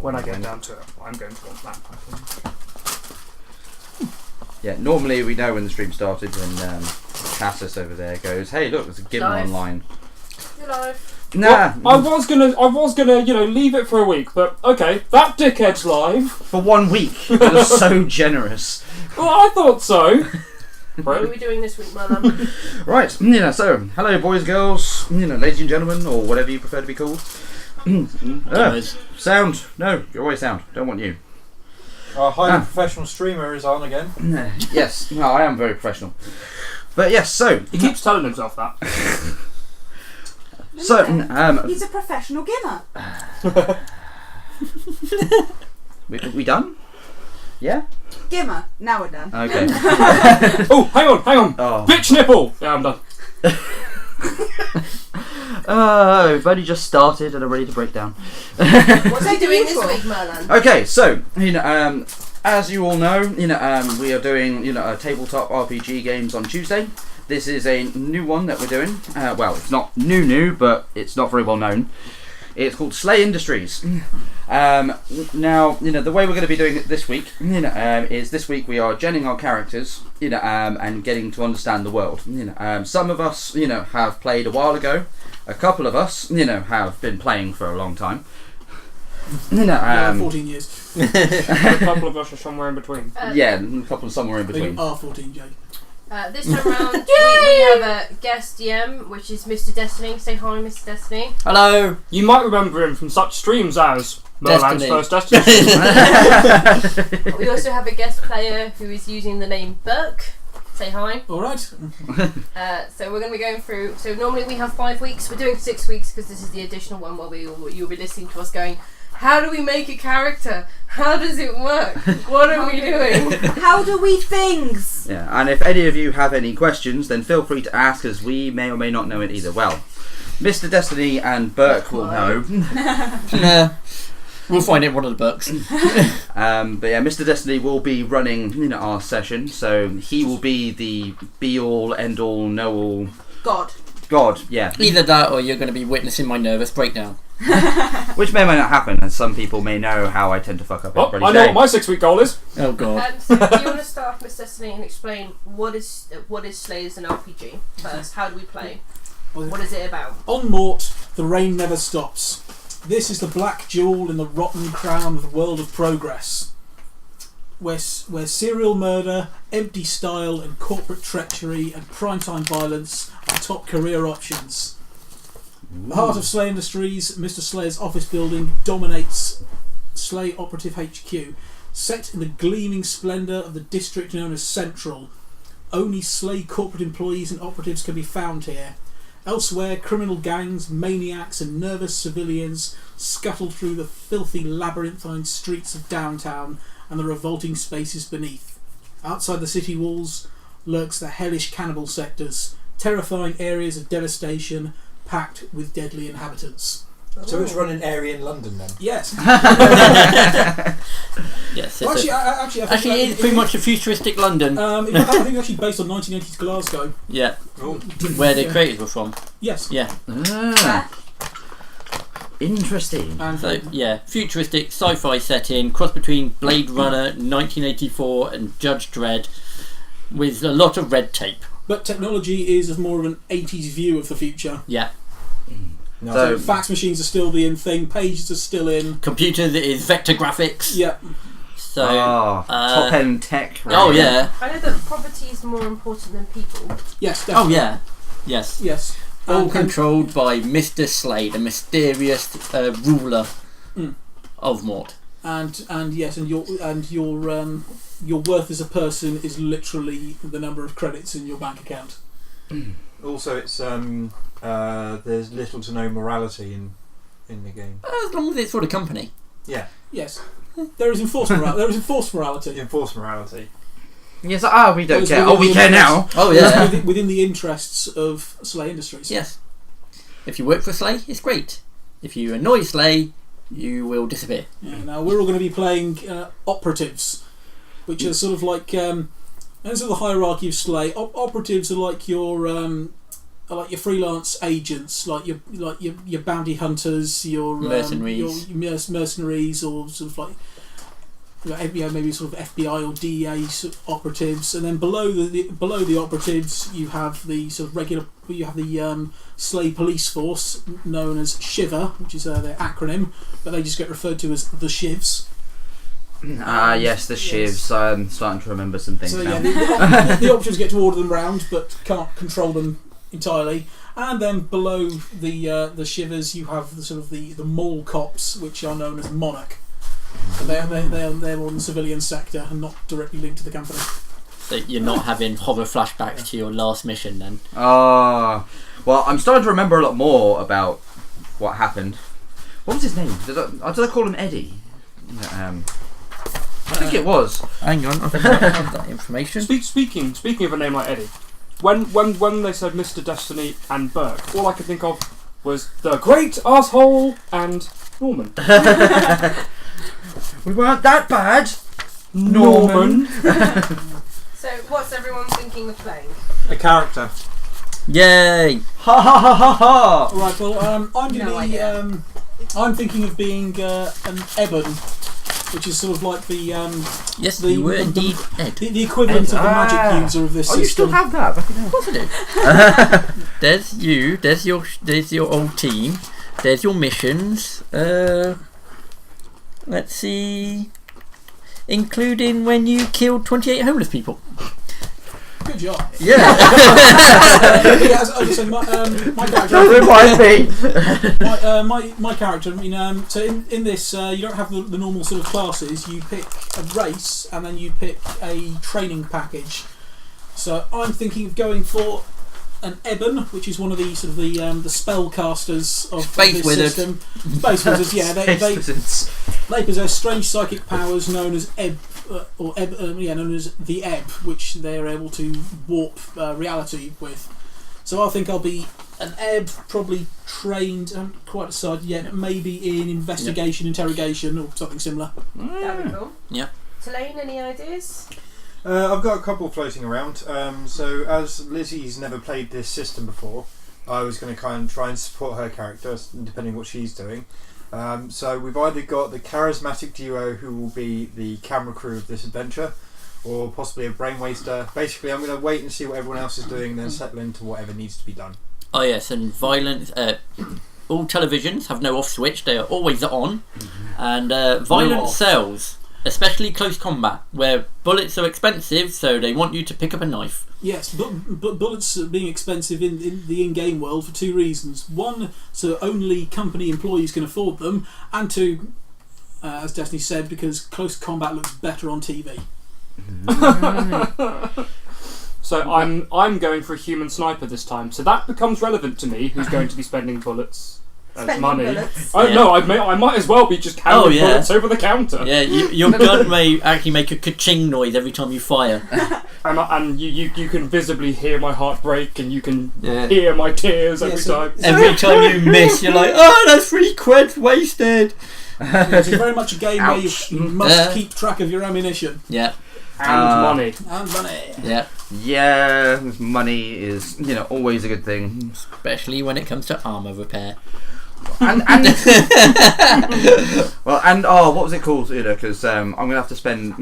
When I get down to it, I'm going to want that pattern. Yeah, normally we know when the stream started when Cassis over there goes, "Hey, look, there's a Gimmer online." You're live. Nah, well, I was gonna, leave it for a week, but okay, that dickhead's live for 1 week. It was so generous. Well, I thought so. What are we doing this week, Merlan? Right, so hello, boys, girls, ladies and gentlemen, or whatever you prefer to be called. Sound? No, you're always sound. Don't want you. Our highly professional streamer is on again. Yes, no, I am very professional. But yes, so he keeps telling himself that. So, he's a professional gimmer. we done? Yeah? Gimmer. Now we're done. Okay. Oh, hang on. Oh. Bitch nipple! Yeah, I'm done. We've only just started and are ready to break down. What are you doing this week, Merlan? Okay, so, as you all know, we are doing, a tabletop RPG games on Tuesday. This is a new one that we're doing. Well, it's not new, but it's not very well known. It's called SLA Industries. Now, the way we're going to be doing it this week, is this week we are genning our characters, and getting to understand the world. Some of us, have played a while ago. A couple of us, have been playing for a long time. 14 years. A couple of us are somewhere in between. Yeah, a couple of somewhere in between. You are 14, Jake. This time around, we have a guest DM, which is Mr. Destiny. Say hi, Mr. Destiny. Hello. You might remember him from such streams as Merlan's first Destiny. We also have a guest player who is using the name Burke. Say hi. Alright. So we're going to be going through. So normally we have 5 weeks. We're doing 6 weeks because this is the additional one where you'll be listening to us going, how do we make a character? How does it work? What are we doing? How do we things? Yeah, and if any of you have any questions, then feel free to ask, as we may or may not know it either. Well, Mr. Destiny and Burke will know. We'll find it in one of the books. But yeah, Mr. Destiny will be running our session, so he will be the be-all, end-all, know-all... God, yeah. Either that or you're going to be witnessing my nervous breakdown. Which may or may not happen, as some people may know how I tend to fuck up everybody's I know day. what my 6-week goal is. Oh god. So do you want to start off, Miss Destiny, and explain what is SLA as an RPG first? How do we play? What is it about? On Mort, the rain never stops. This is the black jewel in the rotten crown of the world of progress, where serial murder, empty style, and corporate treachery and primetime violence are top career options. The heart of SLA Industries, Mr. Slayer's office building, dominates SLA Operative HQ. Set in the gleaming splendour of the district known as Central, only SLA corporate employees and operatives can be found here. Elsewhere, criminal gangs, maniacs and nervous civilians scuttle through the filthy labyrinthine streets of downtown and the revolting spaces beneath. Outside the city walls lurks the hellish cannibal sectors, terrifying areas of devastation packed with deadly inhabitants. So it's run an area in London then? Yes. Yes. Well, actually, I think it's pretty much a futuristic London. I think it's actually based on 1980s Glasgow. Yeah. Where the creators were from. Yes. Yeah. Interesting. And So yeah, futuristic sci-fi setting, cross between Blade Runner 1984 and Judge Dredd, with a lot of red tape. But technology is more of an 80s view of the future. Yeah. No. So fax machines are still the in thing, pages are still in. Computers is vector graphics. Yeah. So top end tech. Right? Oh yeah. I know that property is more important than people. Yes, definitely. Oh yeah. Yes. Yes. All controlled by Mr. Slade, the mysterious ruler of Mort. And yes, and your worth as a person is literally the number of credits in your bank account. Also, it's there's little to no morality in the game. As long as it's for the company. Yeah. Yes. There is enforced morality. There is enforced morality. Enforced morality. Yes, we don't care. Within We the care interests- now. Oh yeah. within the interests of SLA Industries. Yes. If you work for Slay, it's great. If you annoy Slay, you will disappear. Yeah, now we're all going to be playing operatives, which are sort of like, those are the hierarchy of SLA. Operatives are like your like your freelance agents, like your bounty hunters, your Mercenaries. your mercenaries, or sort of like maybe sort of FBI or DEA sort of operatives, and then below the operatives you have the sort of SLA police force known as Shiver, which is their acronym, but they just get referred to as the Shivs. Yes, the shivs. I'm starting to remember some things So now. yeah, the operatives get to order them round, but can't control them entirely. And then below the Shivers, you have the sort of the mall cops, which are known as Monarch. So they're more in the civilian sector and not directly linked to the company. So you're not having horror flashbacks to your last mission then? Well, I'm starting to remember a lot more about what happened. What was his name? Did I call him Eddie? I think it was. Hang on, I think I have that information. Speaking of a name like Eddie, when they said Mr. Destiny and Burke, all I could think of was the Great Asshole and Norman. We weren't that bad. Norman. So, what's everyone thinking of playing? A character. Yay! Ha ha ha ha ha! Right. Well, I'm thinking of being an Eben, which is sort of like the Yes, you were indeed Ed. the equivalent of the magic user of this Oh, system. you still have that? Of course I do. There's you. There's your old team. There's your missions. Let's see. Including when you killed 28 homeless people. Good job. Yeah. As I said, my character. Don't remind me. My character. I mean, so in this, you don't have the normal sort of classes. You pick a race, and then you pick a training package. So I'm thinking of going for an Eben, which is one of the sort of the spellcasters of Space this wizards. system. Space wizards, yeah. They possess strange psychic powers known as known as the Ebb, which they're able to warp reality with. So I think I'll be an Ebb, probably trained, I haven't quite decided yet, maybe in investigation, interrogation, or something similar. That'd be cool. Yeah. Tulane, any ideas? I've got a couple floating around. So as Lizzie's never played this system before, I was going to kind of try and support her character, depending what she's doing. So we've either got the charismatic duo who will be the camera crew of this adventure, or possibly a brain waster. Basically, I'm going to wait and see what everyone else is doing, and then settle into whatever needs to be done. Oh yes, and violence. All televisions have no off switch; they are always on, and violence sells, especially close combat, where bullets are expensive, so they want you to pick up a knife. Yes, but bullets being expensive in the in-game world for two reasons. One, so only company employees can afford them, and two, as Destiny said, because close combat looks better on TV. So I'm going for a human sniper this time. So that becomes relevant to me, who's going to be spending bullets as money. Bullets. Oh no, I might as well be just carrying yeah. bullets over the counter. Yeah, your gun may actually make a ka-ching noise every time you fire. And you can visibly hear my heart break, and you can Yeah. hear my tears every time. Every time you miss, you're like, oh, that's 3 quid wasted. It's very much a game where you Ouch. must keep track of your ammunition. Yeah, And money. And money. yeah. Yeah, money is always a good thing. Especially when it comes to armour repair. And what was it called? Because I'm gonna have to spend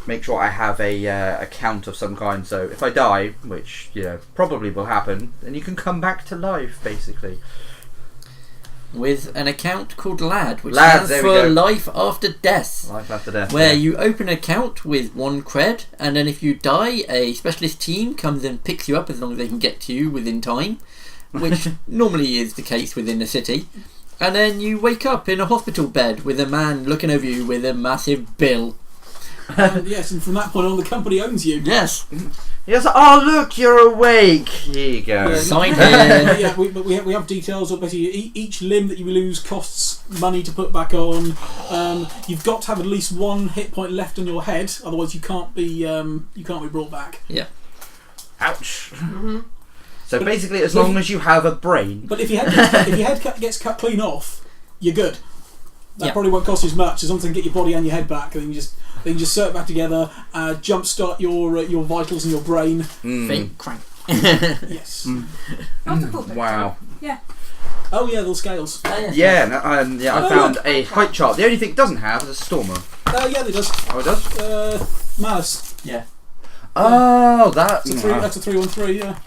make sure I have a account of some kind. So if I die, which probably will happen, then you can come back to life, basically. With an account called Lad, which Lads, stands there we for go. Life After Death. Life after death. Where yeah. you open an account with 1 cred, and then if you die, a specialist team comes and picks you up as long as they can get to you within time, which normally is the case within the city. And then you wake up in a hospital bed with a man looking over you with a massive bill. Yes, and from that point on, the company owns you. Yes. Yes. Oh, look, you're awake. Here you go. Yeah. Sign here. Yeah, we have details of basically each limb that you lose costs money to put back on. You've got to have at least 1 hit point left on your head, otherwise you can't be brought back. Yeah. Ouch. Mm-hmm. So basically, as long as you have a brain. But if your head gets cut clean off, you're good. That Yeah. probably won't cost you as much as long as you can get your body and your head back, and then you just sew it back together, jumpstart your vitals and your brain. Think crank. Yes. That's a cool picture. Wow. Oh yeah, those scales. Yeah, I found a height chart. The only thing it doesn't have is a stormer. Yeah, it does. Oh, it does? Malice. Oh, that. That's a 313. Yeah.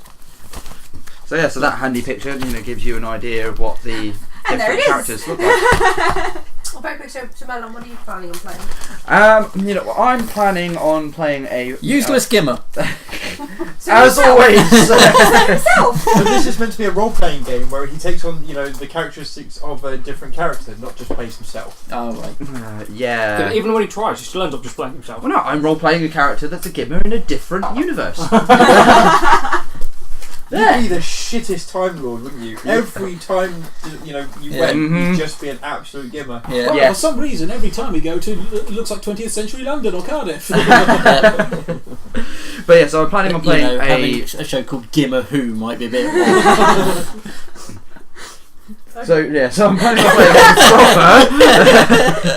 So that handy picture, gives you an idea of what the And there different it is. characters look like. Oh, very quick. So Merlan, what are you planning on playing? I'm planning on playing a Useless skimmer. as always. Himself. So this is meant to be a role-playing game where he takes on, the characteristics of a different character, not just plays himself. Oh right. Yeah. Even when he tries, he still ends up just playing himself. Well, no, I'm role playing a character that's a gimmer in a different universe. You'd be the shittest Time Lord, wouldn't you? Every time you went, Mhm. you'd just be an absolute gimmer. Yeah. Well, Yes. For some reason, every time we go to, it looks like 20th century London or Cardiff. But yeah, so I'm planning on playing having a show called Gimmer Who might be a bit. So I'm planning on playing a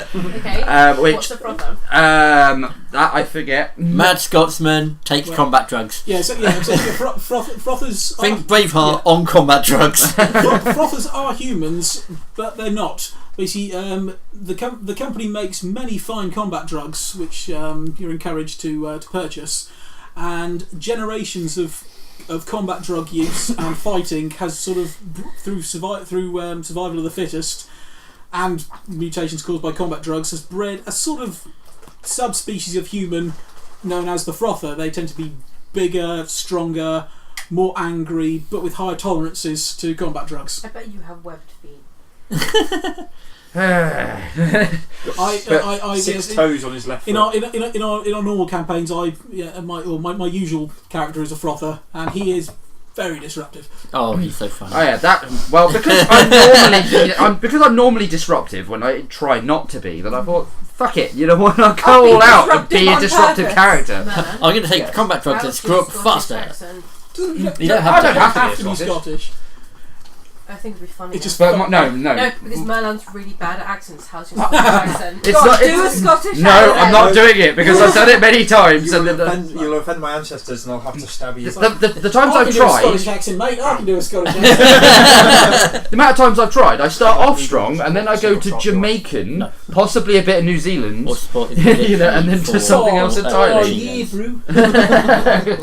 frother. Okay. Which What's the frother? that I forget. Mad Scotsman takes combat drugs. Frothers. Think Braveheart on combat drugs. Frothers are humans, but they're not. Basically, the company makes many fine combat drugs, which you're encouraged to purchase, and generations of combat drug use and fighting has sort of through survival of the fittest and mutations caused by combat drugs has bred a sort of subspecies of human known as the Frother. They tend to be bigger, stronger, more angry, but with higher tolerances to combat drugs. I bet you have webbed feet. Six toes on his left In foot. our normal campaigns, my usual character is a Frother, and he is very disruptive. Oh, he's so funny. Oh yeah, because I'm normally disruptive when I try not to be. Then I thought, fuck it, I'll go all out and be a disruptive character. Merlan, I'm going to take combat drugs and how's screw your up Scottish faster. accent? You don't I have don't to. have to be be Scottish. Scottish. I think it'd be funny. It's just But no. No, because Merlan's really bad at accents. How's your Scottish accent? It's not. Do a Scottish No, accent. I'm not doing it because I've done it many times. You'll offend my ancestors and I'll have to stab you. The times I I've can do a Scottish tried, accent, mate. I can do a Scottish accent. the amount of times I've tried, I start off strong and then I go to Jamaican, possibly a bit of New Zealand, Or sport and then to something else entirely. yeah, bro. But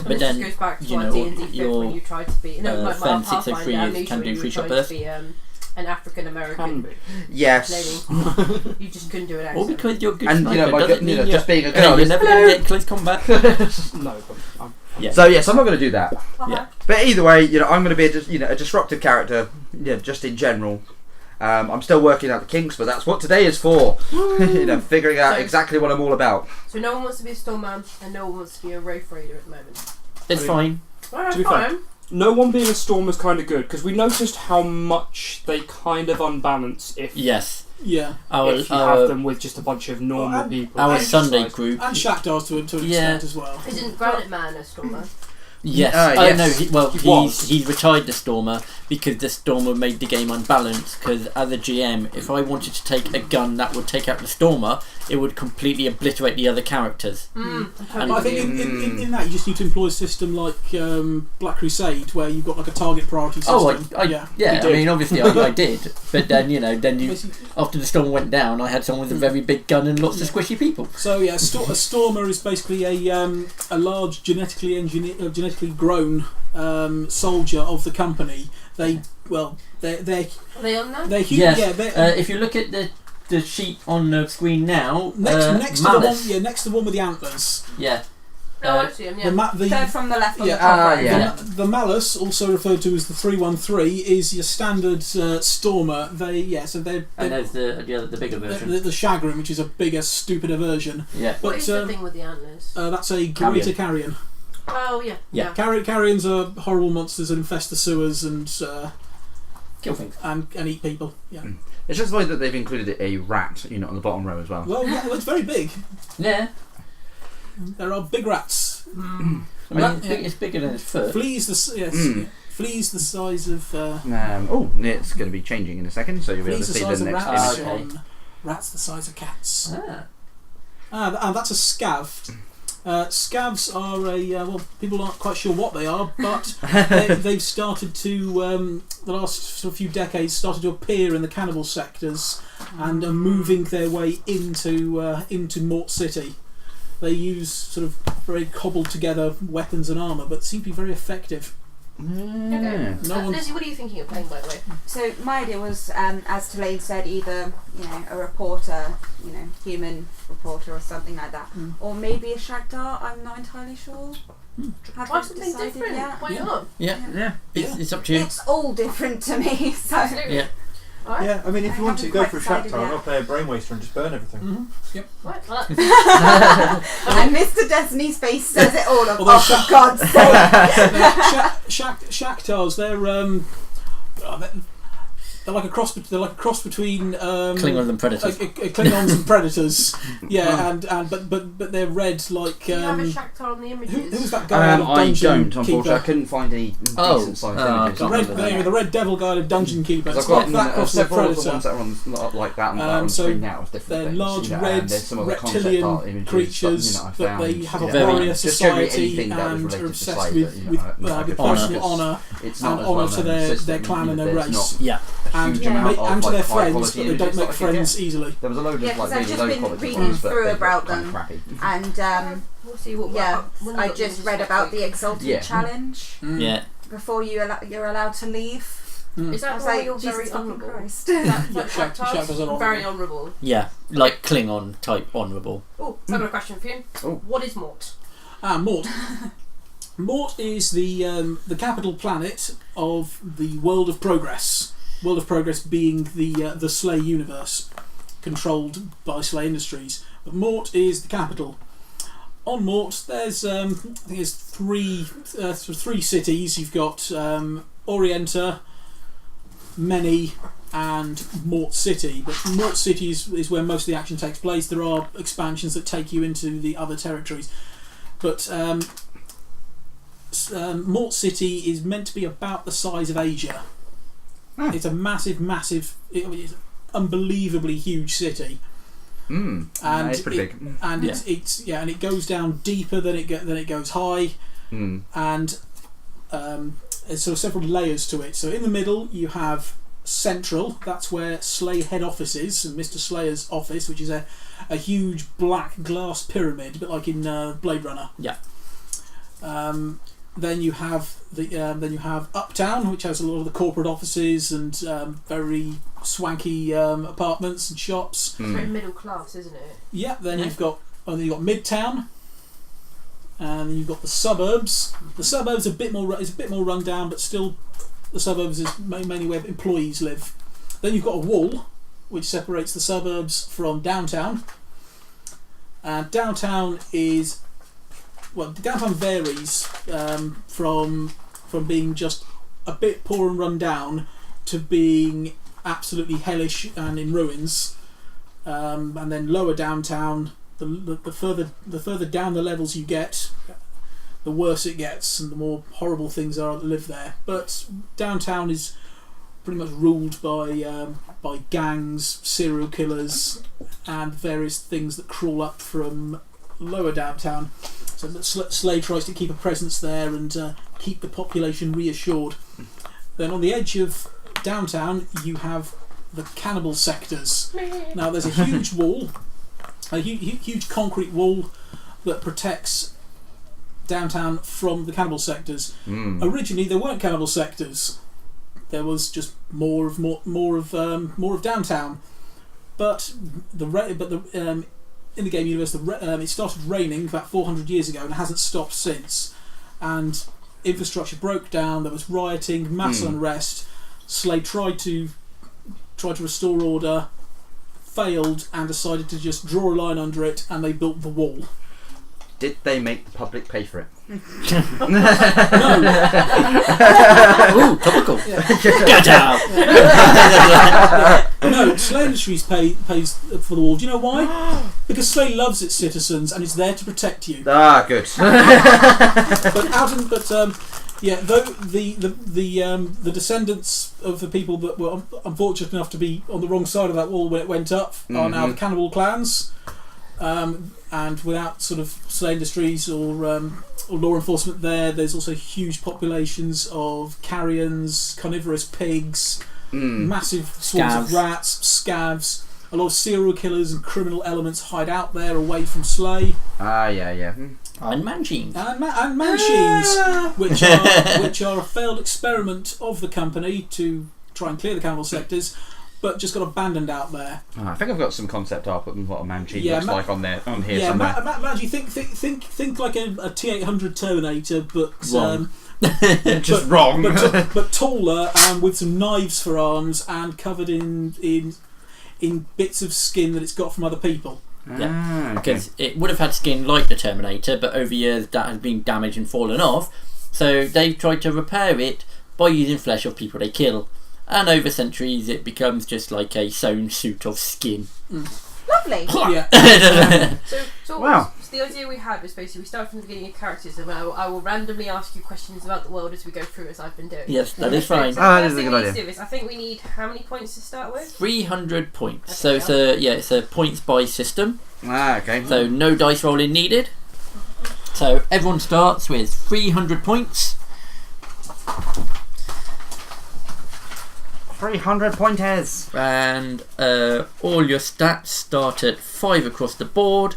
This then, goes back to you our know, D&D fifth your, when you tried to be my Fen Pathfinder 603 Amnesia can when do you free tried shot to burst. be an African Can American be. Yes. lady. You just couldn't do an Or accent. because you're a good And sniper, by doesn't mean just being a you're girl. never going to get in close combat. No, but Yeah. So yes, I'm not going to do that. Yeah. But either way, I'm going to be a disruptive character, just in general. I'm still working out the kinks, but that's what today is for. Figuring out So- exactly what I'm all about. So no one wants to be a Stormman and no one wants to be a Wraith Raider at the moment. It's fine. Well, To be fine. no one being a storm is kind of good because we noticed how much they kind of unbalance if Yes. Yeah. you have them with just a bunch of normal people. Our And Sunday Size. group. And Shaktars to an Yeah. extent as well. Isn't Granite Man a Stormer? Yes. Yes. No, He was. he's retired the Stormer because the Stormer made the game unbalanced. Because as a GM, if I wanted to take a gun that would take out the Stormer, it would completely obliterate the other characters. Mm. And But I think in that you just need to employ a system like Black Crusade, where you've got like a target priority system. Oh, yeah. I mean, obviously I did, but then Basically- after the storm went down, I had someone with a very big gun and lots of squishy people. So yeah, a Stormer is basically a large genetically grown soldier of the company. They're Are they on there? they're huge. Yes. Yeah, If you look at the sheet on the screen now, next to the one, Malice. next to the one with the antlers. Yeah. No, I see him, yeah. Third from the left on Yeah. the top right. yeah. The Malice, also referred to as the 313, is your standard Stormer. They're And there's the bigger version. the Chagrin, which is a bigger, stupider version. Yeah. What But is the thing with the antlers? that's a Carrion. greater carrion. Oh, yeah. Yeah. Carrions are horrible monsters that infest the sewers and Kill things. and eat people. Yeah. It's just like that they've included a rat, on the bottom row as well. Well, yeah, it's very big. Yeah. There are big rats. I mean, it's bigger than its foot. Fleas the fleas the size of It's going to be changing in a second, so you'll be able fleas to the see the size of next rats. image. Okay. Rats the size of cats. Ah. That's a scav. Scavs are well, people aren't quite sure what they are, but they've started to, the last sort of few decades, started to appear in the cannibal sectors and are moving their way into Mort City. They use sort of very cobbled together weapons and armour, but seem to be very effective. Okay. Lizzie, what are you thinking of playing, by the way? So my idea was, as Tulane said, either a reporter, human reporter or something like that, or maybe a Shagdar. I'm not entirely sure. Try something different. Yet. Why not? Yeah. It's up to you. It's all different to me. So. Absolutely. Yeah. Alright. Yeah, I mean, if you want to haven't go quite for a decided Shaktar, yet. I'll play a Brain Waster and just burn everything. Yep. Right, well, And Mr. Destiny's face says it all. Although For God's sake! Shaktars, they're like a cross. They're like a cross between Klingons and Predators. Klingons and Predators. Yeah, but they're red like. do you have a Shaktar on the images? Who was that guy? out of I Dungeon don't, unfortunately. Keeper? I couldn't find any decent sized images. The red, the red devil guy of Dungeon Keeper. 'Cause It's I've like got that cross with several of the Predator. ones that are on like that and that on So screen now of different they're things. large and red there's some of the concept reptilian art images creatures that, I that found, they have a Very- warrior just generally society anything that was and related are to obsessed Slade with, that, with like personal honour. honour it's and not as honour well to known their system, clan and their there's race. not Yeah. a And, huge Yeah. amount and of to their like, high friends, quality but they don't images make that I could friends get. easily. There was a load Yeah, of like 'cause I've really just low been quality reading ones, but through they about were kind them. of crappy. And We'll see what yeah, I just read about the Exalted Yeah. Challenge Yeah. before you're allowed to leave. Is that I was why like, you're Jesus very fucking honourable? Christ. Shaktars are Very honourable. Yeah. Like Klingon type honourable. Oh, I've got a question for you. Oh. What is Mort? Mort. Mort is the capital planet of the World of Progress. World of Progress being the Slay universe, controlled by Slay Industries. But Mort is the capital. On Mort, there's I think there's three cities. You've got Orienta, Many, and Mort City. But Mort City is where most of the action takes place. There are expansions that take you into the other territories, but Mort City is meant to be about the size of Asia. It's a massive, it's an unbelievably huge city. And it's pretty big. And it's and it goes down deeper than it goes high, and there's sort of several layers to it. So in the middle you have Central. That's where Slay head office is, and Mr. Slayer's office, which is a huge black glass pyramid, a bit like in Blade Runner. Yeah. Then you have Uptown, which has a lot of the corporate offices and very swanky apartments and shops. It's very middle class, isn't it? Yeah. Then you've got Midtown, and you've got the suburbs. The suburbs is a bit more run down, but still, the suburbs is mainly where employees live. Then you've got a wall, which separates the suburbs from downtown. And downtown is. Well, downtown varies from being just a bit poor and run down to being absolutely hellish and in ruins, and then lower downtown. The further down the levels you get, the worse it gets, and the more horrible things are that live there. But downtown is pretty much ruled by gangs, serial killers, and various things that crawl up from lower downtown. So Slay tries to keep a presence there and keep the population reassured. Then on the edge of downtown you have the cannibal sectors. Now there's a huge wall, a huge concrete wall that protects downtown from the cannibal sectors. Originally there weren't cannibal sectors. There was just more of downtown. But in the game universe, it started raining about 400 years ago and hasn't stopped since. And infrastructure broke down. There was rioting, mass unrest. Slade tried to restore order, failed, and decided to just draw a line under it, and they built the wall. Did they make the public pay for it? No. Ooh, topical. Get out. No, Slay Industries pays for the wall. Do you know why? Because Slay loves its citizens and is there to protect you. Ah, good. Though the descendants of the people that were unfortunate enough to be on the wrong side of that wall when it went up are now the cannibal clans. and without sort of SLA Industries or law enforcement there's also huge populations of carrions, carnivorous pigs, massive swarms of Scavs. rats, scavs. A lot of serial killers and criminal elements hide out there away from SLA. Yeah. And Manchines. And Manchines, which are a failed experiment of the company to try and clear the cannibal sectors, but just got abandoned out there. I think I've got some concept art of what a Manchi Yeah, looks like on here Yeah, somewhere. Manchi, think like a T800 Terminator, but Wrong. Just wrong. but taller and with some knives for arms and covered in bits of skin that it's got from other people. Okay. Because it would have had skin like the Terminator, but over years that has been damaged and fallen off. So they've tried to repair it by using flesh of people they kill. And over centuries it becomes just like a sewn suit of skin. Lovely. Yeah. So Wow. the idea we had was basically we start from the beginning of characters, and I will randomly ask you questions about the world as we go through, as I've been doing. Yes, that is fine. So that the is first a thing good we need idea. to do is I think we need how many points to start with? 300 points. Okay, So it's a points by system. Okay. So no dice rolling needed. So everyone starts with 300 points. 300 pointers. And all your stats start at 5 across the board,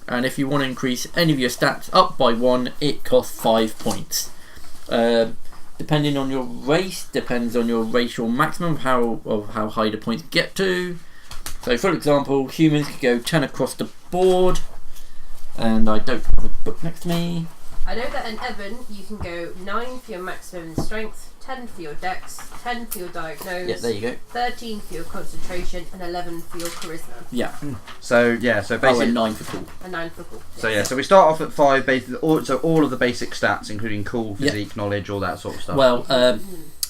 and if you want to increase any of your stats up by 1, it costs 5 points. Depending on your race, depends on your racial maximum of how high the points get to. So for example, humans could go 10 across the board, and I don't have a book next to me. I know that in Evan you can go 9 for your maximum strength, 10 for your dex, 10 for your diagnose, Yeah, there you go. 13 for your concentration, and 11 for your charisma, Yeah. So basically, And 9 for cool. and 9 for cool. so we start off at 5. All of the basic stats, including cool, physique, knowledge, all that sort of stuff. Well,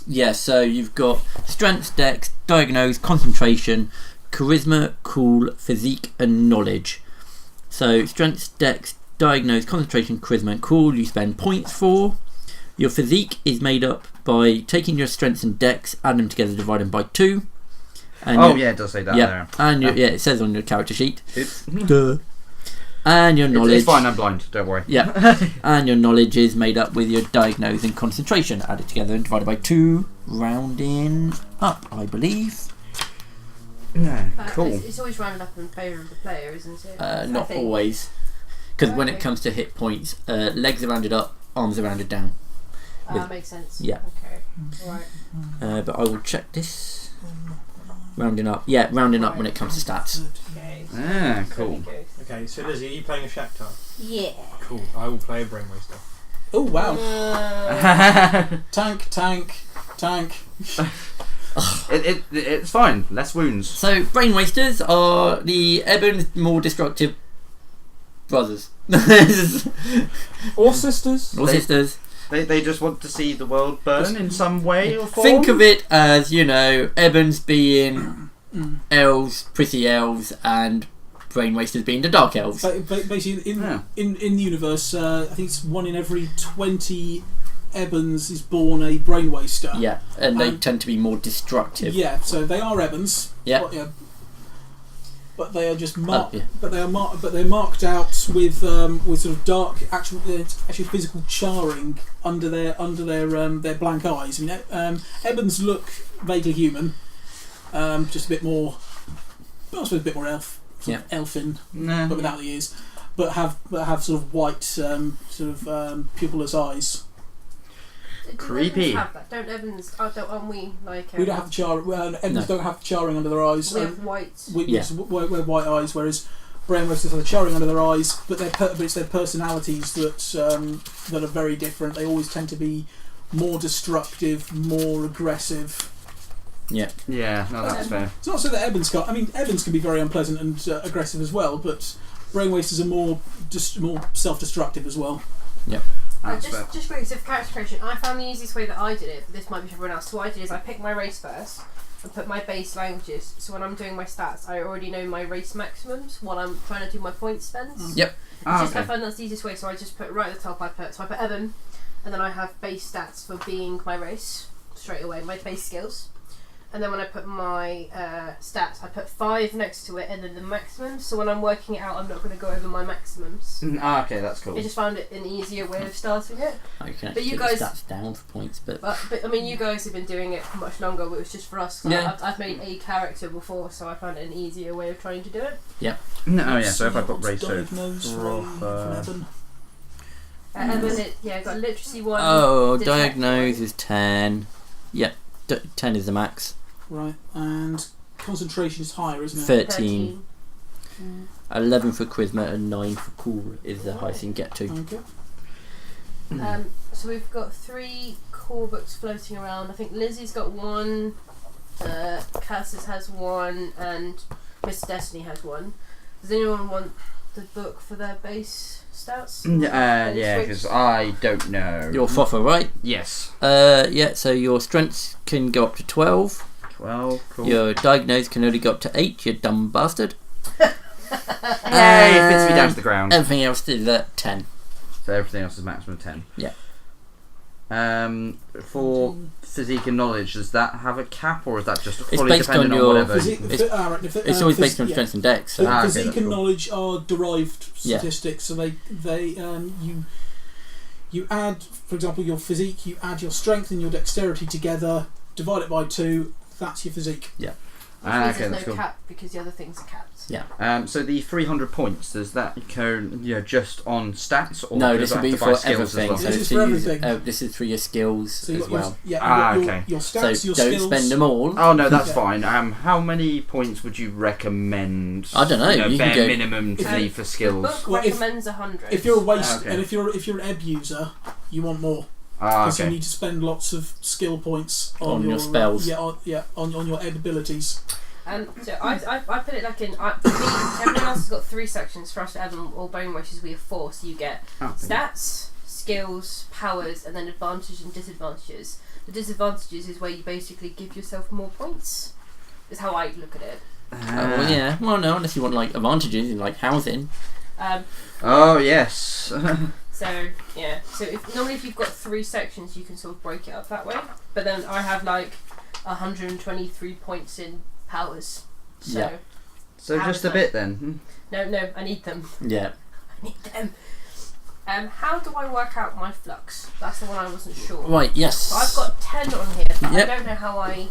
yeah, so you've got strength, dex, diagnose, concentration, charisma, cool, physique, and knowledge. So strength, dex, diagnose, concentration, charisma, and cool you spend points for. Your physique is made up by taking your strengths and dex, add them together, divide them by 2. And it does say that yeah, there. and it says on your character sheet. It's, Duh. And your knowledge. it's fine, I'm blind, don't worry. Yeah, and your knowledge is made up with your diagnose and concentration added together and divided by 2, rounding up, I believe. Yeah, cool. It's always rounded up in favour of the player, isn't it? Not I think. always, because when it Okay. comes to hit points, legs are rounded up, arms are rounded down. Makes sense. Yeah. Okay. Right. But I will check this. Rounding up, yeah, rounding up when it comes to stats. Okay. Ah, cool. Okay, so Lizzie, are you playing a Shakhtar? Yeah. Cool. I will play a Brainwaster. Oh wow! Tank. It's fine. Less wounds. So brain wasters are the Ebon's more destructive brothers Or sisters. or sisters. They just want to see the world burn in some way or form. Think of it as, Ebons being elves, pretty elves, and brain wasters being the dark elves. Basically, in the universe, I think it's 1 in every 20 Ebons is born a brain waster. Yeah, and they tend to be more destructive. Yeah, so they are Ebons. Yeah. But they are just marked. yeah. But they're marked out with sort of dark, actually physical charring under their blank eyes. And Ebons look vaguely human, just a bit more. I suppose a bit more elfin, but without the ears. But have sort of white, pupilless eyes. Creepy. Don't Evans? Aren't we like? We don't have the char. Ebons don't have the charring under their eyes. We have white. We have white eyes, whereas brainwasters have the charring under their eyes. But it's their personalities that are very different. They always tend to be more destructive, more aggressive. Yeah. Yeah, no, that's fair. It's not so that Ebons can't. I mean, Ebons can be very unpleasant and aggressive as well, but brainwasters are more self-destructive as well. Yep. Just quickly, so for character creation, I found the easiest way that I did it, but this might be for everyone else. So what I did is I picked my race first and put my base languages. So when I'm doing my stats, I already know my race maximums while I'm trying to do my point spends. Yep. I found that's the easiest way. So I just put right at the top. I put Evan, and then I have base stats for being my race straight away, my base skills. and then when I put my stats, I put 5 next to it, and then the maximum. So when I'm working it out, I'm not going to go over my maximums. Okay, that's cool. I just found it an easier way of starting it. I can But you actually guys- put stats down for points, but But I mean, you guys have been doing it for much longer. But it was just for us. 'Cause Yeah. I've made a character before, so I found it an easier way of trying to do it. No, yeah. So if I put What's race, so diagnose from Evan? And then got literacy 1. oh, Detect diagnose 1. is 10. Yep, 10 is the max. Right, and concentration is higher, isn't it? 13. 11 for charisma and 9 for cool is the highest you can get to. Okay. So we've got 3 core books floating around. I think Lizzie's got 1, Cassis has 1, and Mr. Destiny has 1. Does anyone want the book for their base stats? yeah, because I don't know. Your Foffer, right? Yes. Yeah, so your strengths can go up to 12. 12. Cool. Your diagnose can only go up to 8, you dumb bastard. Hey, fits me down to the ground. Everything else is at 10. So everything else is maximum 10. Yeah. For physique and knowledge, does that have a cap, or is that just It's fully based dependent on on your whatever? It's always based on strength and dex. So. Ah, okay, Physique that's and cool. knowledge are derived Yeah. statistics, so you add, for example, your physique, you add your strength and your dexterity together, divide it by 2. That's your physique. Which means Okay, there's that's no cool. cap because the other things are capped. So the 300 points, does that go just on stats, or No, does this that will be have to buy for skills everything. as So well? This is to for use- everything. this is for your skills So you as got well. your Okay. your So stats, your don't skills. spend them all. Oh no, that's Yeah. fine. How many points would you recommend? I don't know, you can bare go- minimum to If leave for The skills. book Well, if- recommends 100. If you're a waste, Okay. and if you're an ebb user, you want more Ah, because you okay. need to spend lots of skill points On your spells. On your ebb abilities. So I put it like in. For me, everyone else has got 3 sections. For us to add on all bone wishes, we have 4. So you get Oh, stats, skills, powers, and then advantages and disadvantages. The disadvantages is where you basically give yourself more points. Is how I look at it. Well, yeah. Well, no, unless you want like advantages in like housing. Oh yes. So yeah. So normally if you've got 3 sections, you can sort of break it up that way. But then I have like 123 points in powers. So Yeah. So How just is a that? bit then. no, I need them. Yeah. I need them. How do I work out my flux? That's the one I wasn't sure. Right. Yes. So I've got 10 on here, but Yep. I don't know how I.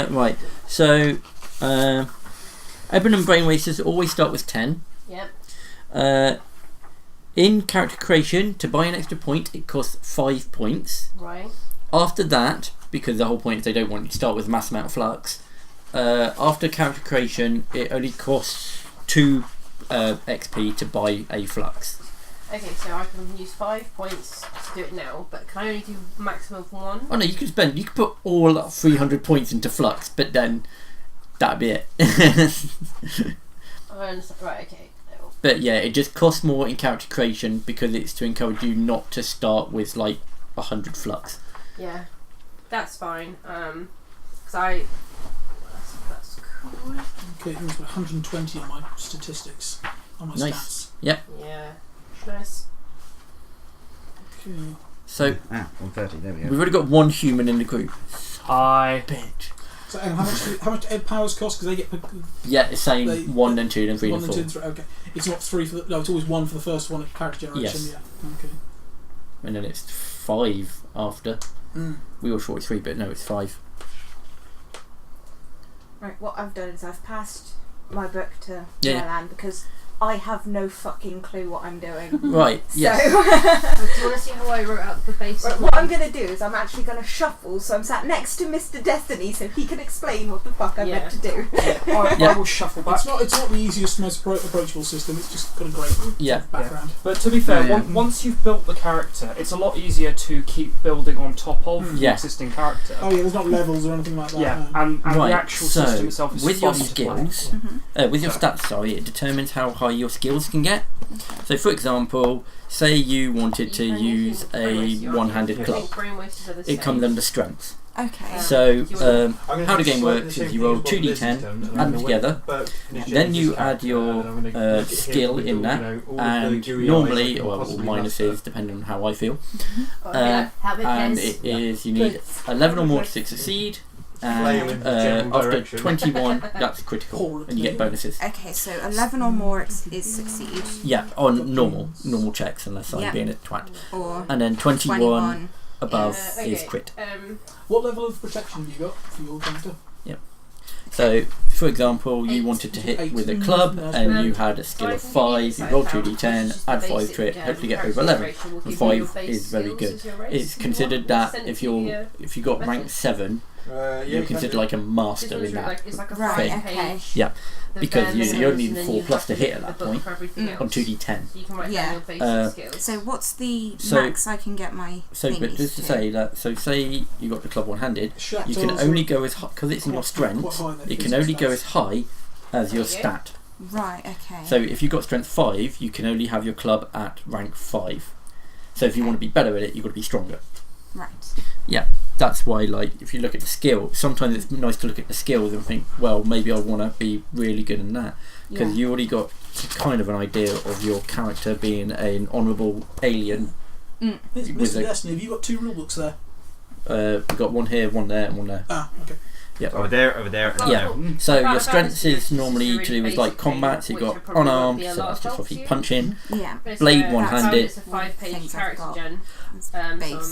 Right. So, Ebon and Brain Wasters always start with 10. Yep. In character creation, to buy an extra point, it costs 5 points. Right. After that, because the whole point is they don't want you to start with a mass amount of flux, after character creation, it only costs 2 XP to buy a flux. Okay, so I can use 5 points to do it now, but can I only do maximum of 1? Oh no, you could put all 300 points into flux, but then that'd be it. I understand. Right. Okay. No. But yeah, it just costs more in character creation because it's to encourage you not to start with like 100 flux. Yeah, that's fine. Because that's cool. Okay, I've got 120 on my statistics, on my Nice. stats. Yeah. Nice. Okay. So 130. There we go. we've already got 1 human in the group. Hi. Bitch. So, and how much ebb powers cost? Because they get Yeah, it's saying They- 1 then 2 then 3 1 then and 2 4. and 3. Okay, it's not 3 for the. No, it's always 1 for the first one at character generation. Yes. Yeah. Okay. And then it's 5 after. Mm. We all thought it's 3, but no, it's 5. Right, what I've done is I've passed my book to Yeah. Merlan because I have no fucking clue what I'm doing. Right, So, yes. Do you want to see how I wrote out the base? right, what I'm going to do is I'm actually going to shuffle, so I'm sat next to Mr. Destiny so he can explain what the fuck I'm Yeah. meant to do. I will shuffle back. It's not the easiest, most approachable system. It's just got a great Yeah. background. But to be fair, Yeah. once you've built the character, it's a lot easier to keep building on top of the Yeah. existing character. Oh yeah, there's not levels or anything like that. Yeah, no. and Right, the actual so system itself is with your fun to play. skills, with your stats, sorry, it determines how high your skills can get. So, for example, say you wanted to use a one-handed club, it comes under strength. Okay. So, I'm gonna how the do game slightly works the is same you thing roll as what 2d10, Liz has done, and I'm add them gonna together, wait for Nick then James' you character, add your and I'm gonna hit skill with in all, that, all of the and gooey eyes I normally, can or possibly minuses, muster. depending on how I feel, Have and it is you need 11 or more to succeed, Flail in the general after direction. 21, that's critical, Horribly. and you get bonuses. Okay, so 11 or more is succeed. Yeah, on normal checks, unless I'm Yep. being a twat. Or And then 21 above Okay, is crit. What level of protection have you got for your character? So, for example, you 8. wanted to hit 8. with a club, Nice. and you had a skill of 5, you roll 2d10, add 5 to it, hopefully get over 11. And 5 is very good. It's considered that if you got rank 7, Yeah, you're you considered can like a master in that. It's like a Right, front okay. page. Yeah, The because then you only and need then 4 you plus have to hit at the that book point for everything on else. 2d10. So you can write Yeah. down your basic skills. so what's the So- max I can get my So, but thingies just to say that, so say you got the club one-handed, you can Shackles only are go as high, because it's in your quite strength, high in their it can physical only go stats. as high as your There you go. stat. Right, okay. So if you've got strength 5, you can only have your club at rank 5. So if you Okay. want to be better at it, you've got to be stronger. Right. That's why, like, if you look at the skill, sometimes it's nice to look at the skills and think, well, maybe I want to be really good in that. Because Yeah. you already got kind of an idea of your character being an honourable alien. Mr. with a- Destiny, have you got 2 rulebooks there? We've got one here, one there, and one there. Ah, okay. Over there, and Yeah. there. So About your strengths this is normally really to do with like basic combat, so thing, you've which got probably won't unarmed, be a so lot that's of just help obviously to you. punching. Yeah. But it's, Blade that's one-handed. It's a 5-page Things I've character got. gen. Base.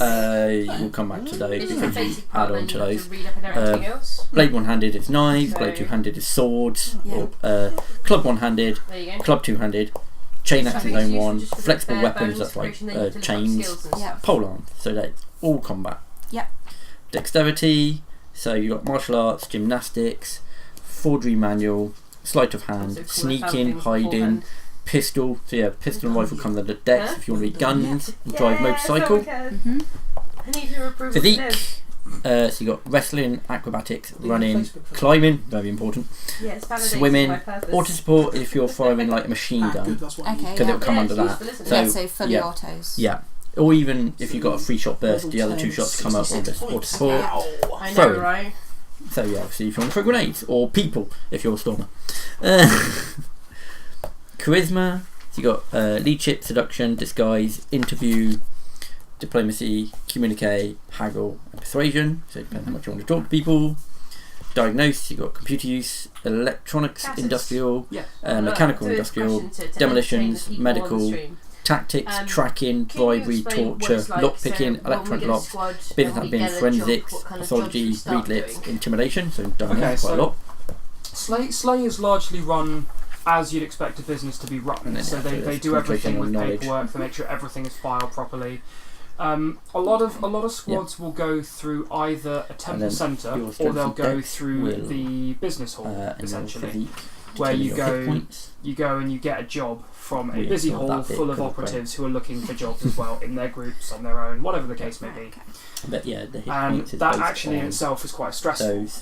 We'll come back to those It's just a because you basic add part, on then to you have those. to read up and everything else. Blade one-handed is knives, So- blade two-handed is swords, Yeah. or club one-handed, There you go. club two-handed, chain axe is Something own useful one, just for the flexible bare weapons bones that's like preparation, then you can look up chains, skills and Yeah. stuff. polearm, so that's all combat. Yep. Dexterity, so you've got martial arts, gymnastics, forgery manual, sleight of hand, So cool, I found sneaking, things hiding, beforehand. pistol, so yeah, pistol and rifle come under dex Huh? if you want to be guns, and drive Yeah, motorcycle. so good. Mm-hmm. I need your approval. Physique, No. so you got wrestling, acrobatics, Leave running, Facebook for that. climbing, very important. Yeah, it's validated Swimming, by purpose. Auto support if you're firing like a machine Ah, good, gun, that's what I Okay. need. because it'll come Yeah, under it's that. useful, isn't it? So Yeah, so fully yeah. autos. Yeah, or even if you've got a 3-shot burst, the other 2 Level shots come up on 66 the auto points. support. Ow. I know, Throwing. right? So yeah, obviously if you want to throw grenades or people if you're a stormer. Charisma, so you got leadership, seduction, disguise, interview, diplomacy, communicate, haggle, and persuasion. So it depends how much you want to talk to people. Diagnose, you got computer use, electronics, Classes. industrial, Yeah. mechanical, So it's industrial, question to demolitions, entertain the people on the medical, stream. tactics, Um, tracking, Can you bribery, explain what torture, it's like? lockpicking, So when we electronic get a locks, squad, business when we admin, get a job, forensics, what kind of pathology, jobs we start readlets, doing? intimidation. So done Okay, quite so- a lot. Slay is largely run as you'd expect a business to be And run. then So after they there's do everything concentrating with on knowledge. paperwork. They make sure everything is filed properly. A lot of squads will go through either a And temple then centre your or strength they'll and go dex through will, the business hall, And your essentially, physique, where determine you your hit go points. you go and you get a job from a We busy ignored hall that bit full of because of operatives who are looking for jobs as well in their groups, on their own, whatever the case may be. Okay. But yeah, the hit And points is that based actually in on itself is quite stressful. those.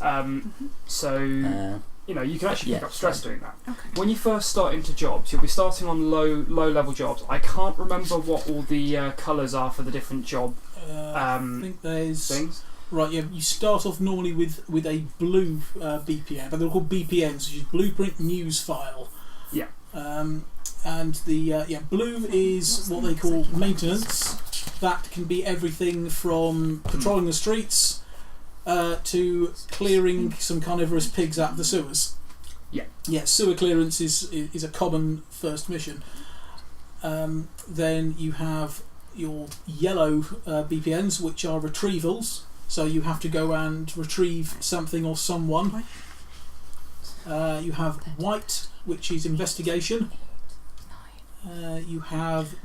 So you know, you can actually pick yeah. up stress doing that. Okay. When you first start into jobs, you'll be starting on low level jobs. I can't remember what all the colours are for the different job I think there's things. right. Yeah, you start off normally with a blue BPM, but they're called BPMs, which is Blueprint News File. Yeah. And the blue is what they call maintenance. That can be everything from patrolling the streets to clearing some carnivorous pigs out of the sewers. Yeah. Yeah, sewer clearance is a common first mission. Then you have your yellow BPNs, which are retrievals. So you have to go and retrieve something or someone. You have white, which is investigation. You have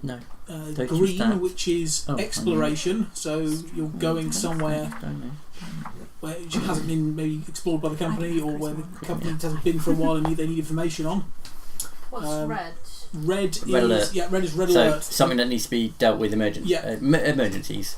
No. Don't use green, that. which is Oh, exploration. So you're going somewhere Don't know. where it hasn't been maybe explored by the company, or where the company hasn't been for a while and they need information on. What's red? Red Red is alert. red is red So alert. something that needs to be dealt with emergency. Yeah. Emergencies.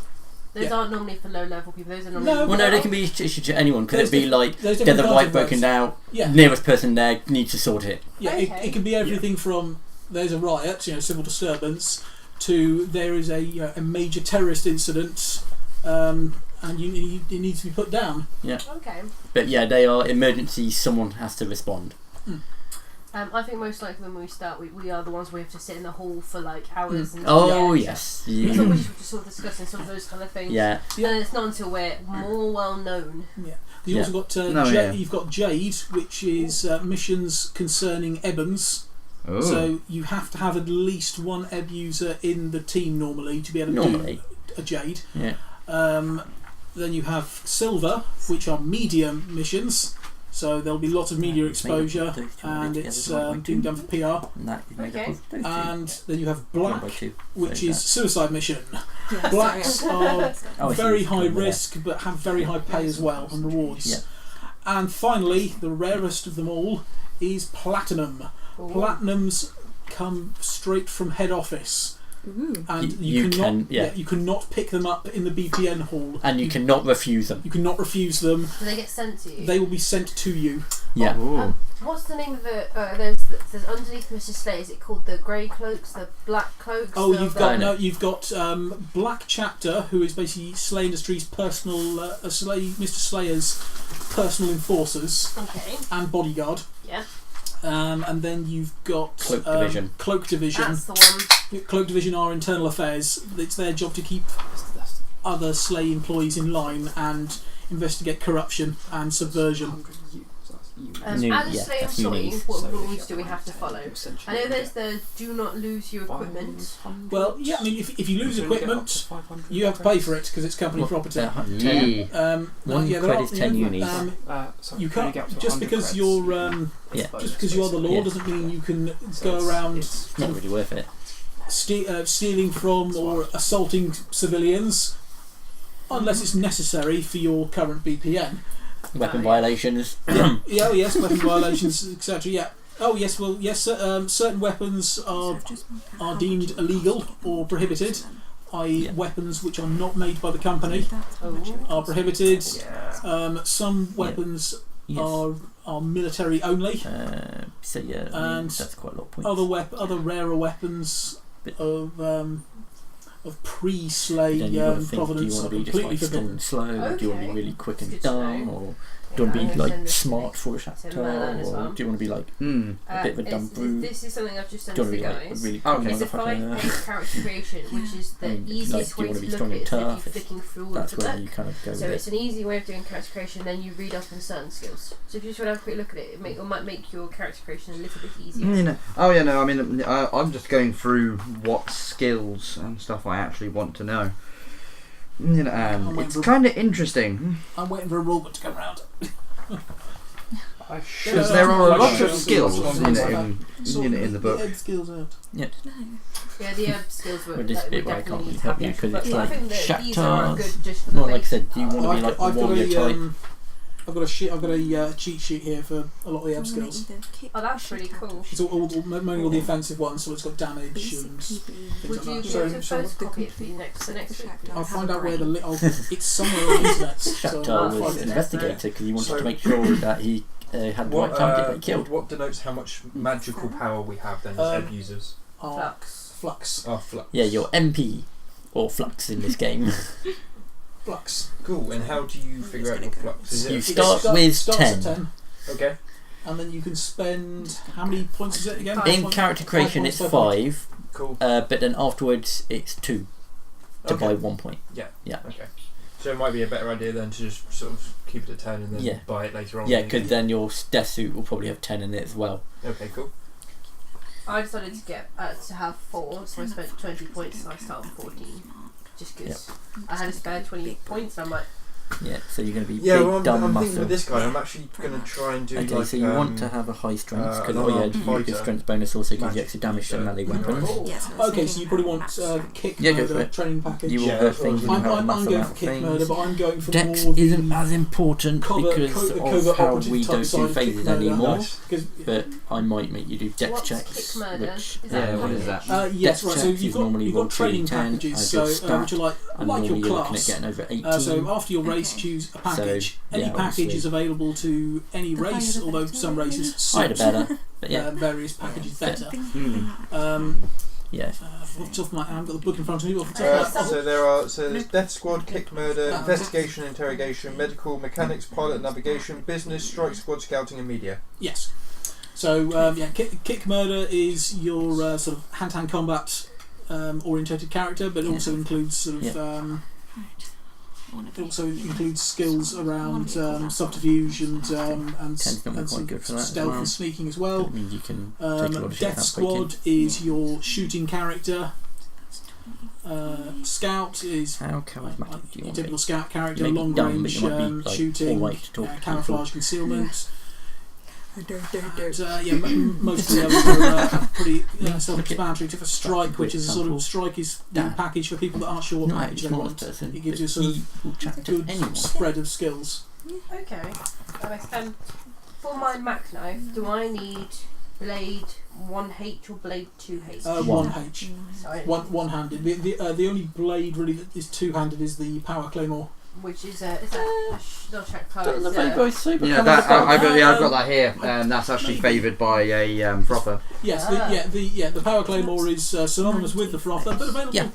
Those Yeah. aren't normally for low level people. Those are normally. No, Well, no, they can be issued to anyone. Could There's it be diff- like there's get the different light kinds of broken roads. down? Yeah, Nearest person there needs to sort it. yeah. Okay. It can be everything from there's a riot, civil disturbance, to there is a major terrorist incident, and it needs to be put down. Okay. But yeah, they are emergencies. Someone has to respond. I think most likely when we start, we are the ones where we have to sit in the hall for like hours. And Oh yeah. yes. We thought we should just sort of discussing some of those kind of things. Yeah. And then it's not until we're more well known. Yeah. You've also got you've got Jade, which is missions concerning Ebons. Oh. So you have to have at least one Ebb user in the team normally to be able to do a Jade. Yeah. Then you have Silver, which are medium missions. So there'll be lots of media exposure, and it's being done for PR. And then you have Black, which is suicide mission. Yeah, Blacks are Oh, I see. very high risk, but have very high pay as well and rewards. Yeah. And finally, the rarest of them all is Platinum. Ooh. Platinums come straight from head office. Ooh. And You you cannot pick them up in the BPN hall. And you cannot refuse them. You cannot refuse them. Do they get sent to you? They will be sent to you. Yeah. Ooh. What's the name of the? There's underneath Mrs. Slay. Is it called the grey cloaks, the black cloaks? Oh, the, you've got Black Chapter, who is basically Slay Industries' personal, Mr. Slayer's personal enforcers Okay. and bodyguard. Yeah. And then you've got Cloak Division. Cloak Division. That's the one. Cloak Division are internal affairs. It's their job to keep other Slay employees in line and investigate corruption and subversion. As a yeah, Slay that's employee, unique. what rules do we have to follow? I know there's the do not lose your equipment. Well, yeah, I mean, if you lose equipment, you have to pay for it because it's company property. Yeah. One credit's 10 unis. You can't just because you're just because you are the law doesn't mean you can go around It's not really worth it. stealing from or assaulting civilians unless it's necessary for your current BPN. Weapon violations. Yeah, yes, weapon violations, etc. Yeah. Oh yes, well yes. Certain weapons are deemed illegal or prohibited, i.e. weapons which are not made by the company are prohibited. Some weapons are military only. So yeah, And that's quite a lot of points. Other rarer weapons of pre-Slay Then you got to think: do you provenance want are to be just completely like slow forbidden. and slow? Do you want to be really quick and Good to dumb, know. or do you want to be Yeah, like and then smart this for a next chateau, to Merlin as or well. do you want to be like a bit of a dumb brute? This is something I've just sent Do to you the want to be like guys. really Okay. It's a motherfucker? 5-page character creation, which is the easiest do you way wanna to be look strong at and it. If you're tough? flicking through all That's of the where book. you kind of go So with it's it. an easy way of doing character creation, then you read up on certain skills. So if you just want to have a quick look at it, it might make your character creation a little bit easier. I mean, I'm just going through what skills and stuff I actually want to know. It's kind of interesting I'm waiting for a rulebook to come round. because there are a lot of skills in the book. Ed skills out. Yeah, the skills were Well, this like, bit we where I definitely can't need really to help have you it. 'cause But it's yeah, I like think that these are chapters. good just for the Well, like I basics. said, do you want to be like I've the got warrior type? I've got a cheat sheet here for a lot of the Ebb skills. Oh, that's really cool. It's mainly all the offensive ones, so it's got damage and things Would like you that. be So able to photocopy it for you next week? I'll find out where it's somewhere on the internet. So Chapter I'll was find it. investigator because he wanted So- to make sure that he had the right time to get killed. What denotes how much magical power we have then as Ebb users? Flux. Oh, flux. Yeah, your MP or flux in this game. Flux. Cool. And how do you figure out your flux? Is You it start with starts 10. At 10. okay? And then you can spend how many points is it again? In character creation, it's 5, Cool. but then afterwards it's 2 to Okay. buy 1 point. Okay. So it might be a better idea then to just sort of keep it at 10 and then buy it later on. Yeah, because then your death suit will probably have 10 in it as well. Okay, cool. I decided to get to have 4, so I spent 20 points, so I started on 14. Just because I had a spare 20 points, and I'm like, Yeah, so you're going to be Yeah, big, well, dumb I'm thinking muscle. with this guy, I'm actually going to try and do Okay, like. so you want to have a high strength because unarmed your fighter. strength bonus also gives you Magic extra damage to user. melee weapons. Okay, so you probably want kick Yeah, go for murder it. training package. You will Yeah, have that's what I things was you I'm have a going massive for amount of kick murder, things. but I'm going for Dex more isn't the as important because covert of how operative we type don't do side phases kick murder. anymore. Nice. because But I might make you do dex what's checks, kick murder? which Is that what is that? yes, Dex right. So checks you've is normally roll got training 3d10, packages, add your so which stat, are like and your normally you're looking at class. getting over 18. So after your race, choose a package. So, Any yeah, package obviously. is available to any The higher race, the although better. some races Higher the suit better, but yeah, various packages better. Hmm. yeah. Off the top of my head, I haven't got the book in front of me. Off the top of my head, So there's death squad, kick murder, investigation, interrogation, medical, mechanics, pilot, navigation, business, strike squad, scouting, and media. yes. So kick murder is your sort of hand-to-hand combat orientated character, but it also includes sort of it also includes skills around subterfuge and Tends to be quite sort good of for that as stealth well. and sneaking as well. That means you can take a lot of shit Death out Squad is your shooting character. Scout is How charismatic do you your want typical it? scout character, Make it long dumb, but range you might be, like, shooting, alright to talk to camouflage, concealment. Don't. Most of the others are pretty self-explanatory. Except for Strike, which is a sort of Strike is the package for people that aren't sure what Not package a they small want. person. It gives you a but sort he will of chat to good anyone. spread of skills. Okay. For my Mac knife, do I need blade 1H or blade 2H? 1H. Sorry. One-handed. The only blade really that is two-handed is the Power Claymore. Which is that not check colour? Don't the very sober Yeah, colour that, as well. I've got that here. That's actually favoured by a frother. Yes, the Power Claymore is synonymous with the frother, but available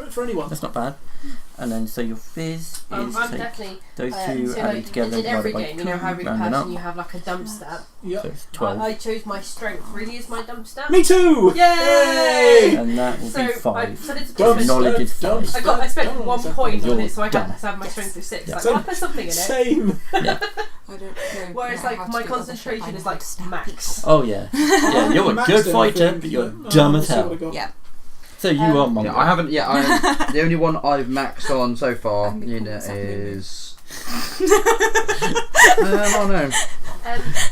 for anyone. That's not bad. And then so your fizz is I'm take definitely those so two like, added together in every divided by game, you know 2, how every rounding person up. you have like a dump stat. Yep. So it's 12. I chose my strength really as my dump stat. Me too! Yay! And that will be 5. So it's Dump different. Knowledge is 5. I spent 1 point on it, so I You're had to have my strength of 6. Yeah. Like, So- I'll put something in it. Same. I don't Whereas know like how to my do other concentration shit. is I like know how to max. Oh yeah. Yeah, you're a Max good then, I fighter, think, but you're yeah. dumb Oh, as let's see what I hell. got. Yeah. So you are Mongol. Yeah, I haven't. Yeah, the only one I've maxed on so far, I'm gonna call myself is. I don't know.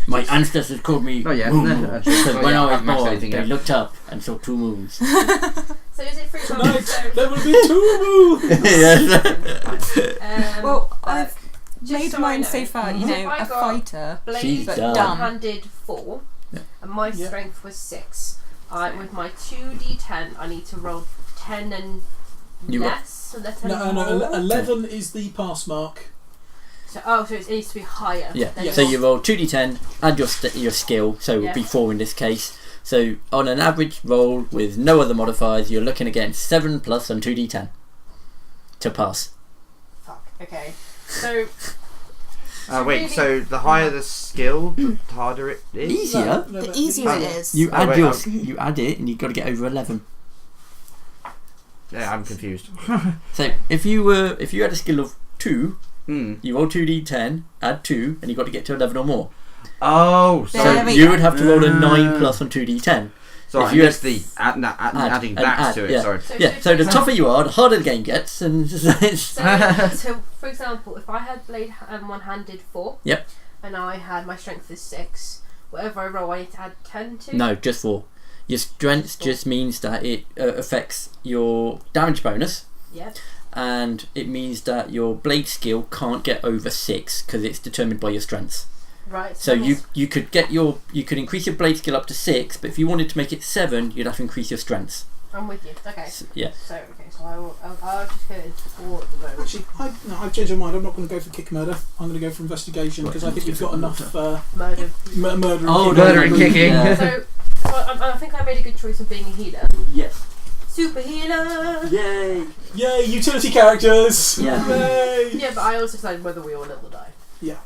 My ancestors called me Oh yeah, Moo no, Moo, actually, because oh, when yeah, I was I've maxed born, anything they yet. looked up and saw 2 moons. So is it for example? Tonight, So, there will be 2 moves! Yes. Well, but I've just made so I mine know, so far, you so know, if I a got fighter. She's blade done. one-handed 4, Yeah. and my Yeah. strength was 6. With my 2d10, I need to roll 10 and You got- less, so that's 10 No, more. 11 is the pass mark. So it needs to be higher. Yeah. than So your- you roll 2d10, add your skill, so it Yeah. would be 4 in this case. So on an average roll with no other modifiers, you're looking against 7 plus on 2d10 to pass. Fuck. Okay. So. Wait, really- so the higher the skill, the harder it is? Easier. The easier it is. You Oh, add wait, you add it, and you've got to get over 11. Yeah, I'm confused. So if you had a skill of 2, Hmm. you roll 2d10, add 2, and you've got to get to 11 or more. Oh, There So we you go. would have to roll a 9 plus on 2d10. sorry, if I you missed had- the adding and that add, to it. yeah. Sorry. Yeah, so the tougher you are, the harder the game gets, and it's So, for example, if I had blade one-handed 4, Yep. and I had my strength is 6, whatever I roll, I need to add 10 to. no, just 4. Your strength just means that it affects your damage bonus, Yep. and it means that your blade skill can't get over 6 because it's determined by your strengths. Right. So you could increase your blade skill up to 6, but if you wanted to make it 7, you'd have to increase your strengths. I'm with you. Okay. Yeah. So I'll just go for the moment. Actually, I've changed my mind. I'm not going to go for kick murder. I'm going to go for investigation because I think we've got enough Murder. murder. Oh, and Murder and kicking. Yeah. So I think I made a good choice of being a healer. Yes. Super healer. Yay. Yay, utility characters! Yeah. Yay! Yeah, but I also decided whether we all live or die. Yeah.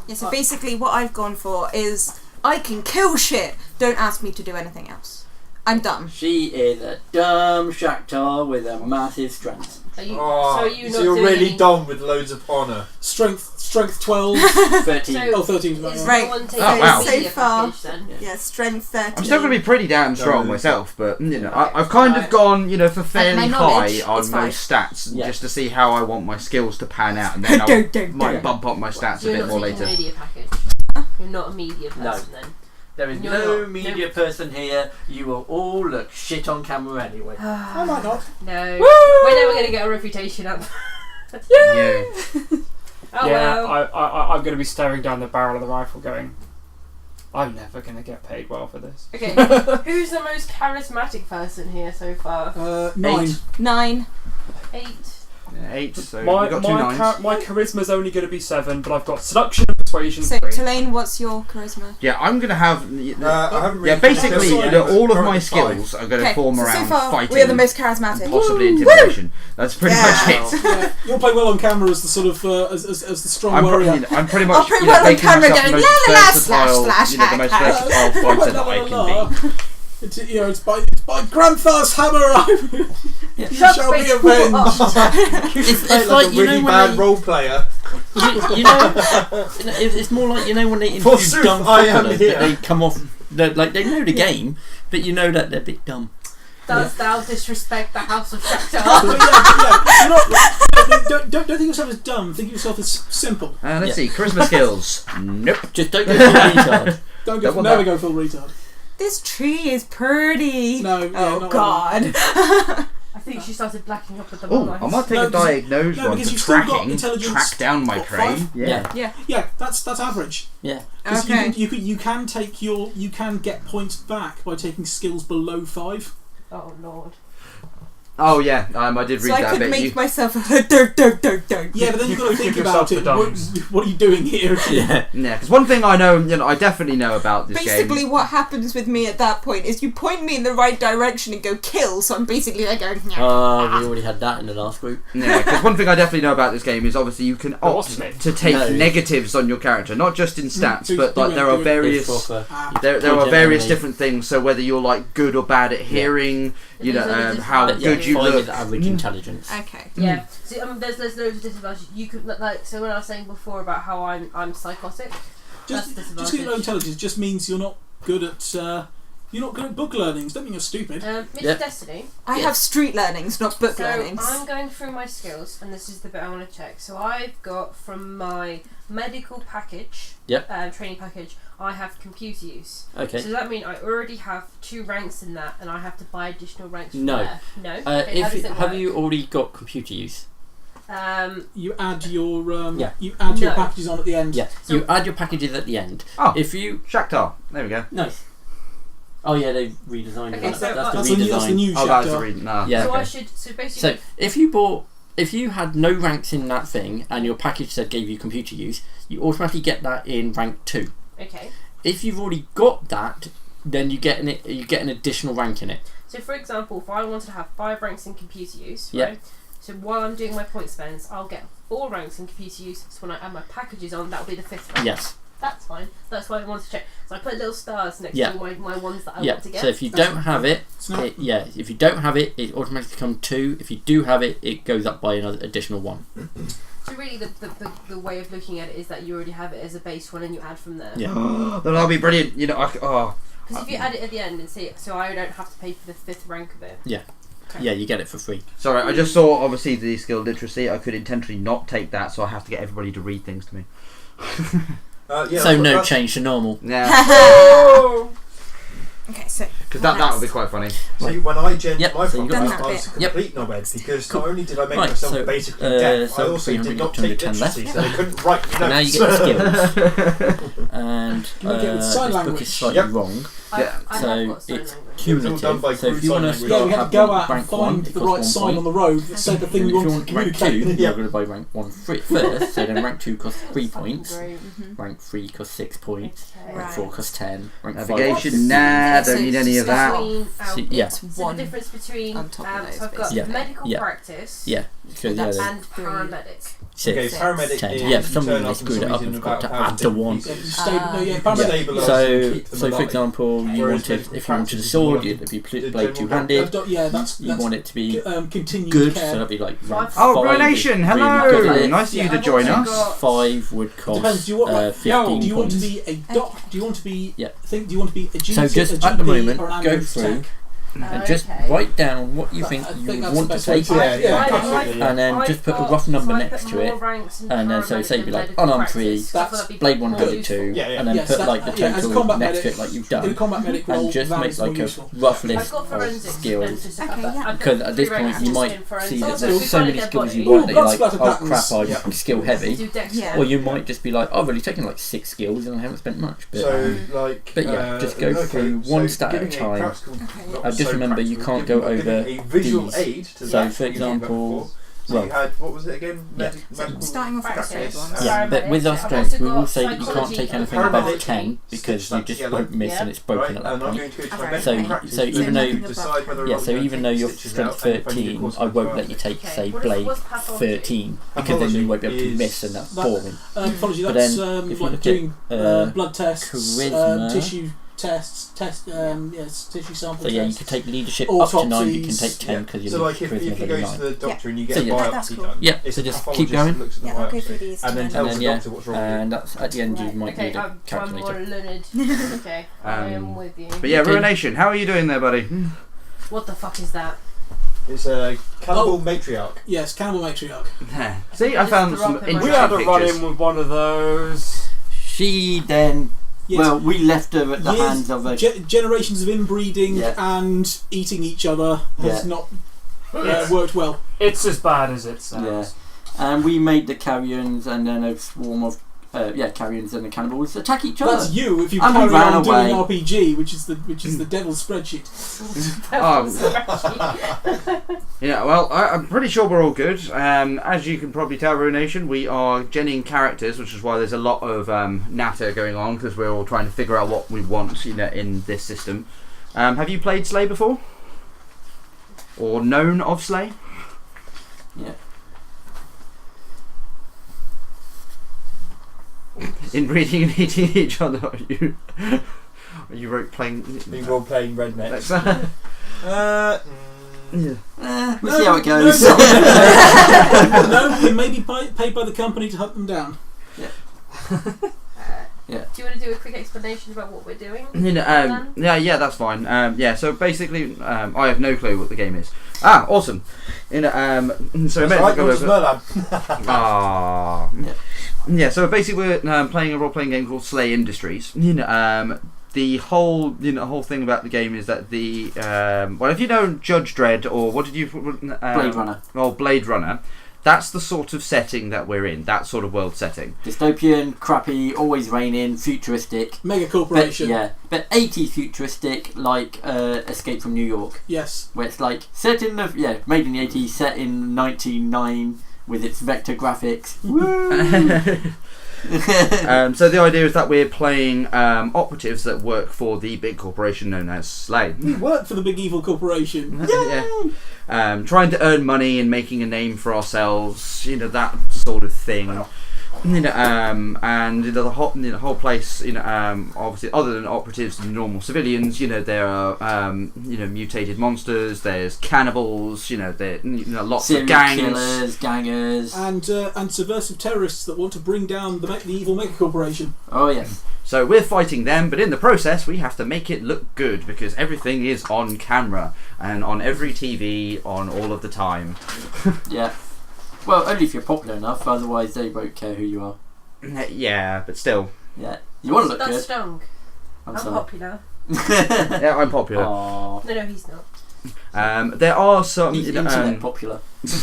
Yeah, so basically what I've gone for is I can kill shit. Don't ask me to do anything else. I'm done. She is a dumb Shakhtar with a massive strength. Are you, Oh, so are you so not you're doing really any- dumb with loads of honour. Strength 12. 13. So- Oh, 13 is right. Is Yeah. Right. no one taking Oh, wow. the media So far- package then? Yeah, strength 13. I'm still going to be pretty damn strong No. myself, but you know, Right. I've kind of Right. gone, you know, for fairly my knowledge high on is 5. most stats, Yeah. just to see how I want my skills to pan out, and then I Don't. might bump up my stats So a you're bit not more taking later. the media package. You're not a media person then. There is You're no not. media person here. You will all look shit on camera anyway. I might not. No. We're never going to get a reputation up. Yeah. Oh yeah, well. I'm going to be staring down the barrel of the rifle going, I'm never going to get paid well for this. Okay, who's the most charismatic person here so far? 9. 9. 8. Yeah, 8, so My we've got 2 9s. my charisma's only going to be 7, but I've got seduction and persuasion So, 3. Tulane, what's your charisma? Yeah, I'm gonna have. I haven't really Basically, finished it. all of my Currently skills are going to form so around far fighting, we are the most charismatic. and possibly intimidation. That's pretty much it. Yeah, you're playing well on camera as the sort of as the strong I'm warrior. pretty much I'll pretty well on making camera myself going, the most la, la, la, versatile, slash, the most slash, versatile fighter that I can be. It's, it's by Granthar's hammer. You Shut shall be the avenged. It's Like like, a you really know, bad when role player. you know, it's more like, you know, when they introduce Forsooth, dumb I am footballers, here. that they come off, like they know the game, but you know that they're a bit dumb. Does thou disrespect the House of Shakhtar? Don't think of yourself as dumb. Think of yourself as simple. Let's see, charisma skills. Nope. Just don't go full retard. Never go full retard. This tree is pretty. No, yeah, oh not God. I think she started blacking up with the Oh, lines. I might take No, a diagnose no, one because for you've still got tracking. intelligence Track down my top prey. 5. Yeah. Yeah, that's average. Yeah. 'Cause Okay. you can get points back by taking skills below 5. Oh Lord. Oh yeah, I did read So I that could bit. make myself a dirt. Yeah, but then you've got to think Give about it. yourself What, the what are you doing here? Yeah. Yeah, because one thing I know, I definitely know about this Basically, game. what happens with me at that point is you point me in the right direction and go kill. So I'm basically like going. We already had that in the last group. Yeah, because one thing I definitely know about this game is obviously you can opt wasn't it? to take No. negatives on your character, not just in stats, Do- but do like it, there do are it. various. Ah, There are Generally. various different things. So whether you're like good or bad at hearing, you These know, are the how disadvantages. good you Fine look. with average intelligence. Okay. Yeah. See, there's loads of disadvantages. You could like. So when I was saying before about how I'm psychotic. just That's get low disadvantage. intelligence just means you're not good at book learnings. Don't mean you're stupid. Mr. Yep. Destiny. I have street learnings, not book So learnings. I'm going through my skills, and this is the bit I want to check. So I've got from my medical package, training package, I have computer use. Okay. So does that mean I already have 2 ranks in that, and I have to buy additional ranks? From No. there? No. Okay, how does it Have work? you already got computer use? You add your Yeah. you add your No. packages on at the end. Yeah. So- You add your packages at the end. Oh. If you Shakhtar. There we go. nice. Oh yeah, they've redesigned Okay, it. so That's That's the the redesign. new Oh, that's a chapter. read. Nah. Yeah. So okay. I should. So So basically. if you had no ranks in that thing and your package said gave you computer use, you automatically get that in rank 2. Okay. If you've already got that, then you get an additional rank in it. So for example, if I wanted to have 5 ranks in computer use, Yeah. right? So while I'm doing my point spends, I'll get 4 ranks in computer use. So when I add my packages on, that'll be the 5th rank. Yes. That's fine. That's why I wanted to check. So I put little stars next Yeah. to my ones that I Yeah. want to get. So if you don't have it, It's not- if you don't have it, it automatically becomes 2. If you do have it, it goes up by another additional 1. So really, the way of looking at it is that you already have it as a base one, and you add from there. Yeah. That'll be brilliant. You know, Because if you add it at the end and see it, so I don't have to pay for the 5th rank of it. Yeah. Yeah, you get it for free. Sorry, I just saw obviously the skill literacy. I could intentionally not take that, so I have to get everybody to read things to me. So no change to normal. Yeah, Okay, so because that would be quite funny. See, when I gen Yep, my so you front got I that was a bit. complete knobhead because Cool. not only did I make Right, myself so, basically deaf, I so also 300 did not to take 10 left. literacy, so I couldn't write So now notes. you get the skills. And You look at it with sign this book language. is slightly Yep. wrong. Yeah. I So have got sign it's language. It was all done by cumulative. So if crude you want to sign Yeah, we start had to go out and rank 1, find it the costs right 1 sign point. on the road that said the thing And we if you wanted to want rank 2, communicate. you're going to buy rank 1 first. So then rank 2 costs 3 points. Great. Rank 3 costs 6 points. Okay. Rank 4 costs 10. Rank 5 Navigation, costs 15. nah, So don't need it's any of just that. Between, See, yeah. it's So one the difference between on top of those, so I've got basically. medical Yeah. practice Yeah. So, yeah, That's- they- and paramedic. Okay, 6. paramedic 10. is Yeah, for some you turn reason they up screwed it for up some and reason forgot to about add the 1. Yeah, you pieces. paramedic. Stabilise So, and keep them so for alive. example, you Whereas wanted, medical if you wanted a practice is sword, more it'd be the blade general two-handed. Yeah, that's You want it to be continued good, care. so that'd be like rank Oh, 5 Ruination, is really hello! good at it. Nice of you Yeah, to I've join also us. got- 5 would Depends. cost Do you want 15 do you want to points. be a doc? Do you want to be? Yeah. Do you want to be a GP? So just a at GP the moment, or an go ambulance through tech? and just Okay. write down what you But think I you think would that's want the to best way take, to- Yeah, absolutely, yeah. and then I've just put a got- rough number so I next put to more it, ranks in and then so paramedic say than be like medical unarmed practice, 3, so I thought that'd be blade 1 more blade useful. 2, Yeah, yeah. and then Yes, put that- like the yeah, as a total combat next to medic- it like you've In a done, combat medic role, and just that make is more like a useful. rough I've list got of forensics skills. and Okay, yeah. Because at this point you might see that there's so many skills you want that you're like, oh crap, I'm Yeah. skill heavy. Do dex Yeah. Or you might just be like, oh, I've only taken like 6 skills and I haven't spent much. But, So, like, but yeah, just go through one stat at a giving time. practical- Okay. not Just so remember you practical, can't go giving over a visual these. aid to So that for you talked about example, before. So you had, what was it again? Medical Starting off with Practice. the ones. Yeah, but with our I've strength, also we will got say that you can't psychology take and anything above paramedic. 10 because you just Yellow. won't miss Yeah. and it's broken Right, at that and I'm point. going to go to my Okay. medical So- practice, so and even then though- you decide whether or Yeah, not so you're even going though to you're take stitches strength out, and if I need a 13, course I of won't let you antibiotics. take, say, What blade what's pathology? 13 because then you won't be able to Pathology miss and that's That- boring. Pathology, But that's then, if you like look doing at, blood tests, charisma- tissue tests, tissue sample So yeah, you tests. can take leadership up to 9, you can Autopsies. take 10 because So you're like if you charisma's go only to 9. the doctor and you get So a yeah. That's biopsy cool. done, Yeah, it's so the just keep pathologist going. that looks at the Yeah, I'll go through biopsy these and then and tells then, the yeah, doctor what's wrong with And that's at the end you Right. might Okay, need a I'm more calculator. learned. Okay, I am with you. But yeah, Okay. Ruination, how are you doing there, buddy? What the fuck is that? you. It's a cannibal matriarch. Yes, cannibal matriarch. See, I found some We We interesting had to run pictures. in with one of those. She then, Yes. well, we left her at the Years- hands of a... generations of inbreeding Yeah. and eating each other has Yeah. not It's, worked well. it's as bad as it sounds. Yeah. And we made the carrions and then a swarm of carrions and the cannibals attack each other. That's you if you And we carry ran on away. doing RPG, which is the devil's spreadsheet. Yeah, well, I'm pretty sure we're all good. As you can probably tell, Ruination, we are genning characters, which is why there's a lot of natter going on, because we're all trying to figure out what we want, in this system. Have you played Slay before? Or known of Slay? Yeah. Inbreeding and eating each other, are you wrote playing... Being role playing redneck. Let's- We'll see how it goes. No, you may be paid by the company to hunt them down. Do you want to do a quick explanation about what we're doing? yeah, that's fine. So basically, I have no clue what the game is. Awesome. So That's basically, right, go it's over- Merlan. Yeah, so basically we're playing a role-playing game called Slay Industries. The whole thing about the game is that the if you know Judge Dredd or what did you Blade Runner. Well, Blade Runner, that's the sort of setting that we're in. That sort of world setting. Dystopian, crappy, always raining, futuristic. Mega But, corporation. but 80s futuristic, like Escape from New York, Yes. where it's like set in the made in the 80s, set in 1909 with its vector graphics. So the idea is that we're playing operatives that work for the big corporation known as Slay. We work for the big evil corporation. Yeah. Trying to earn money and making a name for ourselves, that sort of thing. And the whole place, obviously, other than operatives and normal civilians, there are mutated monsters. There's cannibals. There lots Serial of gangs. killers, gangers. And subversive terrorists that want to bring down the evil mega corporation. Oh yes. So we're fighting them, but in the process, we have to make it look good because everything is on camera and on every TV on all of the time. Yeah. Well, only if you're popular enough, otherwise they won't care who you are. Yeah, but still. Yeah. You want to look That's good. strong. I'm sorry. popular. Yeah, I'm popular. Aww. No, he's not. There are some... He's internet popular.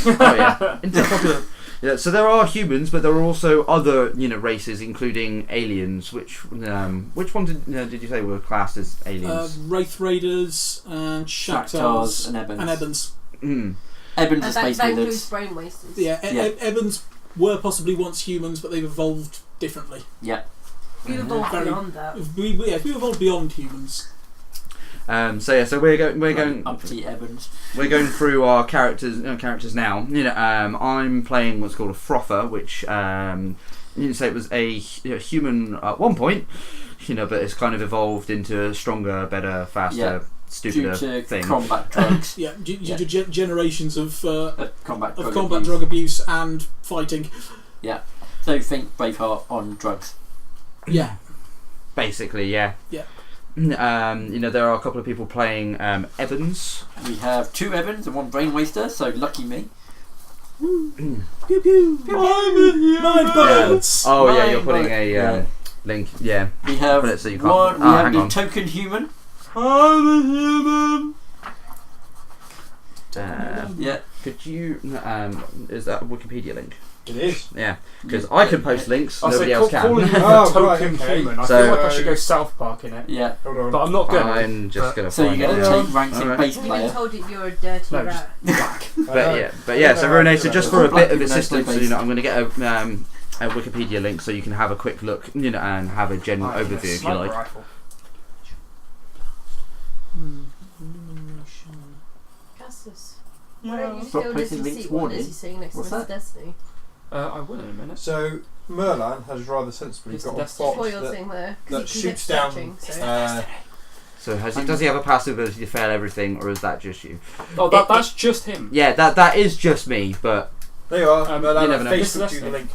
Oh yeah, internet popular. Yeah, so there are humans, but there are also other, races, including aliens. Which one did you say were classed as aliens? Wraith Raiders and Shaktars Shaktars and Ebons. and Ebons. Ebons are And space that includes wizards. brain wasters. Yeah, Yeah. Ebons were possibly once humans, but they've evolved differently. Yeah. We've evolved Very- beyond that. We evolved beyond humans. So we're going Uppity Ebons. we're going through our characters now. I'm playing what's called a frother, which you say it was a human at one point, but it's kind of evolved into a stronger, better, faster, stupider Due to thing. combat drugs. Yeah, due to generations of Combat drug abuse and fighting. So think Braveheart on drugs. Yeah. Basically, yeah. Yeah. There are a couple of people playing Evans. We have 2 Evans and 1 brain waster, so lucky me. Pew pew. My birds. Oh yeah, Mine, you're putting mine. a Yeah. link. Yeah. We have Put it so you can't- one. We Oh, have hang the on. token human. I'm a human. Yeah. Could you? Is that a Wikipedia link? It is. Yeah, because I can post links, I nobody say, else calling can. you Oh, a token right, okay. human. I So- feel like I should go South Park in it, Yeah. Hold on. but I'm not good. I'm just gonna So find you're going it. to take ranks in Alright. base We've been player. told that you're a dirty No, rat. But yeah, so Renee, so just for a Black bit of people, no assistance, play so, I'm going to get a Wikipedia link so you can have a quick look, and have a general overview if you like. Rifle. Cassus. Why don't you just Stop go pressing Lizzie's links seat? What warning. Lizzie's saying next to What's Mr. that? Destiny? I will in a minute. So Merlan has rather sensibly It's got the a That's what bot you're that, saying there. that Because he shoots keeps down. searching, so. So does he have a passive ability to fail everything, or is that just you? Oh, that's just him. Yeah, that is just me, but There you are. You Merlan, never know. I Facebooked you Mr. the link.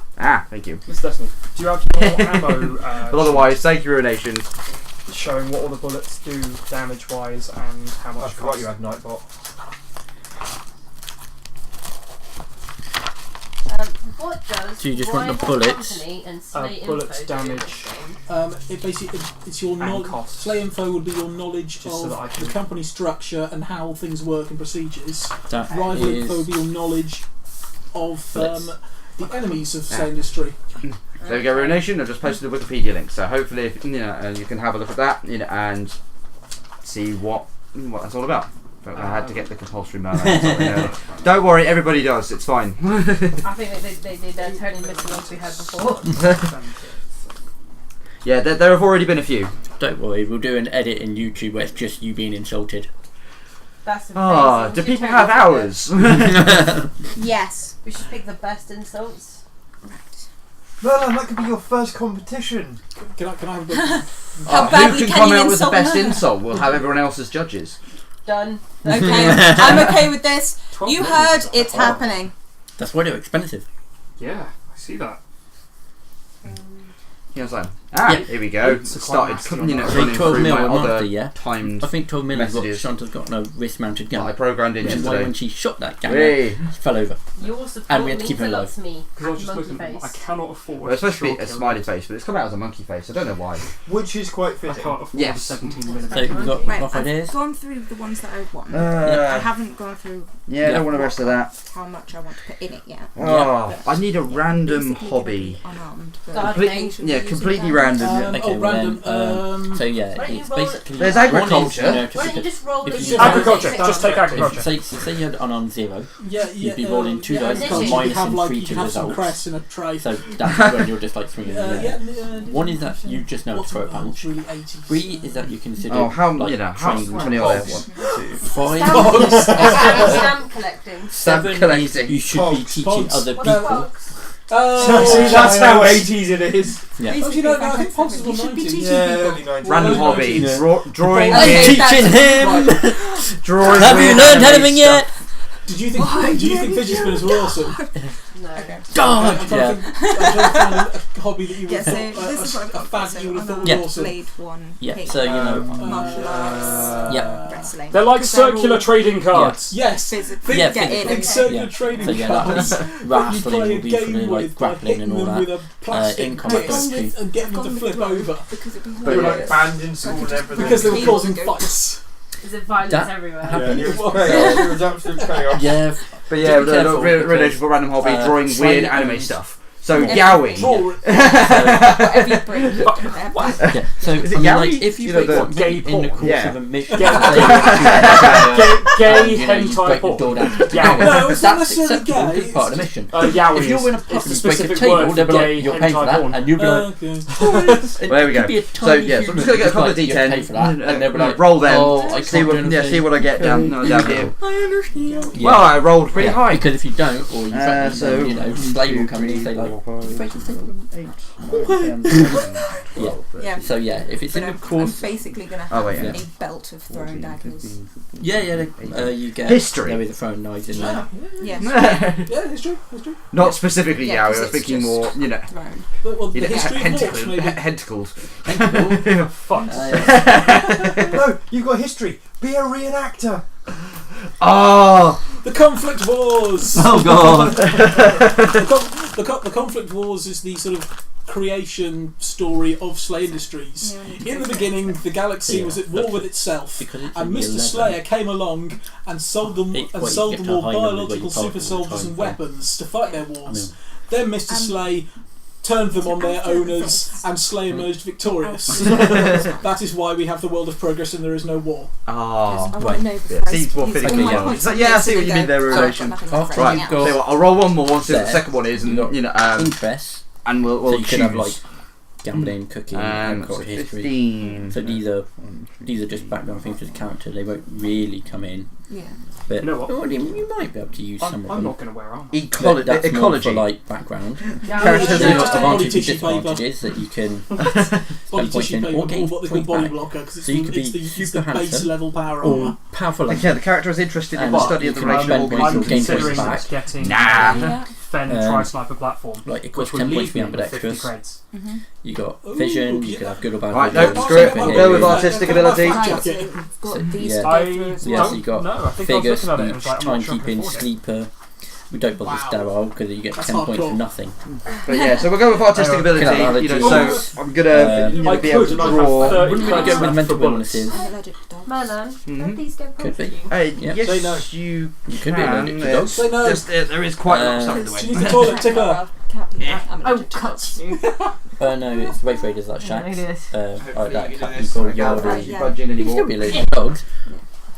thank you. Mr. Destiny, do you have your ammo But otherwise, thank you, Nation. showing what all the bullets do damage-wise and how much I forgot cost? you had Nightbot. What does Do you just want the rival bullets? company and Slay Bullets info do in damage. this game? It basically it's your And knowledge. costs. Slay info would be your knowledge Just so that I of can- the company structure and how things work and procedures. That Rival info would is be your knowledge of Bullets. the enemies of Slay industry. There we go, Nation. I've just posted the Wikipedia link, so hopefully, if, you can have a look at that, and see what that's all about. But I had to get the compulsory Merlin. Don't worry, everybody does. It's fine. I think they did totally miss the ones we had before. Yeah, there have already been a few. Don't worry, we'll do an edit in YouTube where it's just you being insulted. That's amazing. Ah, We do should people totally have pick hours? Yes. We should pick the best insults. Merlan, that could be your first competition. Can I have a bit? How badly Who can can come you out with the insult best her? insult? We'll have everyone else as judges. Done. Okay, I'm okay with this. 12 You minutes. heard it's happening. That's why they're expensive. Yeah, I see that. You know what I'm saying? Yeah. Here we go. It's quite nasty on that. running 12 through mil my a month, other yeah. timed I think 12 million is what messages Shanta's got on a wrist-mounted that I gun. programmed in Which is why yesterday. when she shot that gun, Hey. it fell over. Your support And we had to means keep it a lot alive. to me. Because I was just Monkey looking. I face. cannot afford. Well, it's supposed to be a short smiley kills. face, but it's come out as a monkey face. I don't know why. Which is quite I fitting. can't afford Yes. 17 minutes. So we've got Right, rough I've ideas. gone through the ones that I want. I haven't gone through Yeah, I don't want the rest of that. how much I want to put in it yet. Oh, I need a random Basically gonna hobby. be unarmed, but Gardening. Yeah, completely random. Okay, well random. then, so yeah, Why don't you it's roll it? basically There's one is, agriculture. you know, Why don't you just roll If the you- Agriculture. Just take if agriculture. say you had on 0, yeah, you'd be rolling two dice from agriculture, minus you have and like 3 you to can have some results. cress in a tray. So that's when you're just like swinging in the air. yeah, One is that you just know to what's throw a it's punch. really 80s. 3 is that you consider Oh, how like, how trained. many are there? Hogs. 1, 2. 5 Stamp collecting. 7 is collecting. you should be Pogs. teaching Pogs. other What's people. Fox? Oh, See, that's how child. 80s it is. Yeah. Oh, you know, no, I think Pogs is You should be 90s. teaching Yeah, people. early 90s. Random Well, hobby. yeah. Drawing Okay, weird. that's- Teaching him! Drawing Have you weird learned anime anything stuff. yet? Did you think? Do you think fidget spinners were awesome? No. Okay. God! I'm trying Yeah. to find a hobby that you would Yeah, so have this is what I've got. a fad So that you would have thought unarmed, was Yeah. awesome. Blade one. Yeah, pink, so you know. martial arts, Yeah. wrestling. They're like Because they're circular all trading cards. Yes. physically Yeah, get physically. in. Circular Yeah. trading So yeah, that cards. was that you wrestling play a will be for the game like with, grappling and all them that. with a plastic income grip industry. and getting them to flip over Because it'd be But They were yeah. like banned in school and everything. because they were Tables causing go- fights. Is it violence That everywhere? happened. Yeah, it was chaos. It was absolute chaos. Yeah, But yeah, Just be careful, related to random hobby, because, drawing slime weird anime and- stuff. So Yeah. yaoi. Draw it. Whatever you bring. yeah. So Is it I mean, yaoi? like if you You know, break the one gay in the porn? course Yeah. of a mission, Gay- Gay you know, you hentai break the door porn. down. to Yeah. No, it's not That's necessarily acceptable gay. because part of the mission. Yaoi If you're in a is pub the and you break a specific table, word they'll for be like, gay "You're paying for hentai that," porn. and you'll be like, Okay. Well, there we go. Could be a So tiny yeah, so I'm human just gonna get a who's couple of like, "You pay D10 for that," and they'll be like, roll them. "Oh, I see can't what do anything." see what I get down here. I understand. Yeah. Well, I rolled pretty Yeah, high. because if you don't, or you threaten So them, you know, Slay will come in and say like, "Break the table." Yeah. So yeah, if it's But in the I'm course, basically going to Oh, have wait, yeah. a belt of throwing daggers. yeah, you get History. There is a throwing knives in there. Yes. Yeah, history. Not specifically Yeah, yaoi. I 'cause was it's thinking just- more, Thrown. Well, you the know, history of orcs, maybe. hentacles. Fuck. No, you've got history. Be a reenactor. Oh, The conflict wars. Oh god! The conflict wars is the sort of creation story of Slay Industries. Yeah. In the beginning, the galaxy Yeah, was at war with itself, Because it's and in the Mr. 11. Slayer came along and sold them Well, you more get to a high number where biological you super pass all the soldiers time, and so- weapons to fight their wars. Then Mr. Slay turned them on their owners, and Slay emerged victorious. That is why we have the world of progress and there is no war. Ah, I right. want to know before I Seems more use physically all my well. points So, on yeah, I this see what and you go, mean there, "Oh, relation." nothing Oh, else for Right, anything got- else." so I'll roll one more, see what the There. second one is, and You got you know, Interests. and we'll So you choose. could have like gambling, cooking, so alcohol history. 15. So these are just background things for the character. They won't really come in. Yeah. But You know what? well, you might be able to use some I'm of them. not going to wear armour. But that's more Ecology. for like background. Characters There's are lots of body advantages and tissue paper. disadvantages that you can Body points tissue in, paper, or or gain what they call points body back. blocker, because So you could be it's the super base handsome, level power or armor. powerful like Yeah, the character is interested in And the what, study you of the can relation of spend points I'm organisms. gain points considering back. getting Nah. Yeah. Fen Tri-Sniper platform, like it which costs would 10 points leave for me the with 50 extras. creds. Mm-hmm. You got Ooh, vision. You yeah. could have good or bad. Right, vision, no, screw it. super We'll go with healing. artistic ability. Right, Check so it. we've got So, these yeah. to I go through as Yeah, well. so you got no, I think I was figures. looking at it You and was like, I'm try not and sure I keep can in afford it. sleeper. We don't bother Wow. sterile because you get That's 10 points hardcore. for nothing. But yeah, so we'll go with artistic Hang on. ability. Can I You know, allergies? so I'm gonna Um, I be able could, to and I have draw. 30 Wouldn't we creds go with left mental for bullets. illnesses? I'm allergic to dogs. Merlan, Mhm. can these go Could prone for be. you? Yes, Say no. you You could be can. allergic to dogs. Say no. Just, there is quite a lot of stuff in the She way. needs the toilet tipper. I'm Oh, allergic to cut dogs. you. No, it's Wraith Raiders like Yeah, look at Shacks. this. Like that you cat can do this. people, I can't yard. really Yeah. budge in You can still anymore. be allergic to dogs.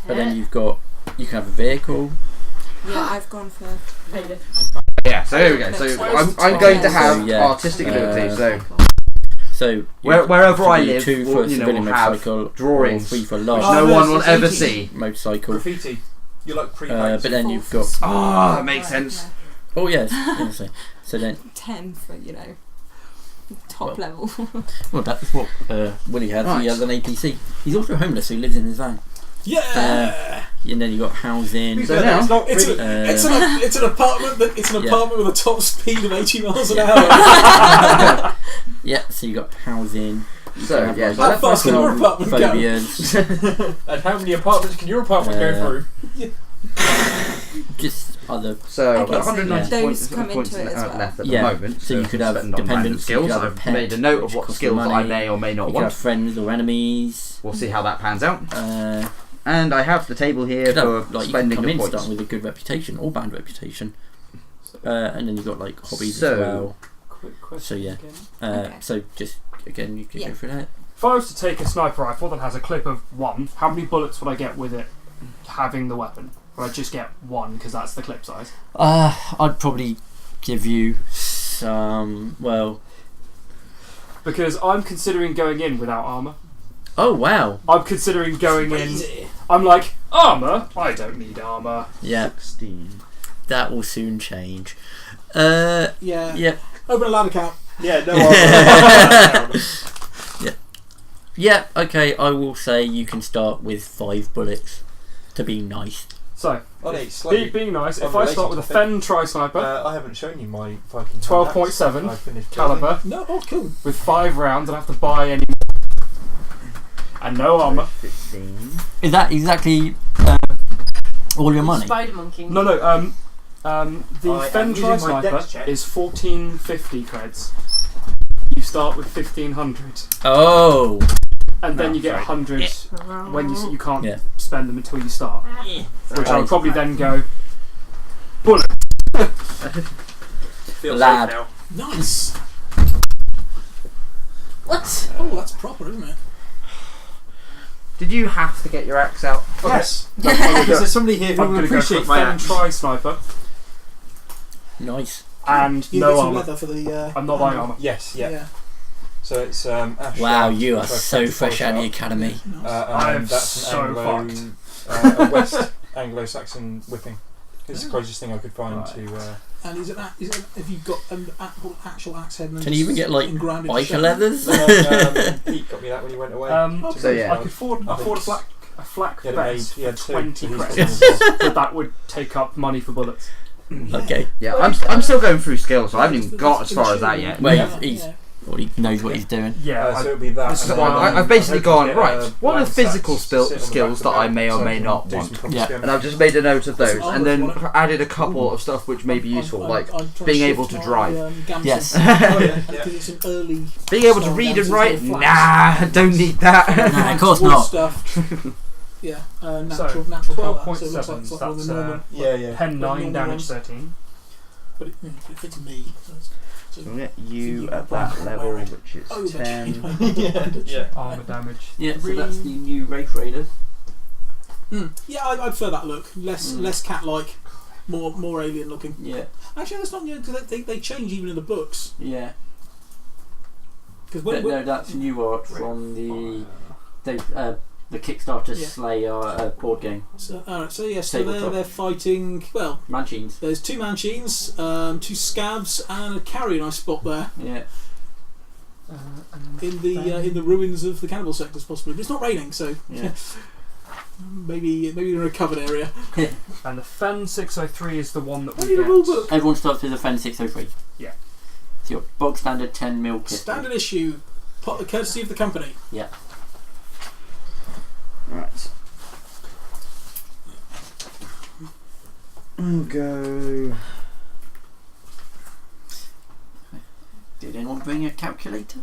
But Yeah. then you can have a vehicle. Yeah, I've gone for. Yeah, so here we go. So I'm going to have So, yeah, artistic ability. So So you wherever I should do live, 2 for we'll, a you know, civilian we'll have motorcycle, drawings, or 3 for a which large Oh, no no, one will it's ever 80. see. motorcycle. Graffiti. You like pre But then you've got Oh, that makes sense. oh yes, honestly. So then 10 for, top Well, level. well that's what Willie has. Right. He has an APC. He's also homeless, so he lives in his van. Yeah. And then you got housing. So now- it's not It's, really. it's an apartment Yeah. apartment with a top speed of 80 miles an hour. Yeah, so you got housing. You So, can have, yeah, like, so How that's fast can your apartment go? phobias. And how many apartments can your apartment go through? Just other. So I've Okay, got so 190 those points, come points into it as well. left at Yeah, the moment. so you could have spend on random dependents, you skills. could have a I've pet, made a note of which what costs skills that I money. may or may not You can have want. friends or enemies. We'll see how that pans out. Uh, And I have the table here could have, for like, you can spending come of in points. starting with a good reputation or bad reputation. And then you've got like hobbies So- as well. Quick question. So, yeah. again. Okay. So just again, you could Yeah. go through that. If I was to take a sniper rifle that has a clip of 1, how many bullets would I get with it having the weapon? Would I just get 1 because that's the clip size? I'd probably give you some. Well, Because I'm considering going in without armour. oh wow, I'm considering going in. I'm like, armour? I don't need armour. yeah, 16. that will soon change. Yeah. Yeah, Open a ladder count. Yeah, no. yeah. Okay, I will say you can start with 5 bullets to be nice. So, Slightly. being nice, if I unrelated start with a topic. Fen Tri-Sniper I haven't shown you my Viking 12.7 I finished caliber No, oh, cool. with 5 rounds, I don't have to buy any and no armour. 15. Is that exactly all your money? Spider monkey. No, the I Fen am using my Tri-Sniper dex check. is 1450 creds. You start with 1500, Oh, and then No, you get sorry. 100 when you can't Yeah. spend them until you start. Which I Right. would probably then go bullet. Feels Lad. safe now. Nice. What? Oh, that's proper, isn't it? Did you have to get your axe out? Yes. I'm gonna Is go- there somebody here who I'm will going to go for appreciate my Fen axe? Tri-Sniper nice. and You no get some armour. leather for the. I'm not buying armour. Yes, yeah. Yeah. So it's Ash. Wow, Shaft, you are which I've so played fresh out of the before. academy. Nice. I am And that's so an a West Anglo-Saxon whipping. It's the closest thing I could find Right. to. And is it if you've got an actual axe head? And Can you even get like grounded biker leathers? Pete got me that when he went away. So, yeah. I could afford a flak He had vest he had for two. 20 He's credits, got but that would take up money for bullets. Okay. Yeah, I'm still going through skills, so I haven't even got as far as that yet. Well, Yeah. he's already knows what he's doing. Yeah, so it'll be that. this is and why then I've basically I gone, hope to right, get, what are the blind physical sacks, sit on the skills back that I of the may or so may can not do want? some proper Yeah. scam. And I've just made a note of those, That's and then what I want. added a couple of stuff which may be useful, like being able to drive. Yes. Because it's an early. Being able to read and write? Nah, don't need that. Nah, of course Wood not. Stuff. Yeah, natural So, colour. So it looks 12.7, like, it's like one of that's, the normal. Yeah, yeah. Pen 9, normal damage ones. 13. but it fits me. So we'll get you So at that level, wearing which is over 10. Yeah, armor damage. Yeah, so that's the new Wraith Raiders. Yeah, I prefer that look. Less cat-like, more alien looking. Yeah. Actually, that's not new because they change even in the books. Yeah. Because No, that's new art from the Kickstarter Yeah. SLA board game. So, alright, so yes, Tabletop. they're fighting. Well, Manchines. there's 2 Manchines, 2 Scabs, and a carrion I spot there Yeah. in the ruins of the cannibal sectors, possibly. But it's not raining, so Yeah. maybe in a recovered area. And the Fen 603 is the one that I we need a get. rule book. Everyone starts with a Fen 603. Yeah. So your bog standard 10mm pistol. Standard issue, courtesy of the company. Yeah. Right. We'll go. Did anyone bring a calculator?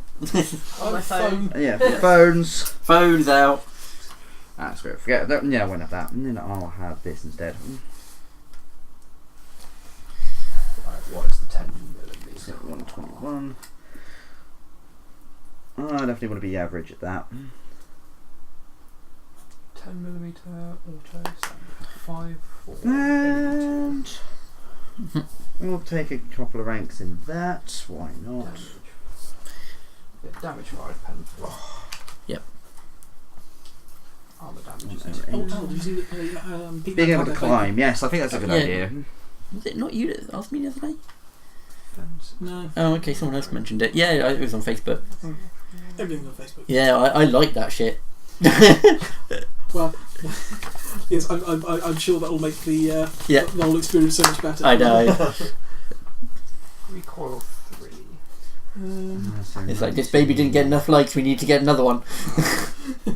On my phone. Yeah, phones. Phones out. That's great. Forget that. Yeah, I won't have that. And then I'll have this instead. Right, what is the 10mm? So 121. I definitely want to be average at that. 10mm auto, 5, 4, 8. And we'll take a couple of ranks in that. Why not? Damage 5 pen. Yep. Armor damage. Oh, did you see that? Being able to climb, yes, I think that's a good Yeah. idea. Was it not you that asked me the other day? No, Oh, okay, someone else mentioned it. Yeah, it was on Facebook. everything's on Facebook. Yeah, I like that shit. Well, yes, I'm sure that will make the Yeah. the whole experience so much better. I know. Recoil 3. It's like, this baby didn't get enough likes, we need to get another one.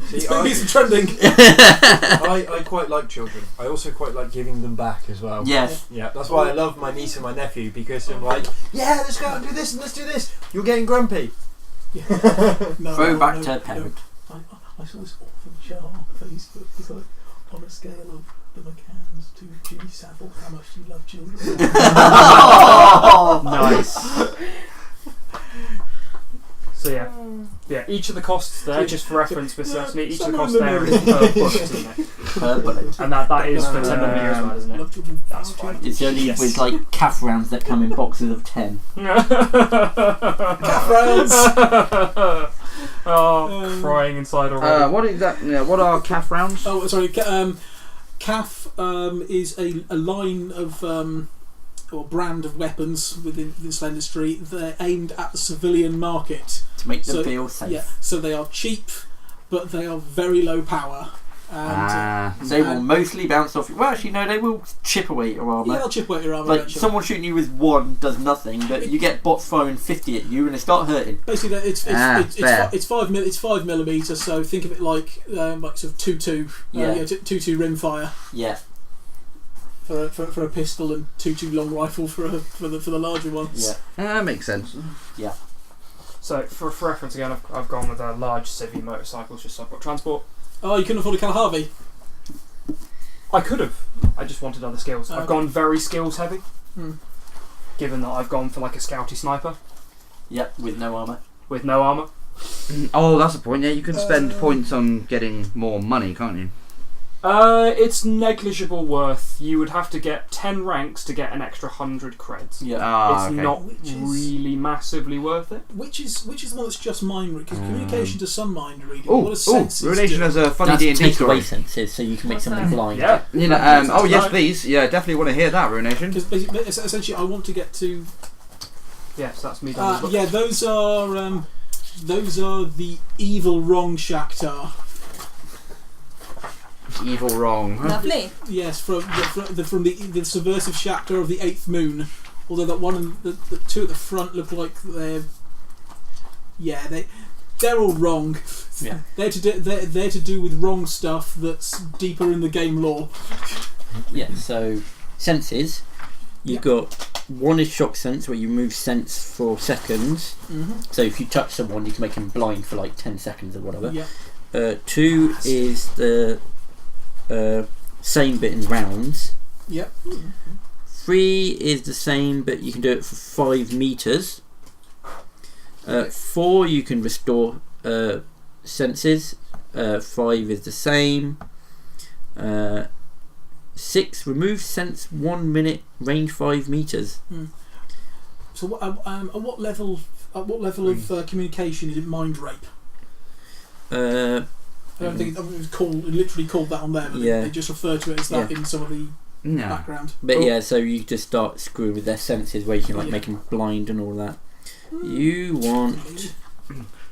See, Babies are trending. I quite like children. I also quite like giving them back as well. Yes. Yeah, that's why I love my niece and my nephew, because I'm like, yeah, let's go out and do this and let's do this. You're getting grumpy. No, Throwback no, to no. parent. I saw this awful chart on Facebook. It's like, on a scale of the McCanns to Jimmy Savile, how much do you love children? Nice. So yeah, each of the costs there, just for reference, Mr. Anthony, each of the costs there is per book, isn't it? Per bullet. And that is for 10mm as well, isn't it? Love children. That's fine. It's only Yes. with like calf rounds that come in boxes of 10. Calf rounds. Oh, crying inside already. What are calf rounds? Oh, sorry. CAF is a line of or brand of weapons within this industry. They're aimed at the civilian market. To make them So- feel safe. Yeah, so they are cheap, but they are very low power. And They will mostly bounce off you. Well, actually, no, they will chip away your armour. yeah, they'll chip away your armour Like, eventually. someone shooting you with 1 does nothing, but you get bots throwing 50 at you and they start hurting. Basically, it's fair. 5mm, so think of it like sort of 2-2, Yeah. 2-2 rimfire Yeah. for a pistol and 2-2 long rifle for the larger ones. Yeah. That makes sense. So for reference again, I've gone with a large civvy motorcycles just so I've got transport. Oh, you couldn't afford a Kalahari. I could have. I just wanted other skills. I've Okay. gone very skills heavy. Hmm. Given that I've gone for like a scouty sniper Yep, with no armour. with no armour. Oh, that's a point. Yeah, you can spend points on getting more money, can't you? It's negligible worth. You would have to get 10 ranks to get an extra 100 creds. Yeah. It's not Which is- really massively worth it. Which is the one that's just mind reading? Because communication to some mind reading. Oh, What does senses Ruination do? has a funny That's D&D take away story. senses, so you can make What's something that? blind. Yeah. You know, oh yes, Right. please. Yeah, definitely want to hear that, Ruination. Because basically, essentially, I want to get to. Yes, that's me done. Yeah, those are the evil wrong Shakhtar. Evil wrong. Lovely. Yes, from the subversive Shakhtar of the 8th Moon. Although that one and the two at the front look like they're all wrong. Yeah. They're to do with wrong stuff that's deeper in the game lore. Yeah, so senses. You've got one is shock sense, where you move sense for seconds. Mm-hmm. So if you touch someone, you can make them blind for like 10 seconds or whatever. Yeah. 2 is the same bit in rounds. Yep. 3 3 is the same, but you can do it for 5 meters. 4 you can restore senses. 5 is the same. 6 remove sense 1 minute, range 5 meters. So at what level of communication is it mind rape? I don't think it was literally called that on there, but they just refer to it as that in some of the background. But so you just start screwing with their senses, where you can make them blind and all that. You want.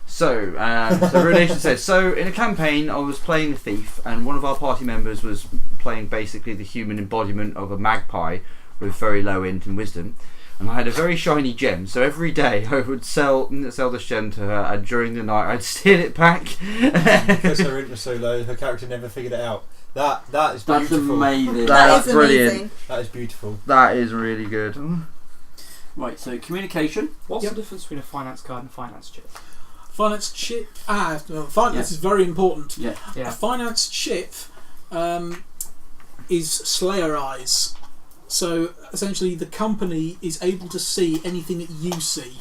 So, the relation says, so in a campaign I was playing a thief, and one of our party members was playing basically the human embodiment of a magpie with very low int and wisdom, and I had a very shiny gem, so every day I would sell this gem to her, and during the night I'd steal it back. Because her int was so low, her character never figured it out. That is beautiful. That's amazing. That's is brilliant. amazing. That is beautiful. That is really good. Right, so communication. What's the difference between a finance card and a finance chip? Finance chip. Finance is very important. Yeah. A finance chip is Slayer eyes. So essentially, the company is able to see anything that you see.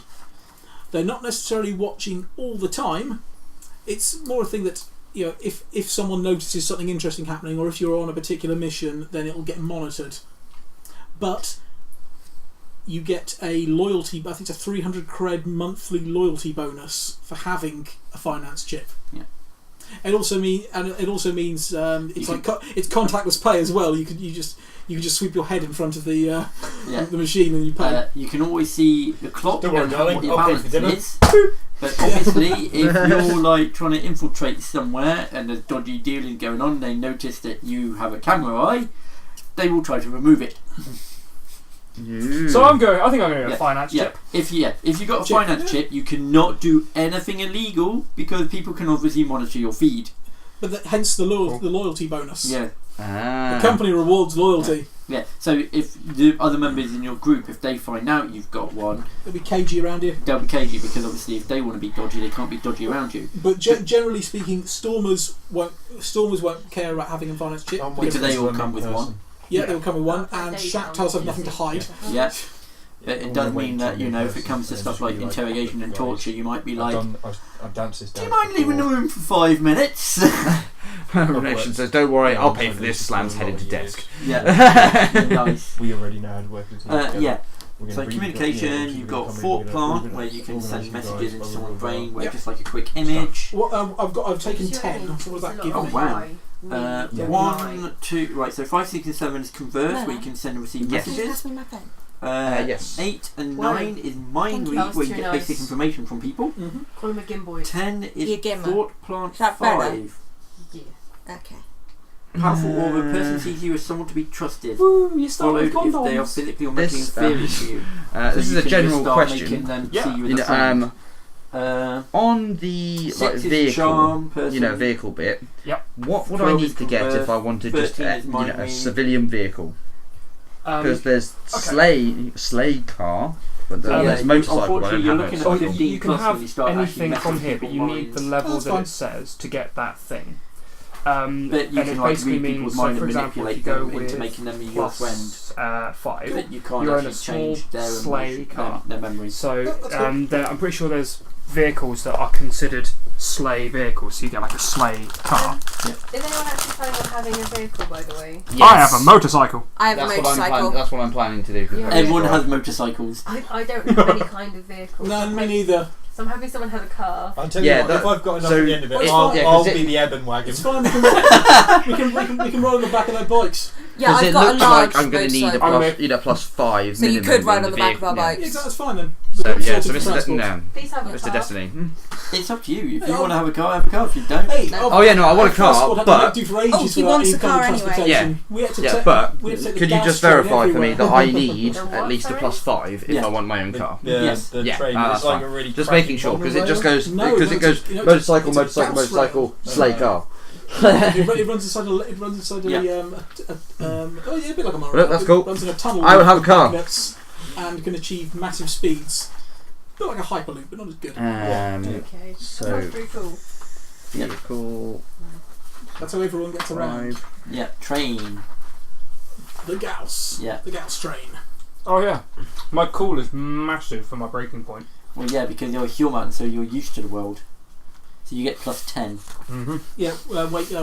They're not necessarily watching all the time. It's more a thing that, if someone notices something interesting happening, or if you're on a particular mission, then it'll get monitored. But you get a loyalty, I think it's a 300 cred monthly loyalty bonus for having a finance chip. Yeah. It also means it's contactless pay as well. You can just sweep your head in front of the machine and you pay. You can always see the clock Don't worry, and darling, what your I'll pay balance for dinner. is. But obviously, if you're trying to infiltrate somewhere and there's dodgy dealing going on, they notice that you have a camera eye, they will try to remove it. So I think I'm going to go finance chip. If you got a finance chip, you cannot do anything illegal because people can obviously monitor your feed. But hence the loyalty bonus. Yeah. The company rewards loyalty. Yeah. So if the other members in your group, if they find out you've got one, They'll be cagey around you. they'll be cagey because obviously if they want to be dodgy, they can't be dodgy around you But generally speaking, Stormers won't care about having a finance chip. because they all come with one. Yeah, they'll come with one, Oh, and there you Shaktars go. have nothing to hide. Yeah. But it does mean that, if it comes to stuff like interrogation and torture, you might be like, I've danced this do down. you mind leaving the room for 5 minutes? Relation says, don't worry, I'll pay for this, slams head into desk. Yeah. Nice. We already know how to work with it. Yeah. So communication, you've got thought plant where you can send messages into someone's brain, where just like a quick image. Well, I've taken 10. So what does that give Oh, me? wow. 1, 2, right, so 5, 6 and 7 is converse, where you can send and receive messages. Pass me my pen. Yes. 8 and Wow. 9 is mind Thank you. read, That was where you too get nice. basic information from people. Mm-hmm. Call him a Gimboy. 10 Yeah, is Gimmer. thought plant Is that better? 5. Yeah. Okay. Powerful aura, a person sees you as someone to be trusted. Woo, you start Followed with if they are condoms. physically or mentally This, inferior to you. This So is you a can general just start making question. them Yeah. see you as a friend. On the 6 is vehicle, charm, person. vehicle bit. Yep. What would I 12 need is to get converse, if I wanted just 13 is mind a read. civilian vehicle? Because there's okay. sleigh car, but there's you- motorcycle. I unfortunately, don't you're have looking at motorcycle. 15 you can plus when you start have actually anything messing from with here, but you people's need the minds. level That's that fine. it says to get that thing. But you and can it like basically read means, people's so mind for and example, if manipulate you go them into with making them your friend. plus 5, But you can't you're in actually a small change their sleigh emotion, car. their memories. So That's good. I'm pretty sure there's vehicles that are considered sleigh vehicles. So you get like a sleigh car. Is anyone actually planning on having a vehicle, by the way? I have a motorcycle. I have a motorcycle. That's what I'm planning to do. 'cause Yeah. Everyone has motorcycles. I don't have any kind of vehicle. No, me neither. So I'm having someone have a car. I'll tell Yeah, you what, that- if I've got enough so at the end of it, it's I'll, fine, I'll 'cause be the Eben wagon. It's fine. We can ride on the back of their bikes. Yeah, Because I've it got a looks large like I'm going to need a motorcycle. plus 5 So you minimum could ride in on the back of our vehicle. bikes. Yeah, exactly, that's fine then. So We've yeah, so sorted transport. Please have a Mr. car. Destiny. It's up to you. If you Yeah, want to have a car, have a car. If you don't, Hey, Oh yeah, no, I want a car, transport had but to do for ages Oh, he without wants any a car public anyway. transportation. We had to yeah, take- but we had to take the could you gas just train verify for me everywhere. that I need The at what, least a sorry? plus 5 if Yeah. I want my own car? Yes. The Yeah, train, that's it's like fine. a really Just crappy making sure because model it just rail. goes No, because it goes you know, motorcycle, it's a motorcycle, gas motorcycle, rail. sleigh car. It runs inside a Yeah. oh yeah, a bit like a monorail. Look, that's cool. It runs in a tunnel. I would have a with car. magnets and can achieve massive speeds. A bit like a hyperloop, but not as good. Okay. So- That's pretty cool. Vehicle That's how everyone gets around. 5. yeah, train. the Gauss. Yeah. The Gauss train. Oh yeah, my cool is massive for my breaking point. Well, yeah, because you're a human, so you're used to the world. So you get +10. Mm-hmm. Yeah,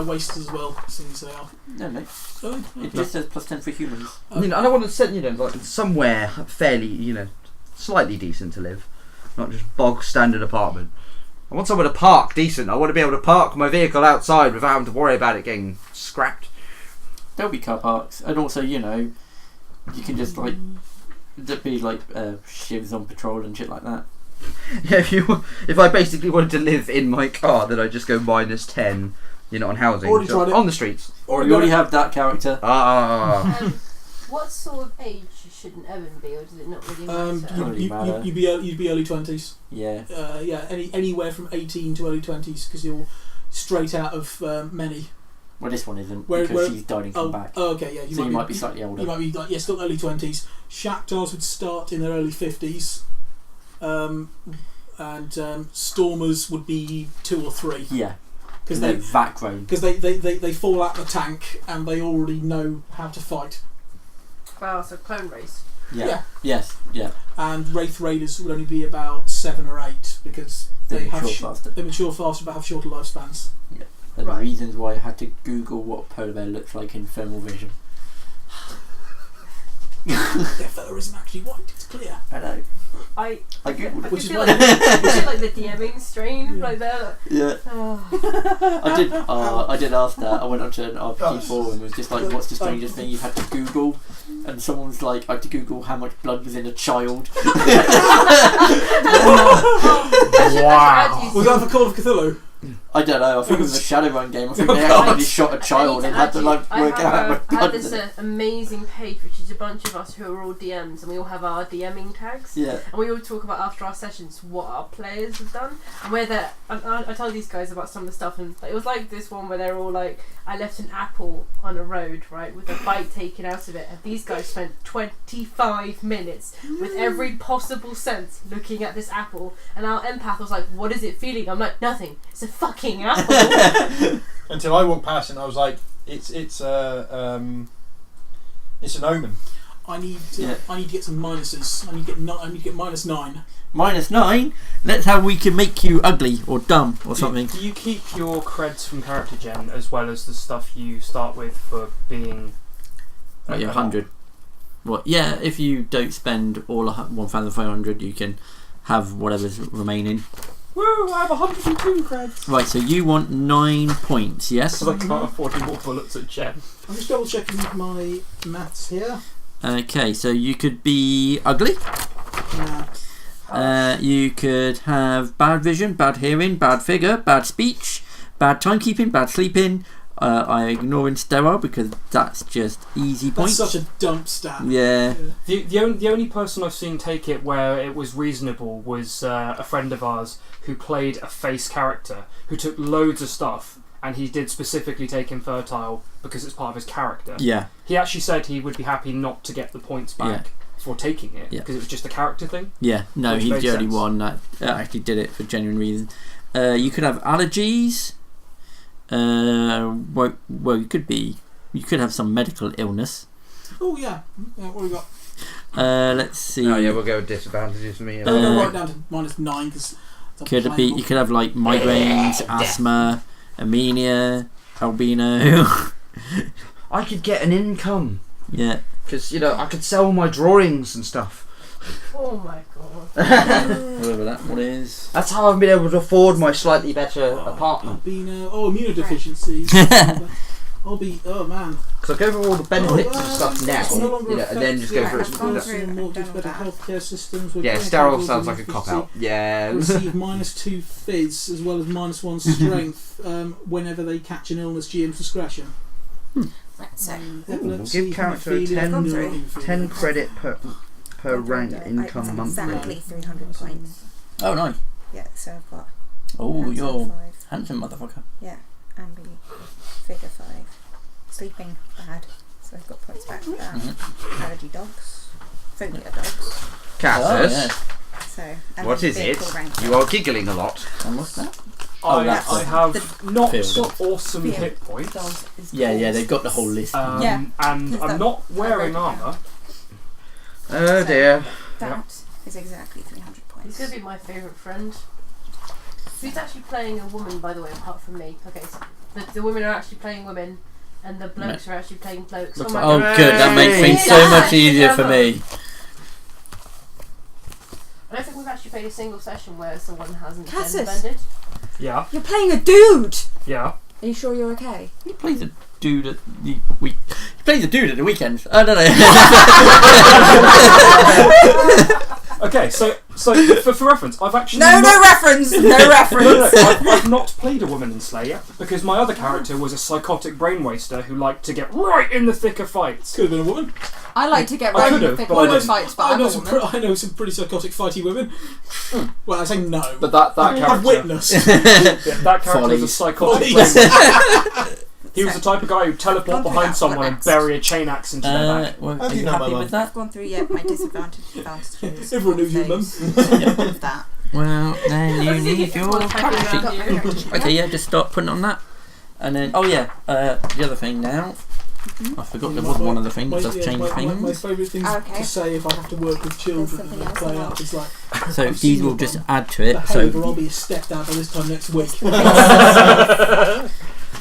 waste as well, since they are. No, no. Oh, It just says +10 for humans. I mean, I don't want to set, like somewhere fairly, slightly decent to live, not just bog standard apartment. I want somewhere to park decent. I want to be able to park my vehicle outside without having to worry about it getting scrapped. There'll be car parks, and also, you can just there'd be shivs on patrol and shit like that. Yeah, if I basically wanted to live in my car, then I'd just go -10, on housing. Already tried it. On the streets. Or you already have that character. What sort of age should an Evan be, or does it not really matter? You'd be early 20s. Yeah. Anywhere from 18 to early 20s, because you're straight out of many. Well, this one isn't, Where- because she's died and come back. Oh, okay, yeah. So you might be slightly older. You might be still early 20s. Shaktars would start in their early 50s. And Stormers would be 2 or 3. Yeah. Because They're vat grown. Because they fall out the tank and they already know how to fight. Wow, so clone race. Yeah. Yeah. Yes. Yeah. And Wraith Raiders would only be about 7 or 8 because They have mature faster. they mature faster but have shorter lifespans. They're Right. the reasons why I had to Google what polar bear looks like in thermal vision. Their fur isn't actually white; it's clear. I know. I Googled it. Which is feel why- like, I feel like the DMing strain, like that. Yeah. Oh. I did ask that. I went onto an RPG forum and was just like, what's the strangest thing you've had to Google? And someone was like, I had to Google how much blood was in a child. Wow. Was that for Call of Cthulhu? I don't know, I think it was a Shadowrun game. I think they actually shot a child and had to work out how much I blood had was this in it. Amazing page, which is a bunch of us who are all DMs, and we all have our DMing tags. Yeah. And we all talk about after our sessions what our players have done, and where I told these guys about some of the stuff, and it was like this one where they're all like, I left an apple on a road, right, with a bite taken out of it, and these guys spent 25 minutes with every possible sense looking at this apple, and our empath was like, what is it feeling? I'm like, nothing, it's a fucking apple. Until I walked past it and I was like, it's an omen. I need to get some minuses. I need to get -9. -9? That's how we can make you ugly or dumb or something. Do you keep your creds from character gen as well as the stuff you start with for being... Like your 100. Well, yeah, if you don't spend all 1,500, you can have whatever's remaining. Woo, I have 102 creds. Right, so you want 9 points, yes? Because I can't afford any more bullets at gen. I'm just double checking my maths here. Okay, so you could be ugly. You could have bad vision, bad hearing, bad figure, bad speech, bad timekeeping, bad sleeping. I ignoring sterile because that's just easy points. That's such a dump stat. Yeah. The only person I've seen take it where it was reasonable was a friend of ours who played a face character who took loads of stuff, and he did specifically take infertile because it's part of his character. Yeah. He actually said he would be happy not to get the points back for taking it because it was just a character thing. Yeah, no, Which he's made the only sense. one that actually did it for genuine reasons. You could have allergies. Well, you could have some medical illness. Oh yeah. What have we got? Let's see. Oh yeah, we'll go with disadvantages for me. I'm going to write down to -9 because. Could it be? You could have like migraines, asthma, anemia, albino. I could get an income Yeah. because I could sell my drawings and stuff. Oh my god. Whatever that one is. That's how I've been able to afford my slightly better apartment. Albino. Immunodeficiencies. I'll be. Oh man. Because I go through all the benefits and stuff It's now, no longer and then just go Yeah, through I've gone it. through More done all better that. healthcare systems. We're Yeah, going sterile to sounds like a cop out. Yeah. Receive -2 fizz as well as -1 strength whenever they catch an illness. GM's discretion. Right, so Epilepsy, give character a haemophilia, 10 credit per rank income it's monthly. exactly 300 points. Oh, nice. Yeah, so I've got Oh, handsome you're 5, handsome motherfucker. ambi, figure 5, sleeping bad, so I've got points back for that. Allergy dogs, phobia dogs. Cassus, Oh, yeah. So and what is it? vehicle rank. You are giggling a lot. And what's that? that's I have not field. awesome Field. hit points. Yeah, they've got the whole list. Yeah, And 'cause I'm that- not wearing that wrote it armour. Oh dear. That is exactly 300 He's points. gonna be my favourite friend. Who's actually playing a woman, by the way, apart from me? Okay, so the women are actually playing women, and the blokes are actually playing blokes. Looks my Oh, God. good. That makes things so much easier for me. I don't think we've actually played a single session where someone hasn't been Cassis. bended. Yeah, You're playing a dude! yeah. Are you sure you're okay? He plays a dude at the week. He plays a dude at the weekends. I don't know. Okay, so for reference, I've actually No not, reference! No no, reference! I've not played a woman in Slay yet because my other character was a psychotic brain waster who liked to get right in the thick of fights. Could have been a woman. I like to get I right in could've, the thick but I of didn't. fights, but I I'm know a some. woman. I know some pretty psychotic fighty women. Well, I say no. But that I've character, witnessed. that character was a Follies. psychotic Follies. brain waster. He was the type of guy who'd teleport Gone through behind that. someone What and next? bury a chain axe into their back. Well, How are do you you know my happy mum? with that? I've gone through my disadvantages. Everyone knows your mum. All of that. Well, then you I think need it's your more like character packing sheet. around you. Okay, yeah, just start putting on that. And then, the other thing now. I forgot there was one other thing that does change my things. favourite things Okay. to say if I have to work with children something and else play about- up is like, So I've seen these will your just mum. add to it. behaviour, I'll So be a stepdad by this time next week.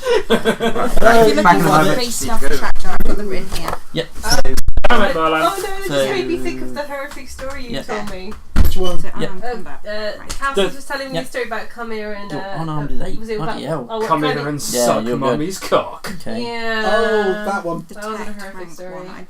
If you're looking Back for on the the free list. stuff tractor, I've got them written here. yep. Damn it, Merlan. Oh no, it So- just made me think of the horrific story you Yeah. told me. Which one? So Yeah. combat. Cass The- was just telling me yeah. a story about come here and You're unarmed as eight. was it Bloody about hell. oh, what Come kind here of- and Yeah, suck you're good. mummy's cock. Okay. Yeah. Oh, that one. The That was a tech horrific rank story. one, I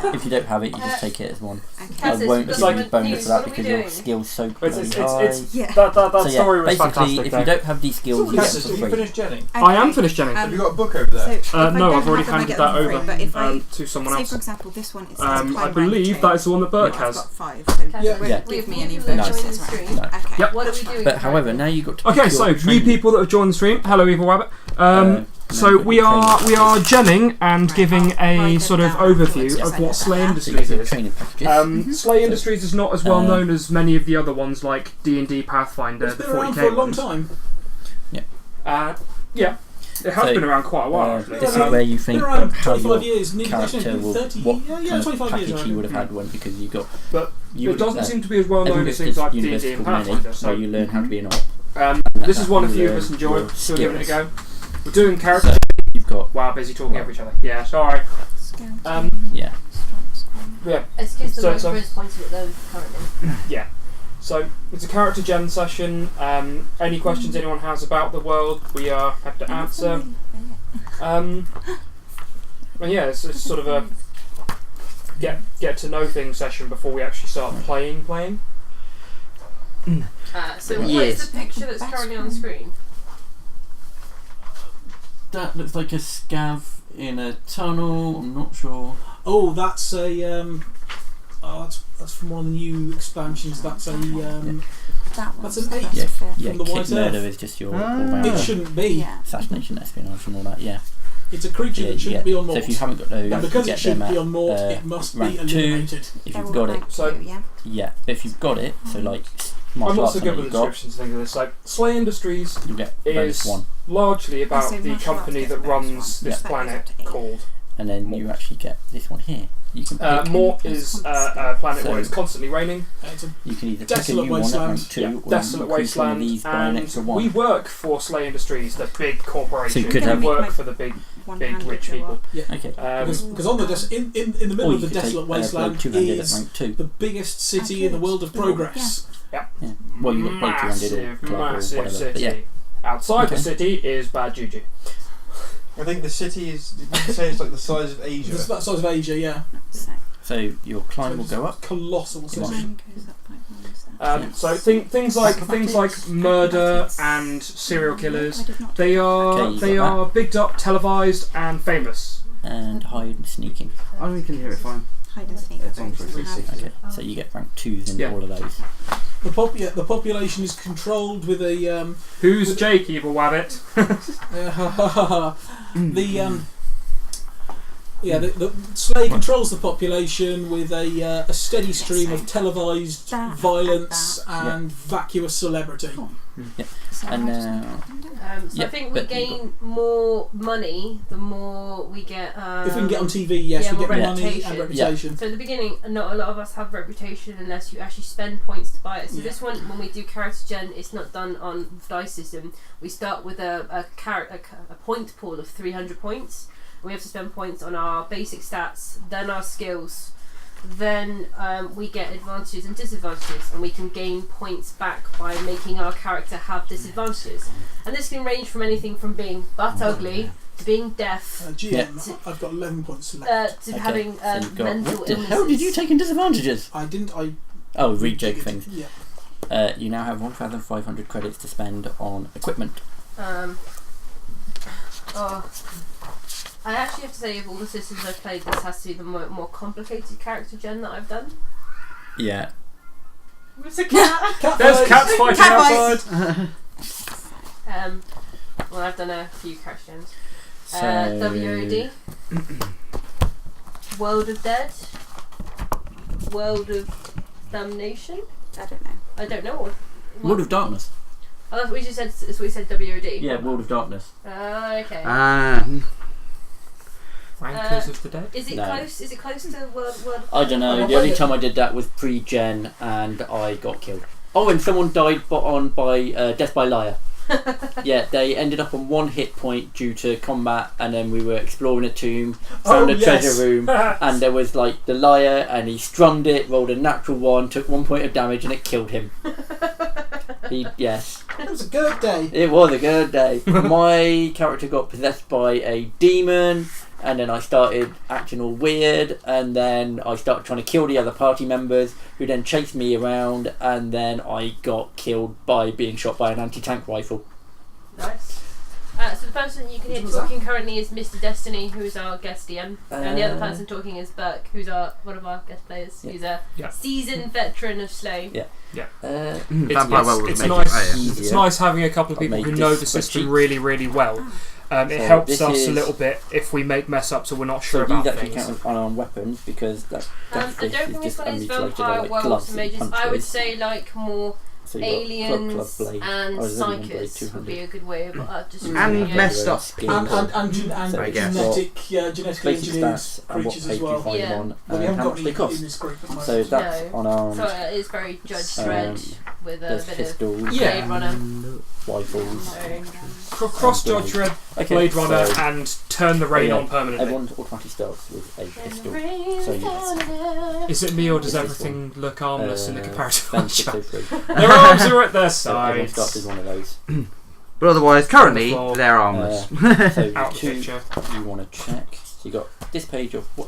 don't. If you don't have it, you just take it as one. Okay. I Cassis, won't it's give you like- a bonus Yes, for that what are we because your doing? skill's so It's bloody high. Yeah. That So yeah, story was basically, fantastic. if though. you don't have these skills, you get Cassis, them have for you free. finished Jenny? I am finished, Jenny. Have you got a book over there? So if I No, don't I've already have them, I handed get that them free, over But if I to someone say, else. for example, this one, it says I climb believe rank that is the one that Burke I've has. got 5, so Yeah. Cassis, Yeah. give me we any have people Nice. bonuses, join the right? stream. Okay. Yep. What are we doing? But however, now you've got to Okay, pick so your new training. people that have joined the stream. Hello, Evil Rabbit. So we are gelling and Right, giving I'll write a it sort of down afterwards, overview yes, of I what know Slay that. So you get Industries your is. training packages. Slay Industries is not as well Uh, known as many of the other ones like D&D Pathfinder, It's the been around 40k for a long ones. time. Yeah, it has So, been around quite a while. Actually. this is Yeah, where you Been think around how 25 your years, nearly character will, 30, what yeah, kind of 25 years. package you would have around. had when, because you got. But You it doesn't would, seem to be as well known everyone as goes things to like D&D university and called Many, Pathfinder. So where you learn how to be an op. this is one if you learn just enjoy your still giving it a skills. go. We're doing character. So you've got Wow, busy talking over each other. Yeah, sorry. Skeleton, yeah. strong squad. Yeah. Excuse the So- most so- Chris pointing at those currently. So it's a character gen session. Any questions anyone has about the world, we are happy to answer. And yeah, it's sort of a get to know things session before we actually start playing. So Yes. what is the picture that's currently on the screen? That looks like a scav in a tunnel. I'm not sure. Oh, that's a. That's from one of the new expansions. That's a. That That's one's an 8. Yeah. fit. Yeah, From the Kit White Murder Earth. is just your Ah. all-round It shouldn't be. Yeah. assassination, espionage, and all that. Yeah. It's a creature that shouldn't be on So Mort. if you haven't got those, And because you it get shouldn't them be at, on Mort, it must be rank 2. eliminated. If They're you've all got it, rank So- 2, yeah. yeah. If you've got it, so like I'm martial not arts so and good that with you've got, descriptions and things like this. Like Slay Industries you get bonus is 1, largely about so the martial arts company gets that bonus runs one. this Yeah. planet That goes up to 8. called. and then you actually get this one here. You can pick. Mort is a planet So- where it's constantly raining. It's a You can either pick a Desolate new one at wasteland. rank 2, Yeah, or desolate you increase one of wasteland, these by an extra and 1. we work for Slay Industries, the big corporation. So you could we have- work for the big One-handed rich go people. up. Okay. because on the in the middle Or of you the could desolate take wasteland two-handed at is rank 2. the biggest city in the world of progress. Yeah. Well, you've got both two-handed or massive, club or massive whatever. city. But yeah. Outside Okay. the city is bad juju. I think the city is. Did you say it's like the size of Asia? It's that size of Asia, yeah. So, So your climb will go up. Colossal You city. want- mine goes up like one step. So things like murder and serial killers. I did not They do are Okay, you they got are bigged up, televised, and famous. And hide and sneaking. Oh, we can hear it fine. hide and seek. It's on bonuses for I have. 360. Okay. So you get rank 2s in Yeah. all of those. The population is controlled with a Who's Jake, Evil Wabbit? the Yeah, the SLA controls the population with a steady stream of televised violence and vacuous celebrity. Yeah. And I think we gain more money the more we get. If we can get on TV, yes, we more get money reputation. and reputation. So at the beginning, not a lot of us have reputation unless you actually spend points to buy it. So this one, when we do character gen, it's not done on dice system. We start with a point pool of 300 points. We have to spend points on our basic stats, then our skills, then we get advantages and disadvantages, and we can gain points back by making our character have disadvantages. And this can range from anything from being butt ugly to being deaf. GM, I've got 11 points left. To having so you've got, mental what the illnesses. hell did you take in disadvantages? I didn't. Oh, rejig things. Yeah. You now have 1,500 credits to spend on equipment. I actually have to say, of all the systems I've played, this has to be the more complicated character gen that I've done. Yeah. There's a cat! There's cats fighting outside! Well, I've done a few character gens. So... WOD. World of Dead. World of Damnation. I don't know. World of Darkness. Oh, that's what we just said. That's what we said. WOD. Yeah, World of Darkness. Okay. Rankers of the Dead? Is it No. close? Is it close to World? I don't know. The only time I did that was pre-gen, and I got killed. Oh, and someone died by death by liar. Yeah, they ended up on 1 hit point due to combat, and then we were exploring a tomb, found a treasure room, and there was like the liar, and he strummed it, rolled a natural 1, took 1 point of damage, and it killed him. Yes. It was a good day. It was a good day. My character got possessed by a demon, and then I started acting all weird, and then I started trying to kill the other party members, who then chased me around, and then I got killed by being shot by an anti-tank rifle. Nice. So the person you can hear talking currently is Mr. Destiny, who is our guest DM, and the other person talking is Burke, who's one of our guest players, who's a seasoned veteran of SLA. It's nice having a couple of people who know the system really, really well. It helps us a little bit if we make mess ups or we're not sure about things. Count on weapons because that I don't think this one is vampire, werewolves and mages. I would say like more aliens and psychers would be a good way of describing and it. messed up And genetically engineered creatures as well. We haven't got any in this group at the moment. So that's unarmed. So it is very Judge Dredd with a bit pistols, of Blade Runner. Rifles. Cross Judge Dredd, Blade Runner, and Turn the Rain on permanently. Everyone automatically starts with a pistol. So yes. Is it me or does everything look harmless in the comparative? Their arms are at their Everyone sides. starts with one of those. But otherwise, currently, they're armless. So Out of two picture. you want to check. So you got this page of So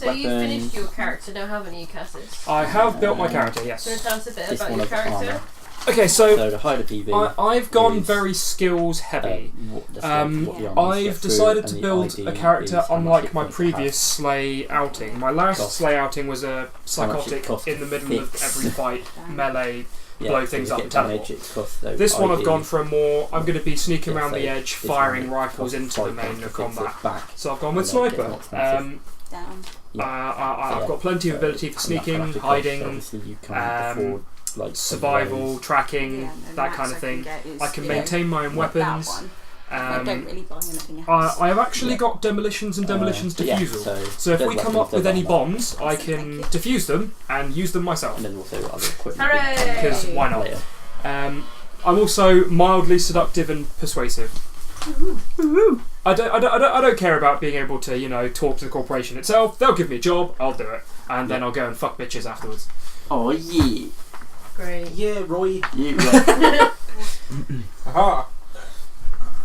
weapons. you finished your character now, haven't you, Cassis? I have built my character, yes. Do you want to tell us a bit This about one your of character? armour. Okay, so So the higher the PV. I've gone is, very skills heavy. what the armor needs to I've get through, decided and to the build ID a character is how much unlike hit my points it has. previous Slay outing. My last Cost. Slay outing was a How much it psychotic costs in the middle of fix. every fight, melee, Yeah, blow so things you up get and damage, teleport. it costs those This one I've ID. gone for a more, I'm going to be sneaking Yeah, around so the edge, this firing one rifles costs into the 5 main points of to fix it combat. back. So I've gone with And then it Sniper. gets more expensive. Down. I've got plenty of ability for sneaking, hiding, Obviously you can't afford like survival, those. tracking, Yeah, the that max kind of I thing. can get is, I can yeah, maintain my own weapons. that one. I don't really buy anything I else. have actually Yeah. got demolitions and demolitions Yeah, defusal. So if there's we come weapons, up with there's any armor. bombs, I can Thank you. defuse them and use them myself. And then also other equipment. Hooray! Because why not? Later. I'm also mildly seductive and persuasive. I don't care about being able to talk to the corporation itself. They'll give me a job, I'll do it, and then I'll go and fuck bitches afterwards. Oh yeah. Great. Yeah, Roy. Aha!